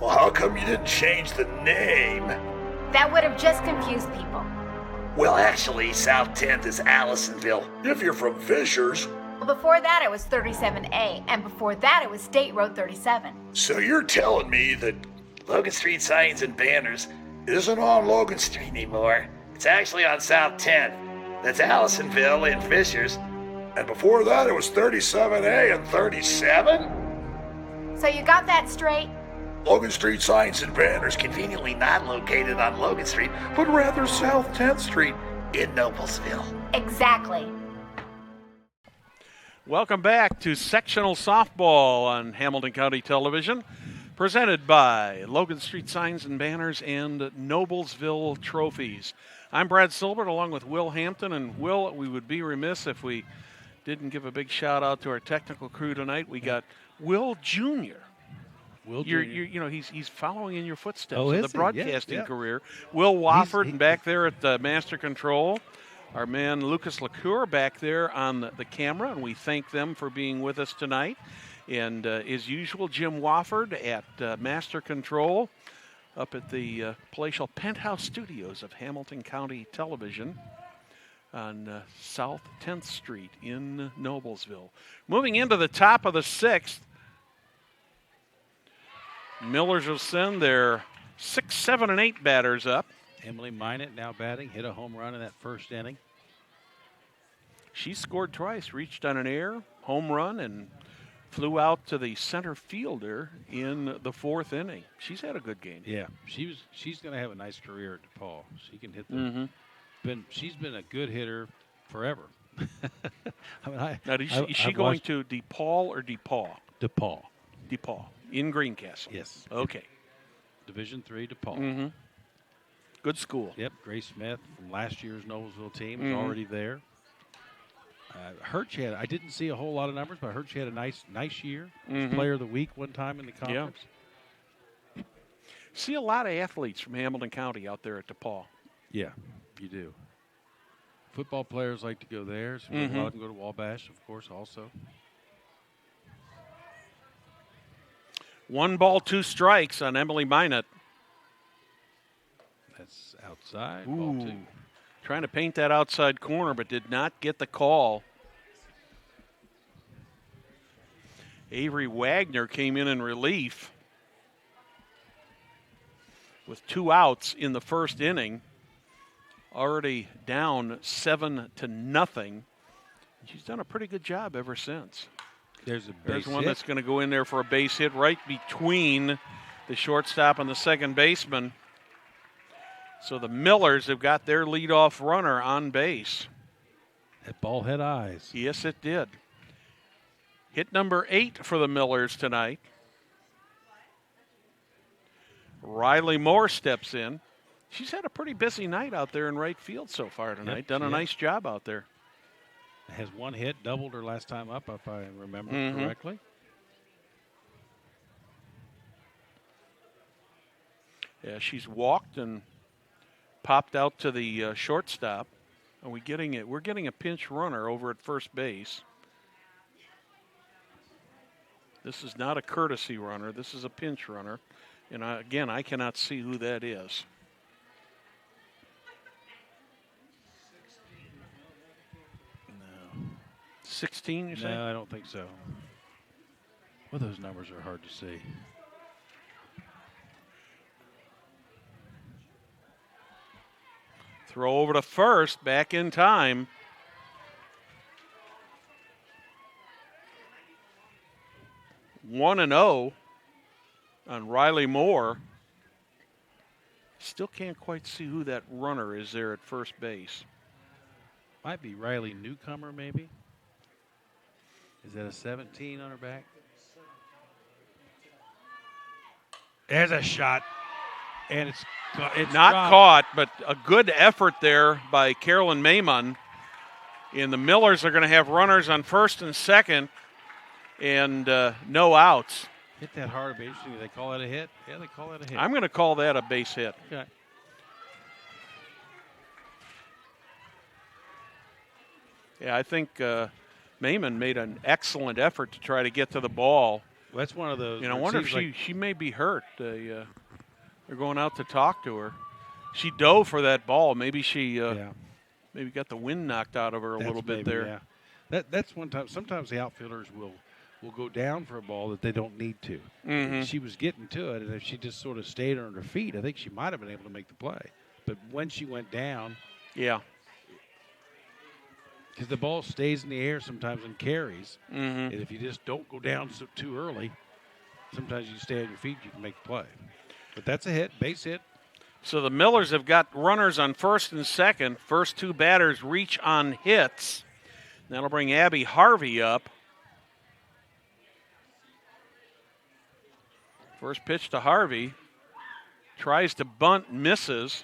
Well, how come you didn't change the name? That would have just confused people. Well, actually, South 10th is Allisonville. If you're from Fishers. Well, before that it was 37A, and before that it was State Road 37. So you're telling me that Logan Street signs and banners isn't on Logan Street anymore. It's actually on South 10th. That's Allisonville and Fishers. And before that, it was 37A and 37? So you got that straight? Logan Street signs and banners conveniently not located on Logan Street, but rather South 10th Street in Noblesville. Exactly. Welcome back to Sectional Softball on Hamilton County Television, presented by Logan Street Signs and Banners and Noblesville Trophies. I'm Brad Silbert along with Will Hampton. And Will, we would be remiss if we didn't give a big shout out to our technical crew tonight. We got Will Jr. Will Jr. You know, he's following in your footsteps in the broadcasting career. Will Wofford back there at the Master Control. our man Lucas LaCour back there on the camera, and we thank them for being with us tonight. And as usual, Jim Wofford at Master Control up at the palatial penthouse studios of Hamilton County Television on South 10th Street in Noblesville. Moving into the top of the 6th, Millers will send their 6, 7, and 8 batters up. Emily Minot now batting, hit a home run in that first inning. She scored twice, reached on an air, home run, and flew out to the center fielder in the 4th inning. She's had a good game. Yeah, she's going to have a nice career at DePaul. She can hit the. She's been a good hitter forever. I mean, now, is she going to DePaul or DePaul? DePaul. DePaul in Greencastle. Yes. Okay. Division III DePaul. Good school. Yep. Grace Smith from last year's Noblesville team is already there. I didn't see a whole lot of numbers, but I heard she had a nice year. Player of the week one time in the conference. Yeah. See a lot of athletes from Hamilton County out there at DePaul. Yeah, you do. Football players like to go there. So a lot of them go to Wabash, of course, also. 1 ball, 2 strikes on Emily Minot. That's outside. Ooh. Ball 2. Trying to paint that outside corner, but did not get the call. Avery Wagner came in relief with 2 outs in the first inning. Already down 7-0. She's done a pretty good job ever since. There's one that's going to go in there for a base hit right between the shortstop and the second baseman. So the Millers have got their leadoff runner on base. That ball had eyes. Yes, it did. Hit number 8 for the Millers tonight. Riley Moore steps in. She's had a pretty busy night out there in right field so far tonight. Yep, Done a nice job out there. Has 1 hit, doubled her last time up, if I remember correctly. Yeah, she's walked and popped out to the shortstop. Are we getting it? We're getting a pinch runner over at first base. This is not a courtesy runner. This is a pinch runner. And again, I cannot see who that is. 16, you say? No, I don't think so. Well, those numbers are hard to see. Throw over to first, back in time. One and 0 on Riley Moore. Still can't quite see who that runner is there at first base. Might be Riley Newcomer, maybe. Is that a 17 on her back? There's a shot. And it's not dropped. caught, but a good effort there by Carolyn Maymun. And the Millers are going to have runners on first and second and no outs. Hit that hard, but interesting. Do they call that a hit? Yeah, they call that a hit. I'm going to call that a base hit. Okay. Yeah, I think Maymun made an excellent effort to try to get to the ball. Well, that's one of those. I wonder if she may be hurt. They're going out to talk to her. She dove for that ball. Maybe she maybe got the wind knocked out of her a little bit there. Yeah. That's one time. Sometimes the outfielders will go down for a ball that they don't need to. Mm-hmm. She was getting to it, and if she just sort of stayed on her feet, I think she might have been able to make the play. But when she went down, yeah, because the ball stays in the air sometimes and carries, and if you just don't go down too early, sometimes you stay on your feet, you can make the play. But that's a hit, base hit. So the Millers have got runners on first and second. First 2 batters reach on hits. That'll bring Abby Harvey up. First pitch to Harvey. Tries to bunt, misses.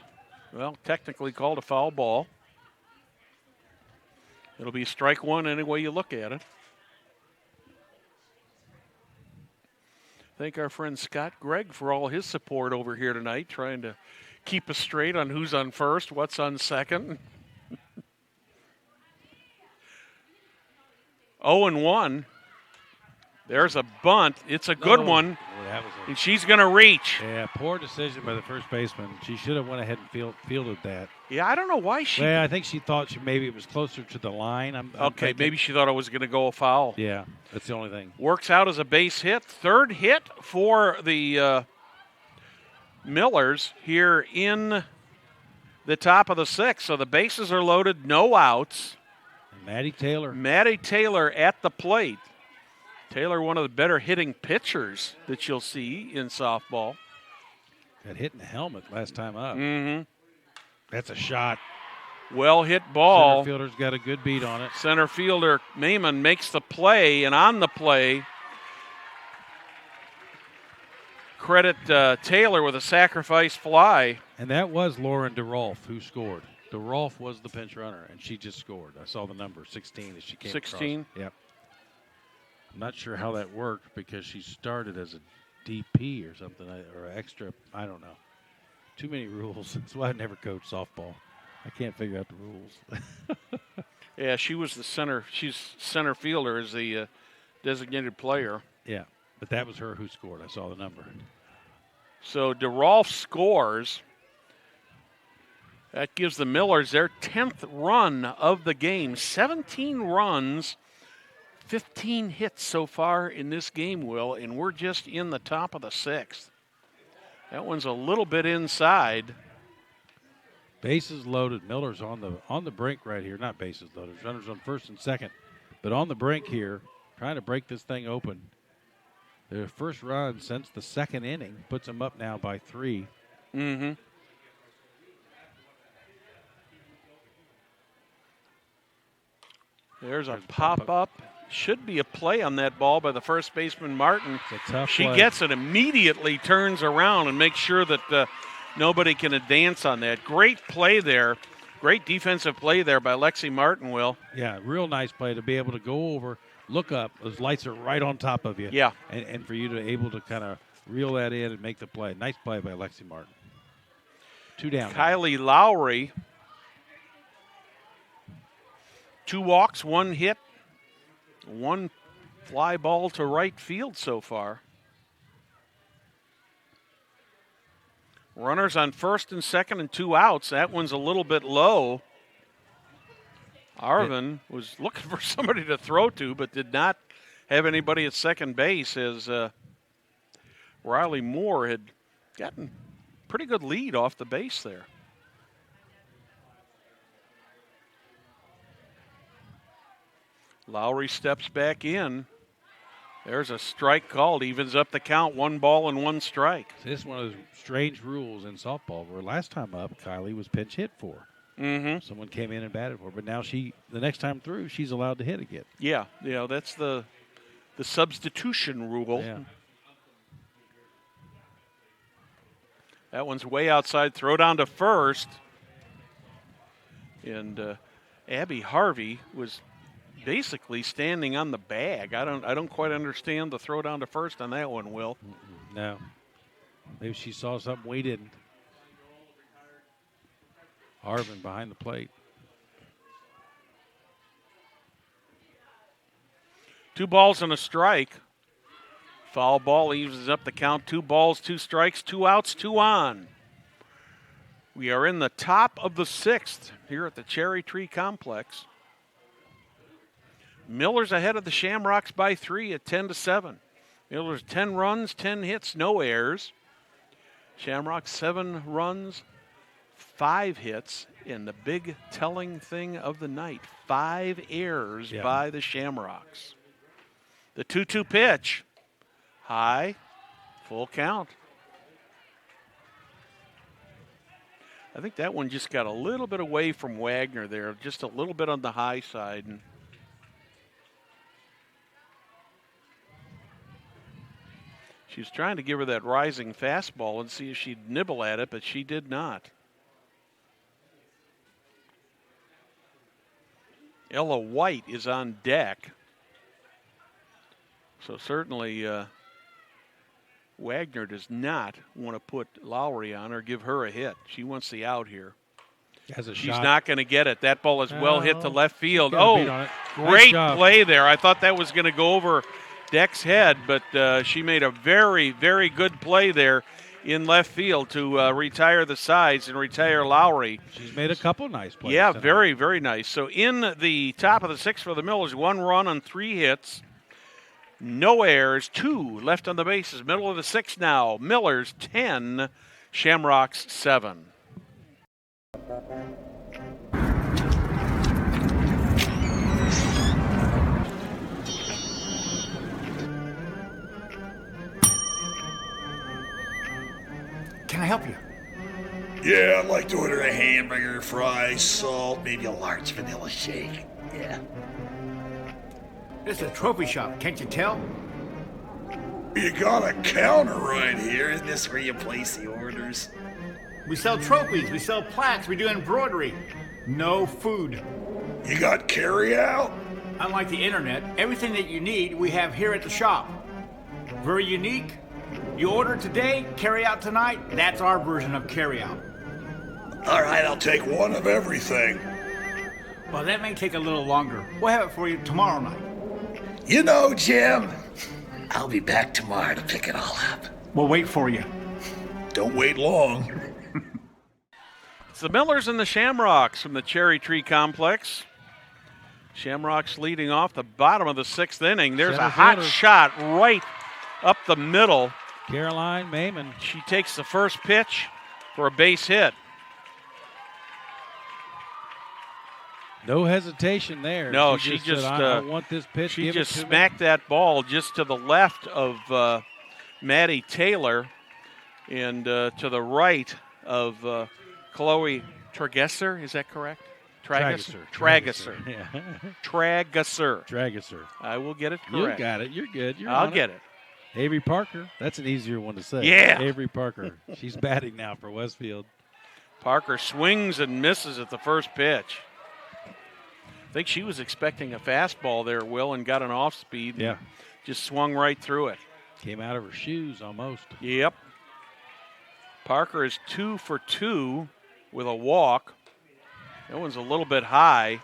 Well, technically called a foul ball. It'll be strike 1 any way you look at it. Thank our friend Scott Gregg for all his support over here tonight, trying to keep us straight on who's on first, what's on second. 0-1. There's a bunt. It's a good one. And she's going to reach. Yeah, poor decision by the first baseman. She should have went ahead and fielded that. Yeah, I don't know why she. Well, I think she thought maybe it was closer to the line. I'm okay, maybe she thought it was going to go a foul. Yeah, that's the only thing. Works out as a base hit. Third hit for the Millers here in the top of the sixth. So the bases are loaded, no outs. And Maddie Taylor at the plate. Taylor, one of the better hitting pitchers that you'll see in softball. Got hit in the helmet last time up. Mm-hmm. That's a shot. Well hit ball. Center fielder's got a good beat on it. Center fielder Mayman makes the play, and on the play, credit Taylor with a sacrifice fly. And that was Lauren DeRolf who scored. DeRolf was the pinch runner, and she just scored. I saw the number 16 as she came 16? across. Yep. I'm not sure how that worked because she started as a DP or something, or extra. I don't know. Too many rules. That's why I never coached softball. I can't figure out the rules. Yeah, she was the center. She's center fielder as the designated player. Yeah, but that was her who scored. I saw the number. So DeRolf scores. That gives the Millers their 10th run of the game. 17 runs. 15 hits so far in this game, Will, and we're just in the top of the sixth. That one's a little bit inside. Bases loaded. Miller's on the brink right here. Not bases loaded. Runners on first and second, but on the brink here, trying to break this thing open. Their first run since the second inning puts them up now by 3. Mm-hmm. There's a pop-up. Should be a play on that ball by the first baseman, Martin. It's a tough she play. Gets it immediately, turns around, and makes sure that nobody can advance on that. Great play there. Great defensive play there by Lexi Martin, Will. Yeah, real nice play to be able to go over, look up. Those lights are right on top of you. Yeah. And for you to be able to kind of reel that in and make the play. Nice play by Lexi Martin. 2 down. Kylie Lowry. 2 walks, 1 hit. 1 fly ball to right field so far. Runners on first and second and 2 outs. That one's a little bit low. Arvin was looking for somebody to throw to, but did not have anybody at second base as Riley Moore had gotten pretty good lead off the base there. Lowry steps back in. There's a strike called. Evens up the count. 1 ball and 1 strike. This is one of those strange rules in softball where last time up, Kylie was pinch hit for. Mm-hmm. Someone came in and batted for her, but now the next time through, she's allowed to hit again. Yeah, that's the substitution rule. Yeah. That one's way outside. Throw down to first. And Abby Harvey was basically standing on the bag. I don't quite understand the throw down to first on that one, Will. No. Maybe she saw something we didn't. Harvin behind the plate. 2 balls and a strike. Foul ball evens up the count. 2 balls, 2 strikes, 2 outs, 2 on. We are in the top of the 6th here at the Cherry Tree Complex. Miller's ahead of the Shamrocks by 3 at 10-7. Miller's 10 runs, 10 hits, no errors. Shamrocks 7 runs, 5 hits, and the big telling thing of the night, 5 errors by the Shamrocks. The 2-2 pitch, high, full count. I think that one just got a little bit away from Wagner there, just a little bit on the high side. And she was trying to give her that rising fastball and see if she'd nibble at it, but she did not. Ella White is on deck. So certainly Wagner does not want to put Lowry on or give her a hit. She wants the out here. She's not going to get it. That ball is well hit to left field. Great Play there. I thought that was going to go over Deck's head, but she made a very, very good play there in left field to retire the sides and retire Lowry. She's made a couple nice plays. Yeah, tonight. very, very nice. So in the top of the 6th for the Millers, 1 run on 3 hits. No errors, 2 left on the bases. Middle of the 6th now. Millers 10, Shamrocks 7. Can I help you? Yeah, I'd like to order a hamburger, fries, salt, maybe a large vanilla shake. Yeah. This is a trophy shop, can't you tell? You got a counter right here. Isn't this where you place the orders? We sell trophies, we sell plaques, we do embroidery. No food. You got carry out? Unlike the internet, everything that you need we have here at the shop. Very unique. You order today, carry out tonight. That's our version of carry out. All right, I'll take one of everything. Well, that may take a little longer. We'll have it for you tomorrow night. You know, Jim, I'll be back tomorrow to pick it all up. We'll wait for you. Don't wait long. It's the Millers and the Shamrocks from the Cherry Tree Complex. Shamrocks leading off the bottom of the 6th inning. There's a hot shot right up the middle. Caroline Mayman. She takes the first pitch for a base hit. No hesitation there. No, she just just said, I want this pitch. She just smacked that ball just to the left of Maddie Taylor and to the right of Chloe Tragesser. Is that correct? Tragesser. Yeah. Tragesser. I will get it correct. You got it. You're good. I'll get it. Avery Parker. That's an easier one to say. Yeah. Avery Parker. She's batting now for Westfield. Parker swings and misses at the first pitch. I think she was expecting a fastball there, Will, and got an off speed. Yeah. Just swung right through it. Came out of her shoes almost. Yep. Parker is 2 for 2 with a walk. That one's a little bit high.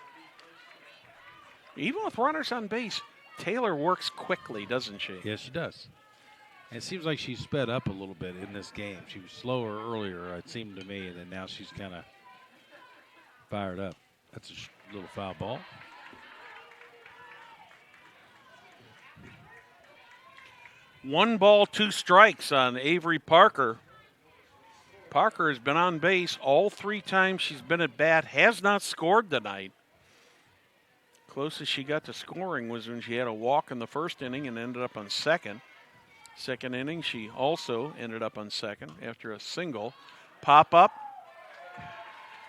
Even with runners on base, Taylor works quickly, doesn't she? Yes, she does. And it seems like she's sped up a little bit in this game. She was slower earlier, it seemed to me, and then now she's kind of fired up. That's a little foul ball. One ball, 2 strikes on Avery Parker. Parker has been on base all 3 times she's been at bat, has not scored tonight. Closest she got to scoring was when she had a walk in the first inning and ended up on second. Second inning, she also ended up on second after a single. Pop up.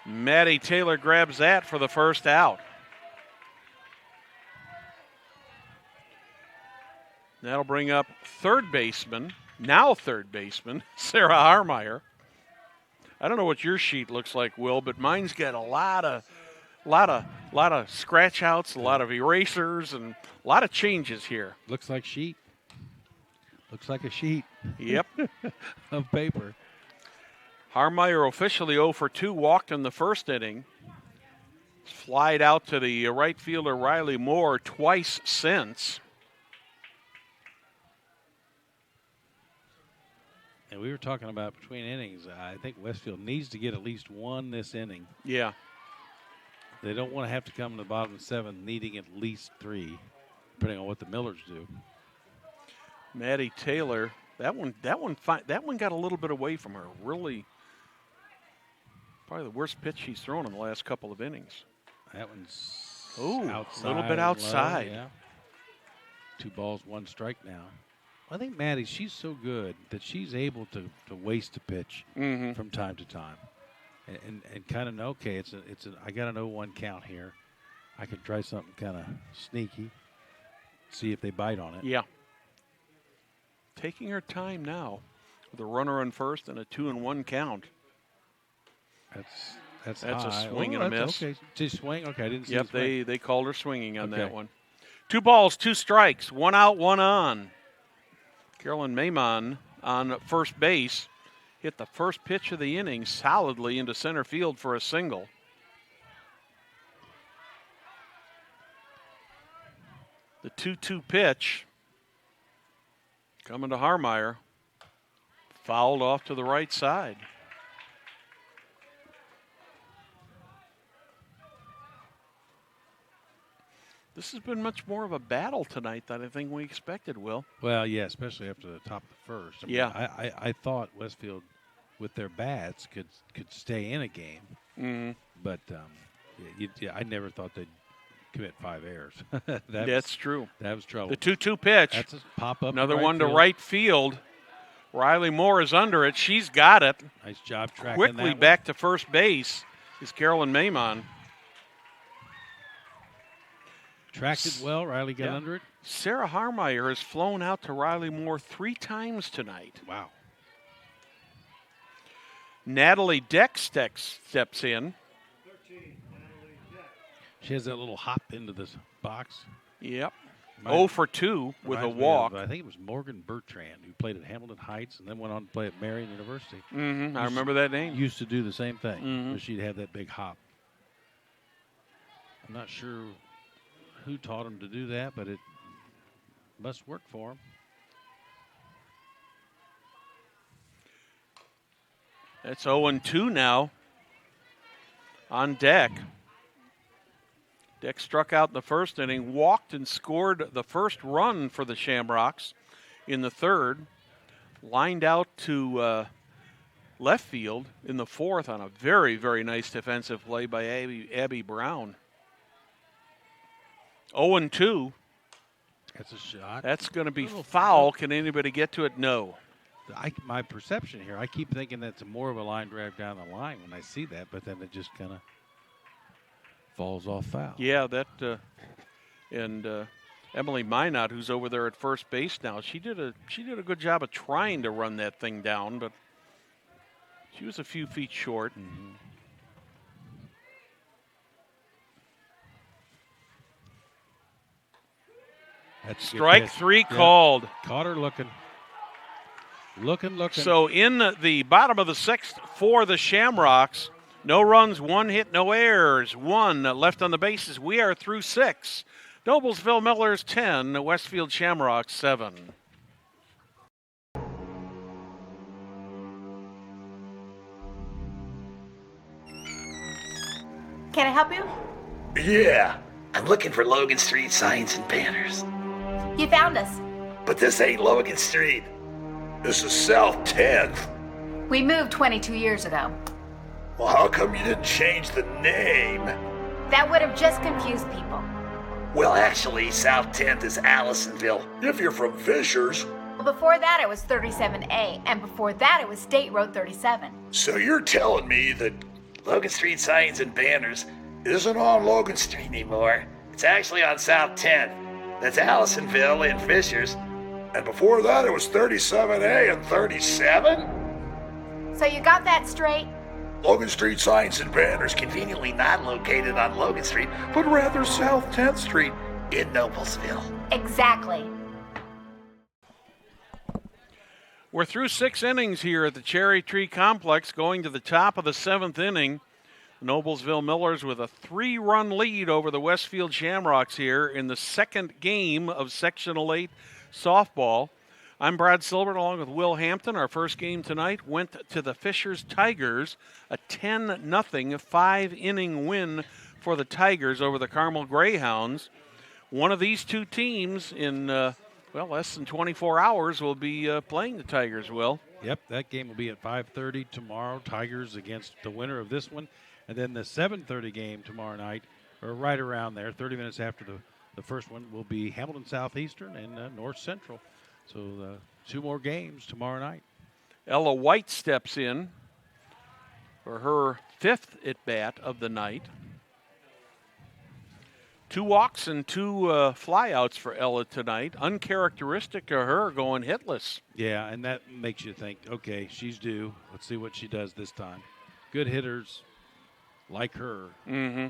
Maddie Taylor grabs that for the first out. That'll bring up third baseman, Sarah Harmeyer. I don't know what your sheet looks like, Will, but mine's got a lot of scratch outs, a lot of erasers, and a lot of changes here. Looks like sheet. Looks like a sheet. Yep. Of paper. Harmeyer officially 0 for 2, walked in the first inning. Flied out to the right fielder Riley Moore twice since. And we were talking about between innings. I think Westfield needs to get at least one this inning. Yeah. They don't want to have to come to the bottom of the 7th needing at least 3, depending on what the Millers do. Maddie Taylor, that one got a little bit away from her. Really, probably the worst pitch she's thrown in the last couple of innings. That one's outside, a little bit outside. Low, yeah. 2 balls, 1 strike now. I think Maddie, she's so good that she's able to waste a pitch from time to time, and kind of know, okay, I got an 0-1 count here. I can try something kind of sneaky, see if they bite on it. Yeah. Taking her time now with a runner on first and a 2-1 count. That's a high. swing and a miss. Okay, just swing. Okay, I didn't see. Yep, they called her swinging on that one. 2 balls, 2 strikes, 1 out, 1 on. Carolyn Maymon on first base hit the first pitch of the inning solidly into center field for a single. The 2-2 pitch coming to Harmeyer. Fouled off to the right side. This has been much more of a battle tonight than I think we expected, Will. Well, yeah, especially after the top of the first. I mean, Yeah. I thought Westfield, with their bats, could stay in a game. Mm-hmm. But I never thought they'd commit 5 errors. That's true. That was trouble. The 2-2 pitch. That's a pop-up. Another one to right field. Riley Moore is under it. She's got it. Nice job tracking Quickly that back to first base is Carolyn Maimon. Tracked it well. Riley got under it. Sarah Harmeyer has flown out to Riley Moore 3 times tonight. Wow. Natalie Deck steps in. She has that little hop into this box. Yep. 0 for 2 with a walk. I think it was Morgan Bertrand, who played at Hamilton Heights and then went on to play at Marion University. Mm-hmm. I remember that name. Used to do the same thing. Mm-hmm. But she'd have that big hop. I'm not sure who taught him to do that, but it must work for him. It's 0-2 now on Deck. Deck struck out in the first inning, walked and scored the first run for the Shamrocks in the third. Lined out to left field in the fourth on a very, very nice defensive play by Abby Brown. 0-2. That's a shot. That's going to be foul. Can anybody get to it? No. My perception here, I keep thinking that's more of a line drive down the line when I see that, but then it just kind of falls off foul. Yeah, that and Emily Minot, who's over there at first base now, she did a good job of trying to run that thing down, but she was a few feet short. Mm-hmm. That's Strike 3 called. Caught her looking. Looking. So in the bottom of the sixth for the Shamrocks, no runs, 1 hit, no errors, 1 left on the bases. We are through 6. Noblesville Millers 10, Westfield Shamrocks 7. Can I help you? Yeah, I'm looking for Logan Street signs and banners. You found us. But this ain't Logan Street. This is South 10th. We moved 22 years ago. Well, how come you didn't change the name? That would have just confused people. Well, actually, South 10th is Allisonville, if you're from Fishers. Before that, it was 37A, and before that, it was State Road 37. So you're telling me that Logan Street signs and banners isn't on Logan Street anymore? It's actually on South 10th. That's Allisonville and Fishers. And before that, it was 37A and 37? So you got that straight? Logan Street signs and banners conveniently not located on Logan Street, but rather South 10th Street in Noblesville. Exactly. We're through 6 innings here at the Cherry Tree Complex, going to the top of the 7th inning. Noblesville Millers with a 3-run lead over the Westfield Shamrocks here in the second game of Sectional 8 softball. I'm Brad Silbert along with Will Hampton. Our first game tonight went to the Fishers Tigers, a 10-0 5-inning win for the Tigers over the Carmel Greyhounds. One of these two teams in, less than 24 hours will be playing the Tigers, Will. Yep, that game will be at 5:30 tomorrow. Tigers against the winner of this one. And then the 7:30 game tomorrow night, or right around there, 30 minutes after the first one, will be Hamilton Southeastern and North Central. So 2 more games tomorrow night. Ella White steps in for her 5th at-bat of the night. 2 walks and 2 flyouts for Ella tonight. Uncharacteristic of her going hitless. Yeah, and that makes you think, okay, she's due. Let's see what she does this time. Good hitters like her. Mm-hmm.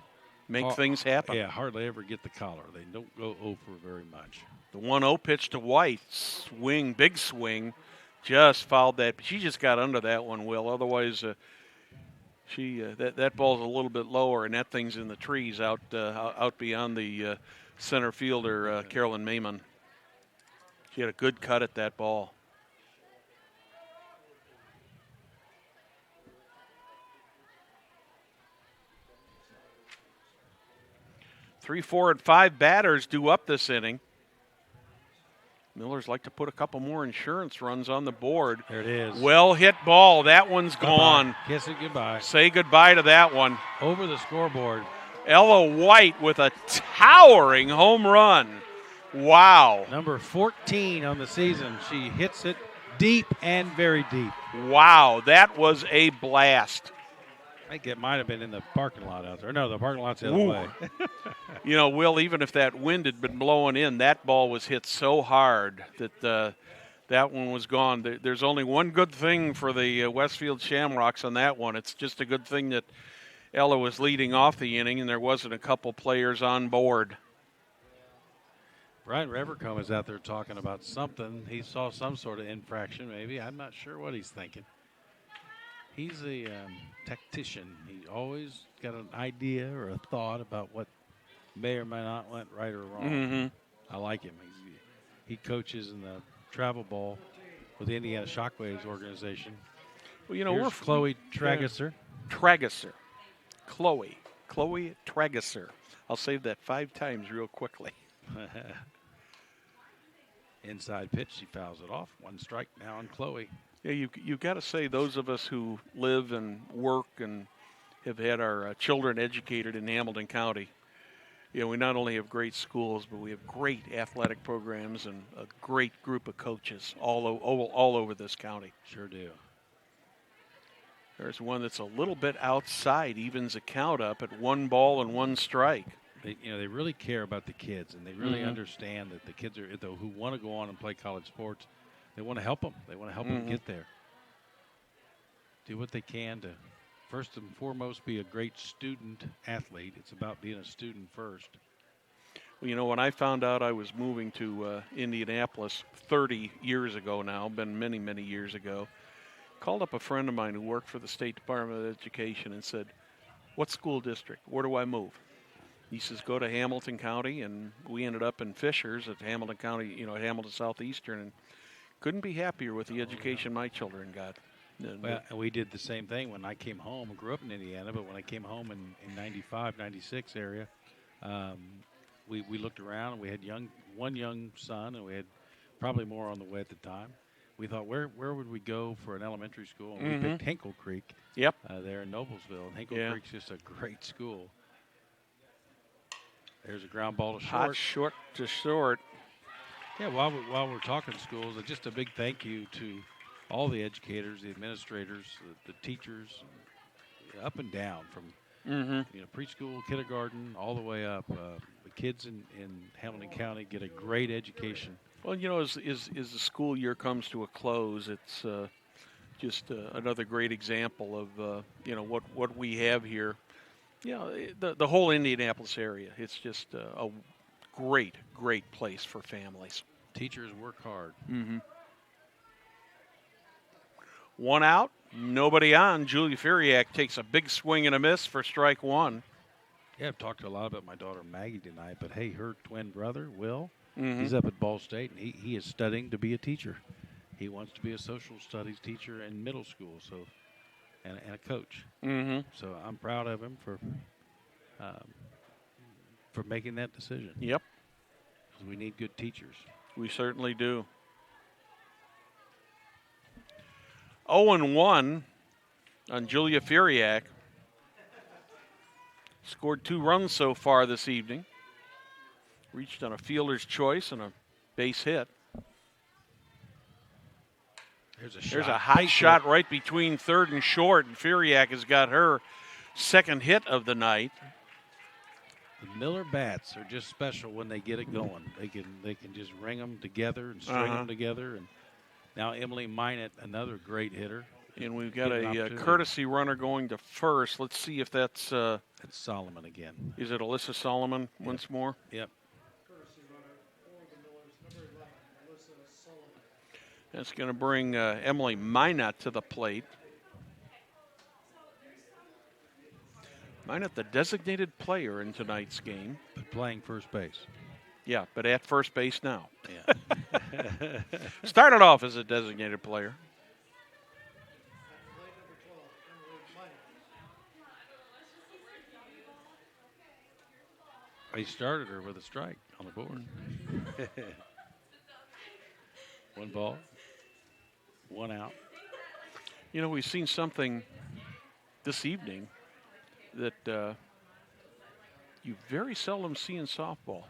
Make things happen. Yeah, hardly ever get the collar. They don't go over very much. The 1-0 pitch to White. Swing, big swing. Just fouled that. She just got under that one, Will. Otherwise, that ball's a little bit lower, and that thing's in the trees out beyond the center fielder, Carolyn Mayman. She had a good cut at that ball. Three, 4, and 5 batters due up this inning. Millers like to put a couple more insurance runs on the board. There it is. Well hit ball. That one's gone. Kiss it goodbye. Say goodbye to that one. Over the scoreboard. Ella White with a towering home run. Wow. Number 14 on the season. She hits it deep and very deep. Wow, that was a blast. I think it might have been in the parking lot out there. No, the parking lot's the other way. You know, Will, even if that wind had been blowing in, that ball was hit so hard that that one was gone. There's only one good thing for the Westfield Shamrocks on that one. It's just a good thing that Ella was leading off the inning and there wasn't a couple players on board. Brian Revercombe is out there talking about something. He saw some sort of infraction, maybe. I'm not sure what he's thinking. He's a tactician. He always got an idea or a thought about what may or may not went right or wrong. Mm-hmm. I like him. He coaches in the travel ball with the Indiana Shockwaves organization. Well, you know, here's Chloe Tragesser. Tragesser. Chloe Tragesser. I'll save that 5 times real quickly. Inside pitch, she fouls it off. 1 strike now on Chloe. Yeah, you've got to say those of us who live and work and have had our children educated in Hamilton County, you know, we not only have great schools, but we have great athletic programs and a great group of coaches all over this county. Sure do. There's one that's a little bit outside, evens a count up at 1 ball and 1 strike. They really care about the kids, and they really understand that the kids who want to go on and play college sports, they want to help them. They want to help them get there. Do what they can to, first and foremost, be a great student athlete. It's about being a student first. Well, you know, when I found out I was moving to Indianapolis 30 years ago now, been many, many years ago, called up a friend of mine who worked for the State Department of Education and said, "What school district? Where do I move?" He says, "Go to Hamilton County," and we ended up in Fishers at Hamilton County, you know, at Hamilton Southeastern, and couldn't be happier with the education my children got. Well, we did the same thing when I came home. I grew up in Indiana, but when I came home in 95, 96 area, we looked around, and we had one young son, and we had probably more on the way at the time. We thought, where would we go for an elementary school? And we picked Hinkle Creek. Yep. There in Noblesville. And Hinkle Creek's just a great school. There's a ground ball to short. Hot short to short. Yeah, while we're talking schools, just a big thank you to all the educators, the administrators, the teachers, up and down from preschool, kindergarten, all the way up. The kids in Hamilton County get a great education. Well, you know, as the school year comes to a close, it's just another great example of what we have here. You know, the whole Indianapolis area. It's just a great place for families. Teachers work hard. 1 out, nobody on. Julia Furiak takes a big swing and a miss for strike 1. Yeah, I've talked a lot about my daughter Maggie tonight, but hey, her twin brother, Will, he's up at Ball State, and he is studying to be a teacher. He wants to be a social studies teacher in middle school, so and a coach. So I'm proud of him for making that decision. Yep. Because we need good teachers. We certainly do. 0-1 on Julia Furiak. Scored 2 runs so far this evening. Reached on a fielder's choice and a base hit. There's a hot shot right between third and short, and Furiak has got her second hit of the night. The Miller bats are just special when they get it going. They can just ring them together and string them together. And now Emily Minot, another great hitter. And we've got a courtesy runner going to first. Let's see if that's Solomon again. Is it Alyssa Solomon once more? Yep. That's going to bring Emily Minot to the plate. Minot, the designated player in tonight's game. But playing first base. Yeah, but at first base now. Yeah. Started off as a designated player. He started her with a strike on the board. 1 ball, 1 out. You know, we've seen something this evening that you very seldom see in softball.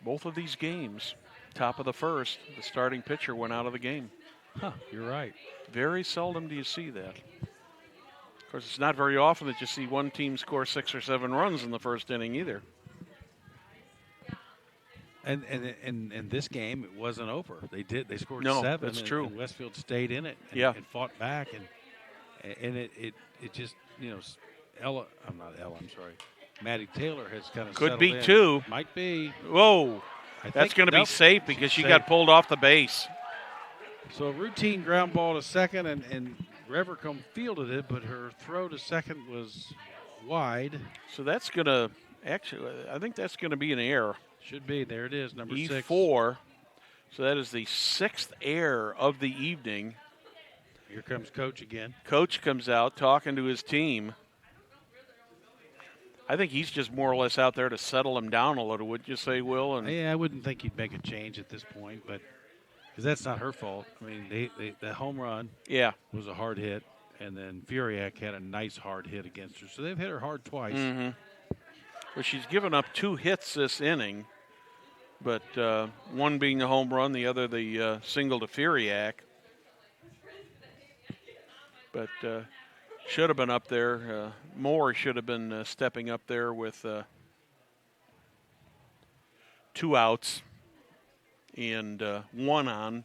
Both of these games, top of the first, the starting pitcher went out of the game. Huh, you're right. Very seldom do you see that. Of course, it's not very often that you see one team score 6 or 7 runs in the first inning either. And this game, it wasn't over. They scored No, 7. that's true. And Westfield stayed in it and fought back. And it just, you know, I'm sorry. Maddie Taylor has kind of Could be in. 2. Might be. Whoa. That's going to be safe because she got pulled off the base. So a routine ground ball to second, and Revercombe fielded it, but her throw to second was wide. So that's going to, actually, I think that's going to be an error. Should be. There it is, number 6. E4. So that is the 6th error of the evening. Here comes Coach again. Coach comes out talking to his team. I think he's just more or less out there to settle him down a little, wouldn't you say, Will? And yeah, I wouldn't think he'd make a change at this point, but because that's not her fault. I mean, the home run was a hard hit, and then Furiak had a nice hard hit against her. So they've hit her hard twice. Mm-hmm. Well, she's given up 2 hits this inning, but one being the home run, the other the single to Furiak. But should have been up there. Moore should have been stepping up there with 2 outs and 1 on.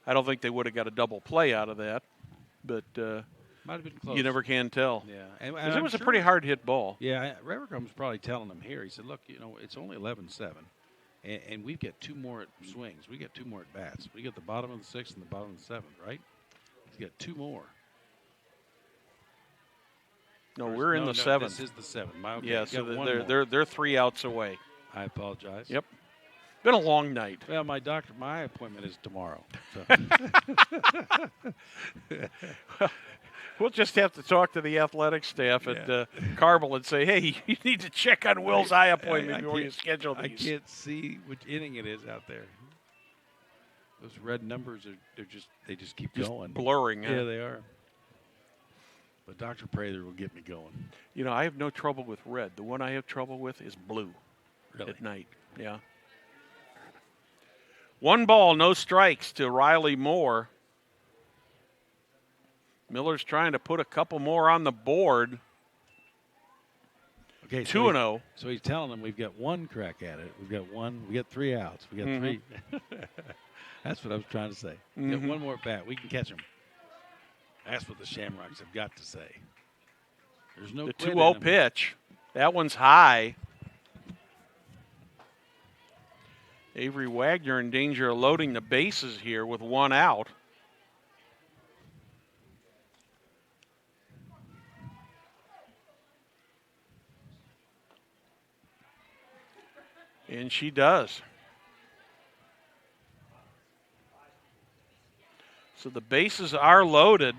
I don't think they would have got a double play out of that, but might have been close. You never can tell. Yeah, and it was a pretty hard hit ball. Yeah, Revercombe's probably telling them here. He said, "Look, you know, it's only 11-7, and we get 2 more swings. We get 2 more at bats. We get the bottom of the 6th and the bottom of the 7th, right? We get 2 more." No, we're in the 7th. This is the 7th. Okay. Yeah, so they're 3 outs away. I apologize. Yep. Been a long night. Well, my appointment is tomorrow. So. We'll just have to talk to the athletic staff at Carmel and say, hey, you need to check on Will's eye appointment before you schedule these. I can't see which inning it is out there. Those red numbers they just keep going. Blurring. Yeah, they are. But Dr. Prather will get me going. You know, I have no trouble with red. The one I have trouble with is blue at night. Yeah. 1 ball, no strikes to Riley Moore. Miller's trying to put a couple more on the board. Okay, 2-0. So he's telling them we've got 1 crack at it. We got 3 outs. We got 3. That's what I was trying to say. We got 1 more at bat. We can catch them. That's what the Shamrocks have got to say. There's no the 2-0 pitch. That one's high. Avery Wagner in danger of loading the bases here with 1 out. And she does. So the bases are loaded.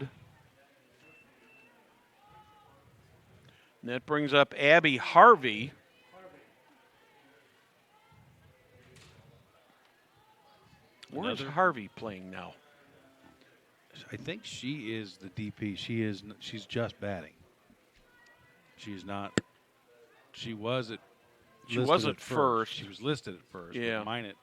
And that brings up Abby Harvey. Where's Harvey playing now? I think she is the DP. She's just batting. She's not. She was at first. She was listed at first. Yeah. But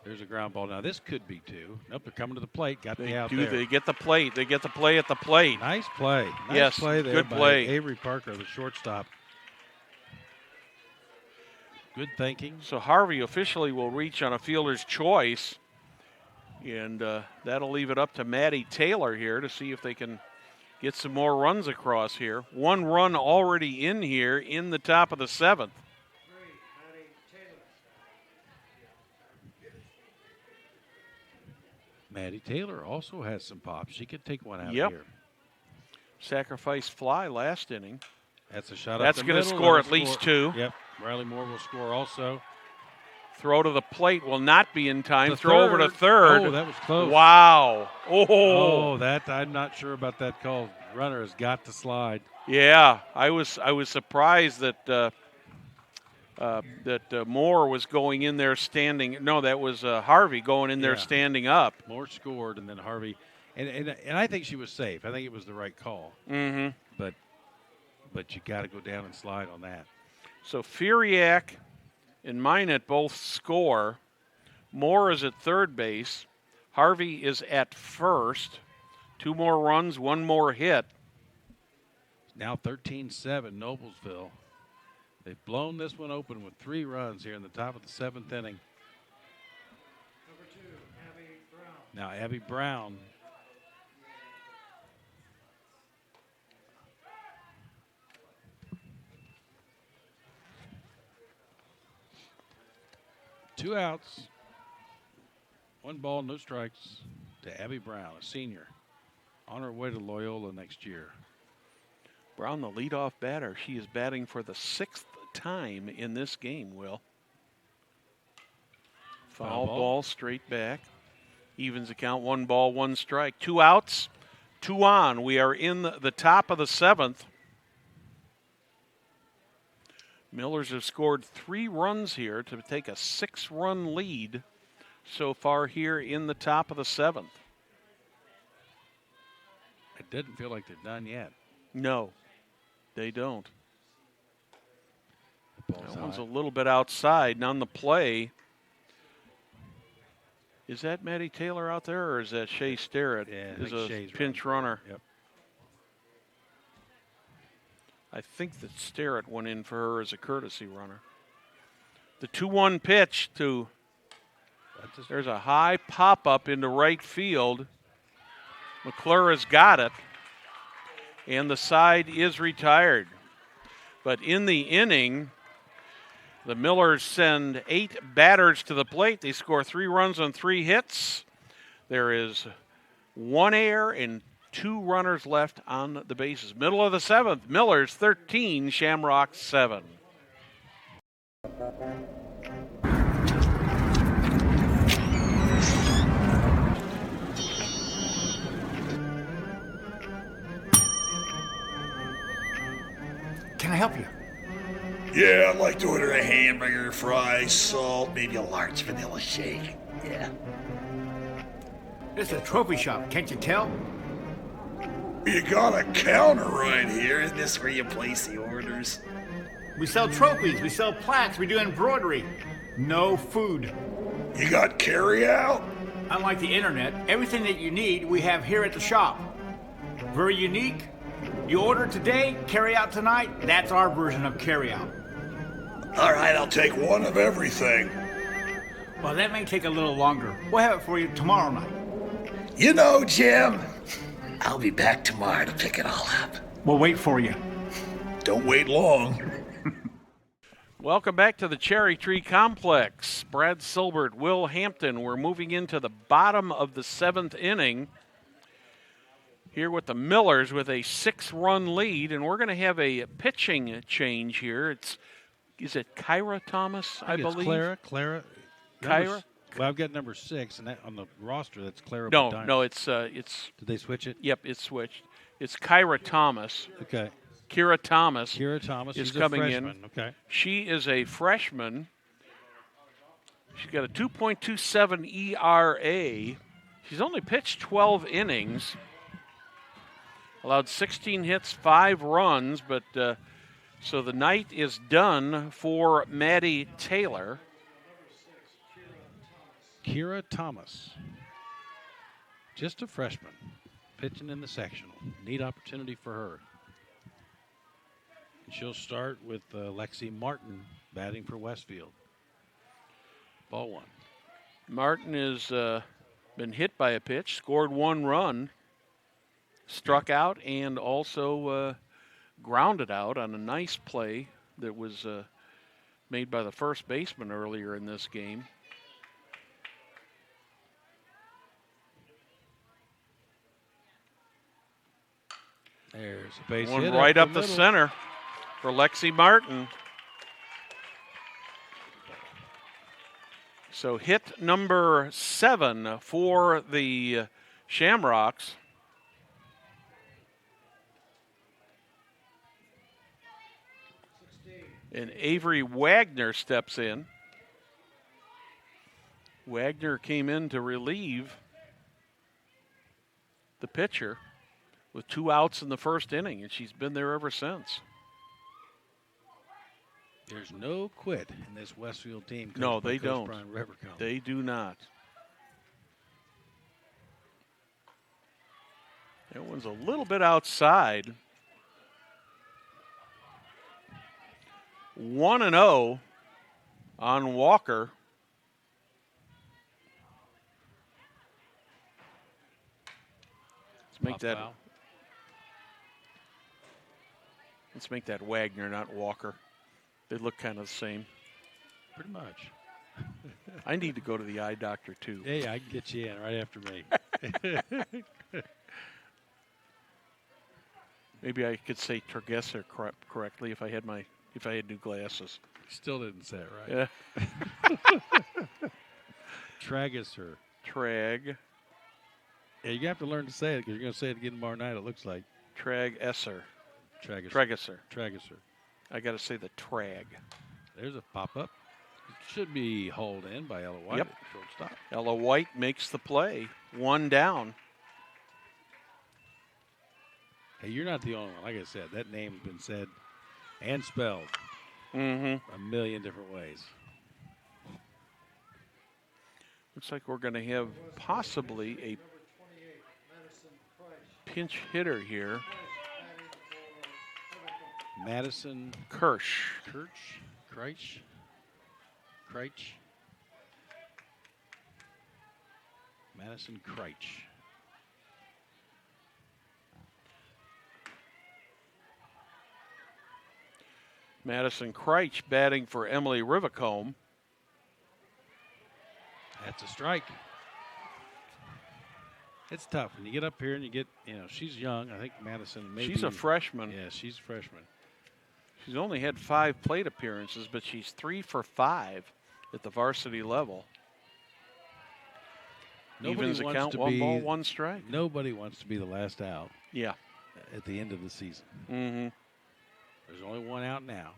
there's a ground ball. Now this could be 2. Nope, they're coming to the plate. Got the out there. They get the plate. They get the play at the plate. Nice play. Yes, play there good play. by Avery Parker, the shortstop. Good thinking. So Harvey officially will reach on a fielder's choice. And that'll leave it up to Maddie Taylor here to see if they can get some more runs across here. 1 run already in here in the top of the 7th. Maddie Taylor also has some pop. She could take 1 out of here. Sacrifice fly last inning. That's a shot. That's going to score at least 2. Yep. Riley Moore will score also. Throw to the plate will not be in time. Throw over to third. Oh, that was close. Wow. Oh, that I'm not sure about that call. Runner has got to slide. Yeah, I was surprised that Moore was going in there standing. No, that was Harvey going in there standing up. Moore scored, and then Harvey, and I think she was safe. I think it was the right call. Mm-hmm. But you got to go down and slide on that. So Furiak and Minot both score. Moore is at third base. Harvey is at first. 2 more runs, 1 more hit. Now 13-7, Noblesville. They've blown this one open with 3 runs here in the top of the 7th inning. Number 2, Abby Brown. Now Abby Brown. Two outs. 1 ball, no strikes to Abby Brown, a senior, on her way to Loyola next year. Brown, the leadoff batter. She is batting for the 6th time in this game, Will. Foul ball, straight back. Evens the count, 1 ball, 1 strike. 2 outs, 2 on. We are in the top of the 7th. Millers have scored 3 runs here to take a 6-run lead so far here in the top of the 7th. It didn't feel like they're done yet. No, they don't. That one's high. a little bit outside. And on the play, is that Maddie Taylor out there, or is that Shea Sterrett? Yeah, is a Shea's pinch runner. Yep. I think that Sterrett went in for her as a courtesy runner. The 2-1 pitch to, there's a high pop-up into right field. McClure has got it, and the side is retired. But in the inning, the Millers send 8 batters to the plate. They score 3 runs on 3 hits. There is 1 error and 2 runners left on the bases. Middle of the 7th, Millers 13, Shamrock 7. Can I help you? Yeah, I'd like to order a hamburger, fries, salt, maybe a large vanilla shake. Yeah. This is a trophy shop, can't you tell? You got a counter right here. Isn't this where you place the orders? We sell trophies, we sell plaques, we do embroidery. No food. You got carry out? Unlike the internet, everything that you need we have here at the shop. Very unique. You order today, carry out tonight. That's our version of carry out. All right, I'll take 1 of everything. Well, that may take a little longer. We'll have it for you tomorrow night. You know, Jim, I'll be back tomorrow to pick it all up. We'll wait for you. Don't wait long. Welcome back to the Cherry Tree Complex. Brad Silbert, Will Hampton. We're moving into the bottom of the 7th inning here with the Millers with a 6-run lead, and we're going to have a pitching change here. Is it Kyra Thomas, I believe? Clara. Kyra? Well, I've got number 6, and that on the roster, that's Clara. No, it's. Did they switch it? Yep, it's switched. It's Kyra Thomas. Okay. Kira Thomas. Is coming a in. freshman. Okay. She is a freshman. She's got a 2.27 ERA. She's only pitched 12 innings. Allowed 16 hits, 5 runs, but so the night is done for Maddie Taylor. Kira Thomas, just a freshman, pitching in the sectional. Neat opportunity for her. And she'll start with Lexi Martin batting for Westfield. Ball 1. Martin has been hit by a pitch, scored 1 run, struck out, and also grounded out on a nice play that was made by the first baseman earlier in this game. There's a base One hit right up the middle. center for Lexi Martin. So hit number 7 for the Shamrocks. And Avery Wagner steps in. Wagner came in to relieve the pitcher with 2 outs in the first inning, and she's been there ever since. There's no quit in this Westfield team. No, they Coach don't. Brian Revercombe. They do not. That one's a little bit outside. 1-0 on Walker. Let's make that Wagner, not Walker. They look kind of the same. Pretty much. I need to go to the eye doctor, too. Hey, I can get you in right after me. Maybe I could say Tergesser correctly if I had new glasses. Still didn't say it right. Yeah. Tragesser. Trag. Yeah, you have to learn to say it because you're going to say it again tomorrow night, it looks like. Tragesser. Tragesser. I got to say the trag. There's a pop-up. It should be hauled in by Ella White. Yep. At shortstop. Ella White makes the play. 1 down. Hey, you're not the only one. Like I said, that name's been said and spelled a million different ways. Looks like we're going to have possibly a pinch hitter here. Madison Kirsch. Kreitsch. Madison Kreitsch. Madison Kreitsch batting for Emily Rivacombe. That's a strike. It's tough when you get up here and you get, she's young. I think Madison maybe. She's a freshman. Yeah, she's a freshman. She's only had 5 plate appearances, but she's 3 for 5 at the varsity level. Evens account, 1 ball, 1 strike. Nobody wants to be the last out. Yeah. At the end of the season. Mm-hmm. There's only 1 out now.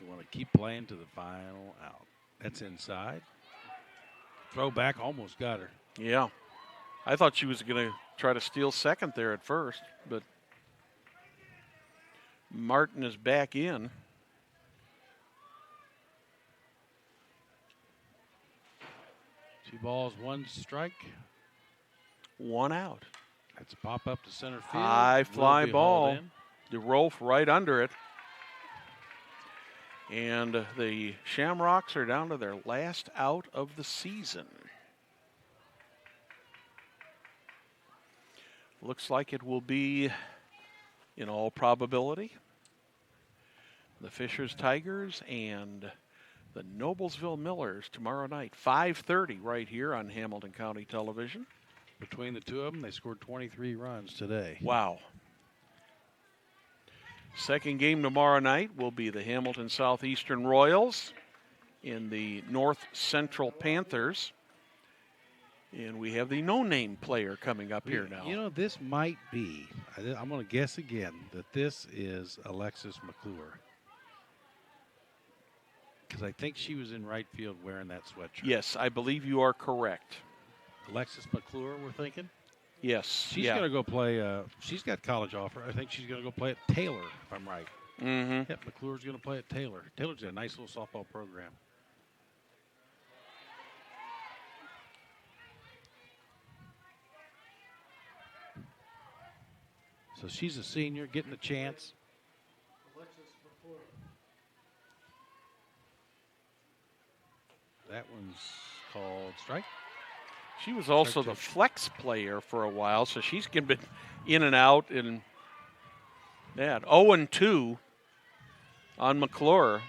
You want to keep playing to the final out. That's inside. Throwback almost got her. Yeah. I thought she was going to try to steal second there at first, but Martin is back in. Two balls, 1 strike. 1 out. That's a pop up to center field. High fly ball. DeRolf right under it. And the Shamrocks are down to their last out of the season. Looks like it will be, in all probability, the Fishers Tigers and the Noblesville Millers tomorrow night, 5:30 right here on Hamilton County Television. Between the two of them, they scored 23 runs today. Wow. Second game tomorrow night will be the Hamilton Southeastern Royals in the North Central Panthers. And we have the no-name player coming up here now. This might be, I'm going to guess again, that this is Alexis McClure. Because I think she was in right field wearing that sweatshirt. Yes, I believe you are correct. Alexis McClure, we're thinking? Yes. She's going to go play, she's got college offer. I think she's going to go play at Taylor, if I'm right. Mm-hmm. Yep, McClure's going to play at Taylor. Taylor's got a nice little softball program. So she's a senior, getting a chance. That one's called strike. She was also the flex player for a while, so she's been in and out in that. 0-2 on McClure.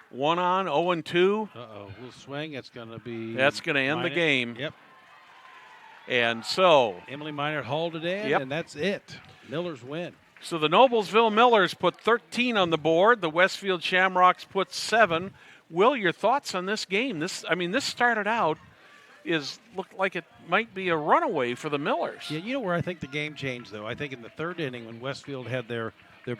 1 on, 0-2. Uh-oh, little swing. That's going to be. That's going to end the game. Yep. And so Emily Minor hauled it in, and that's it. Millers win. So the Noblesville Millers put 13 on the board. The Westfield Shamrocks put 7. Will, your thoughts on this game? This started out looked like it might be a runaway for the Millers. Yeah, you know where I think the game changed, though? I think in the third inning when Westfield had their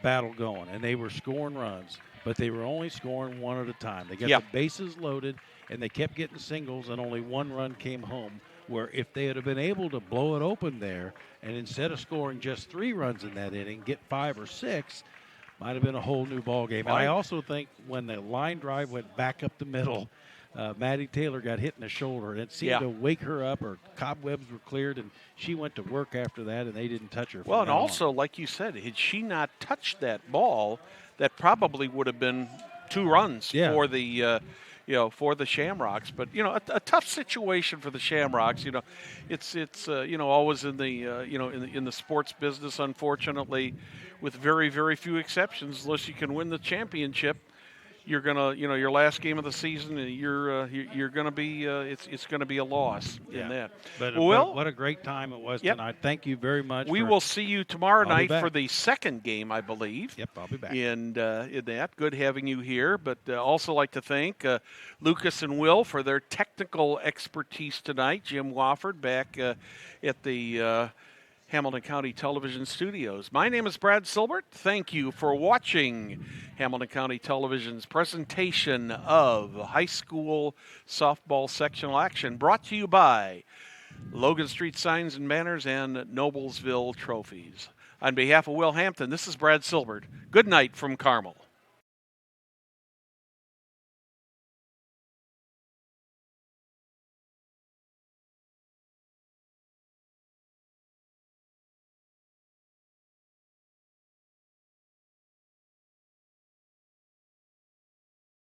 battle going, and they were scoring runs, but they were only scoring one at a time. They got the bases loaded, and they kept getting singles, and only one run came home, where if they had been able to blow it open there, and instead of scoring just 3 runs in that inning, get 5 or 6, might have been a whole new ball game. And I also think when the line drive went back up the middle, Maddie Taylor got hit in the shoulder, and it seemed to wake her up. Her cobwebs were cleared, and she went to work after that, and they didn't touch her. Well, and also, like you said, had she not touched that ball, that probably would have been 2 runs for the for the Shamrocks. But a tough situation for the Shamrocks. It's always in the in the sports business, unfortunately, with very, very few exceptions, unless you can win the championship. You're gonna, your last game of the season, you're gonna be, it's gonna be a loss in that. But what a great time it was tonight. Thank you very much. We will see you tomorrow night for the second game, I believe. Yep, I'll be back. And in that, good having you here. But also like to thank Lucas and Will for their technical expertise tonight. Jim Wofford back at the Hamilton County Television Studios. My name is Brad Silbert. Thank you for watching Hamilton County Television's presentation of high school softball sectional action, brought to you by Logan Street Signs and Banners and Noblesville Trophies. On behalf of Will Hampton, this is Brad Silbert. Good night from Carmel.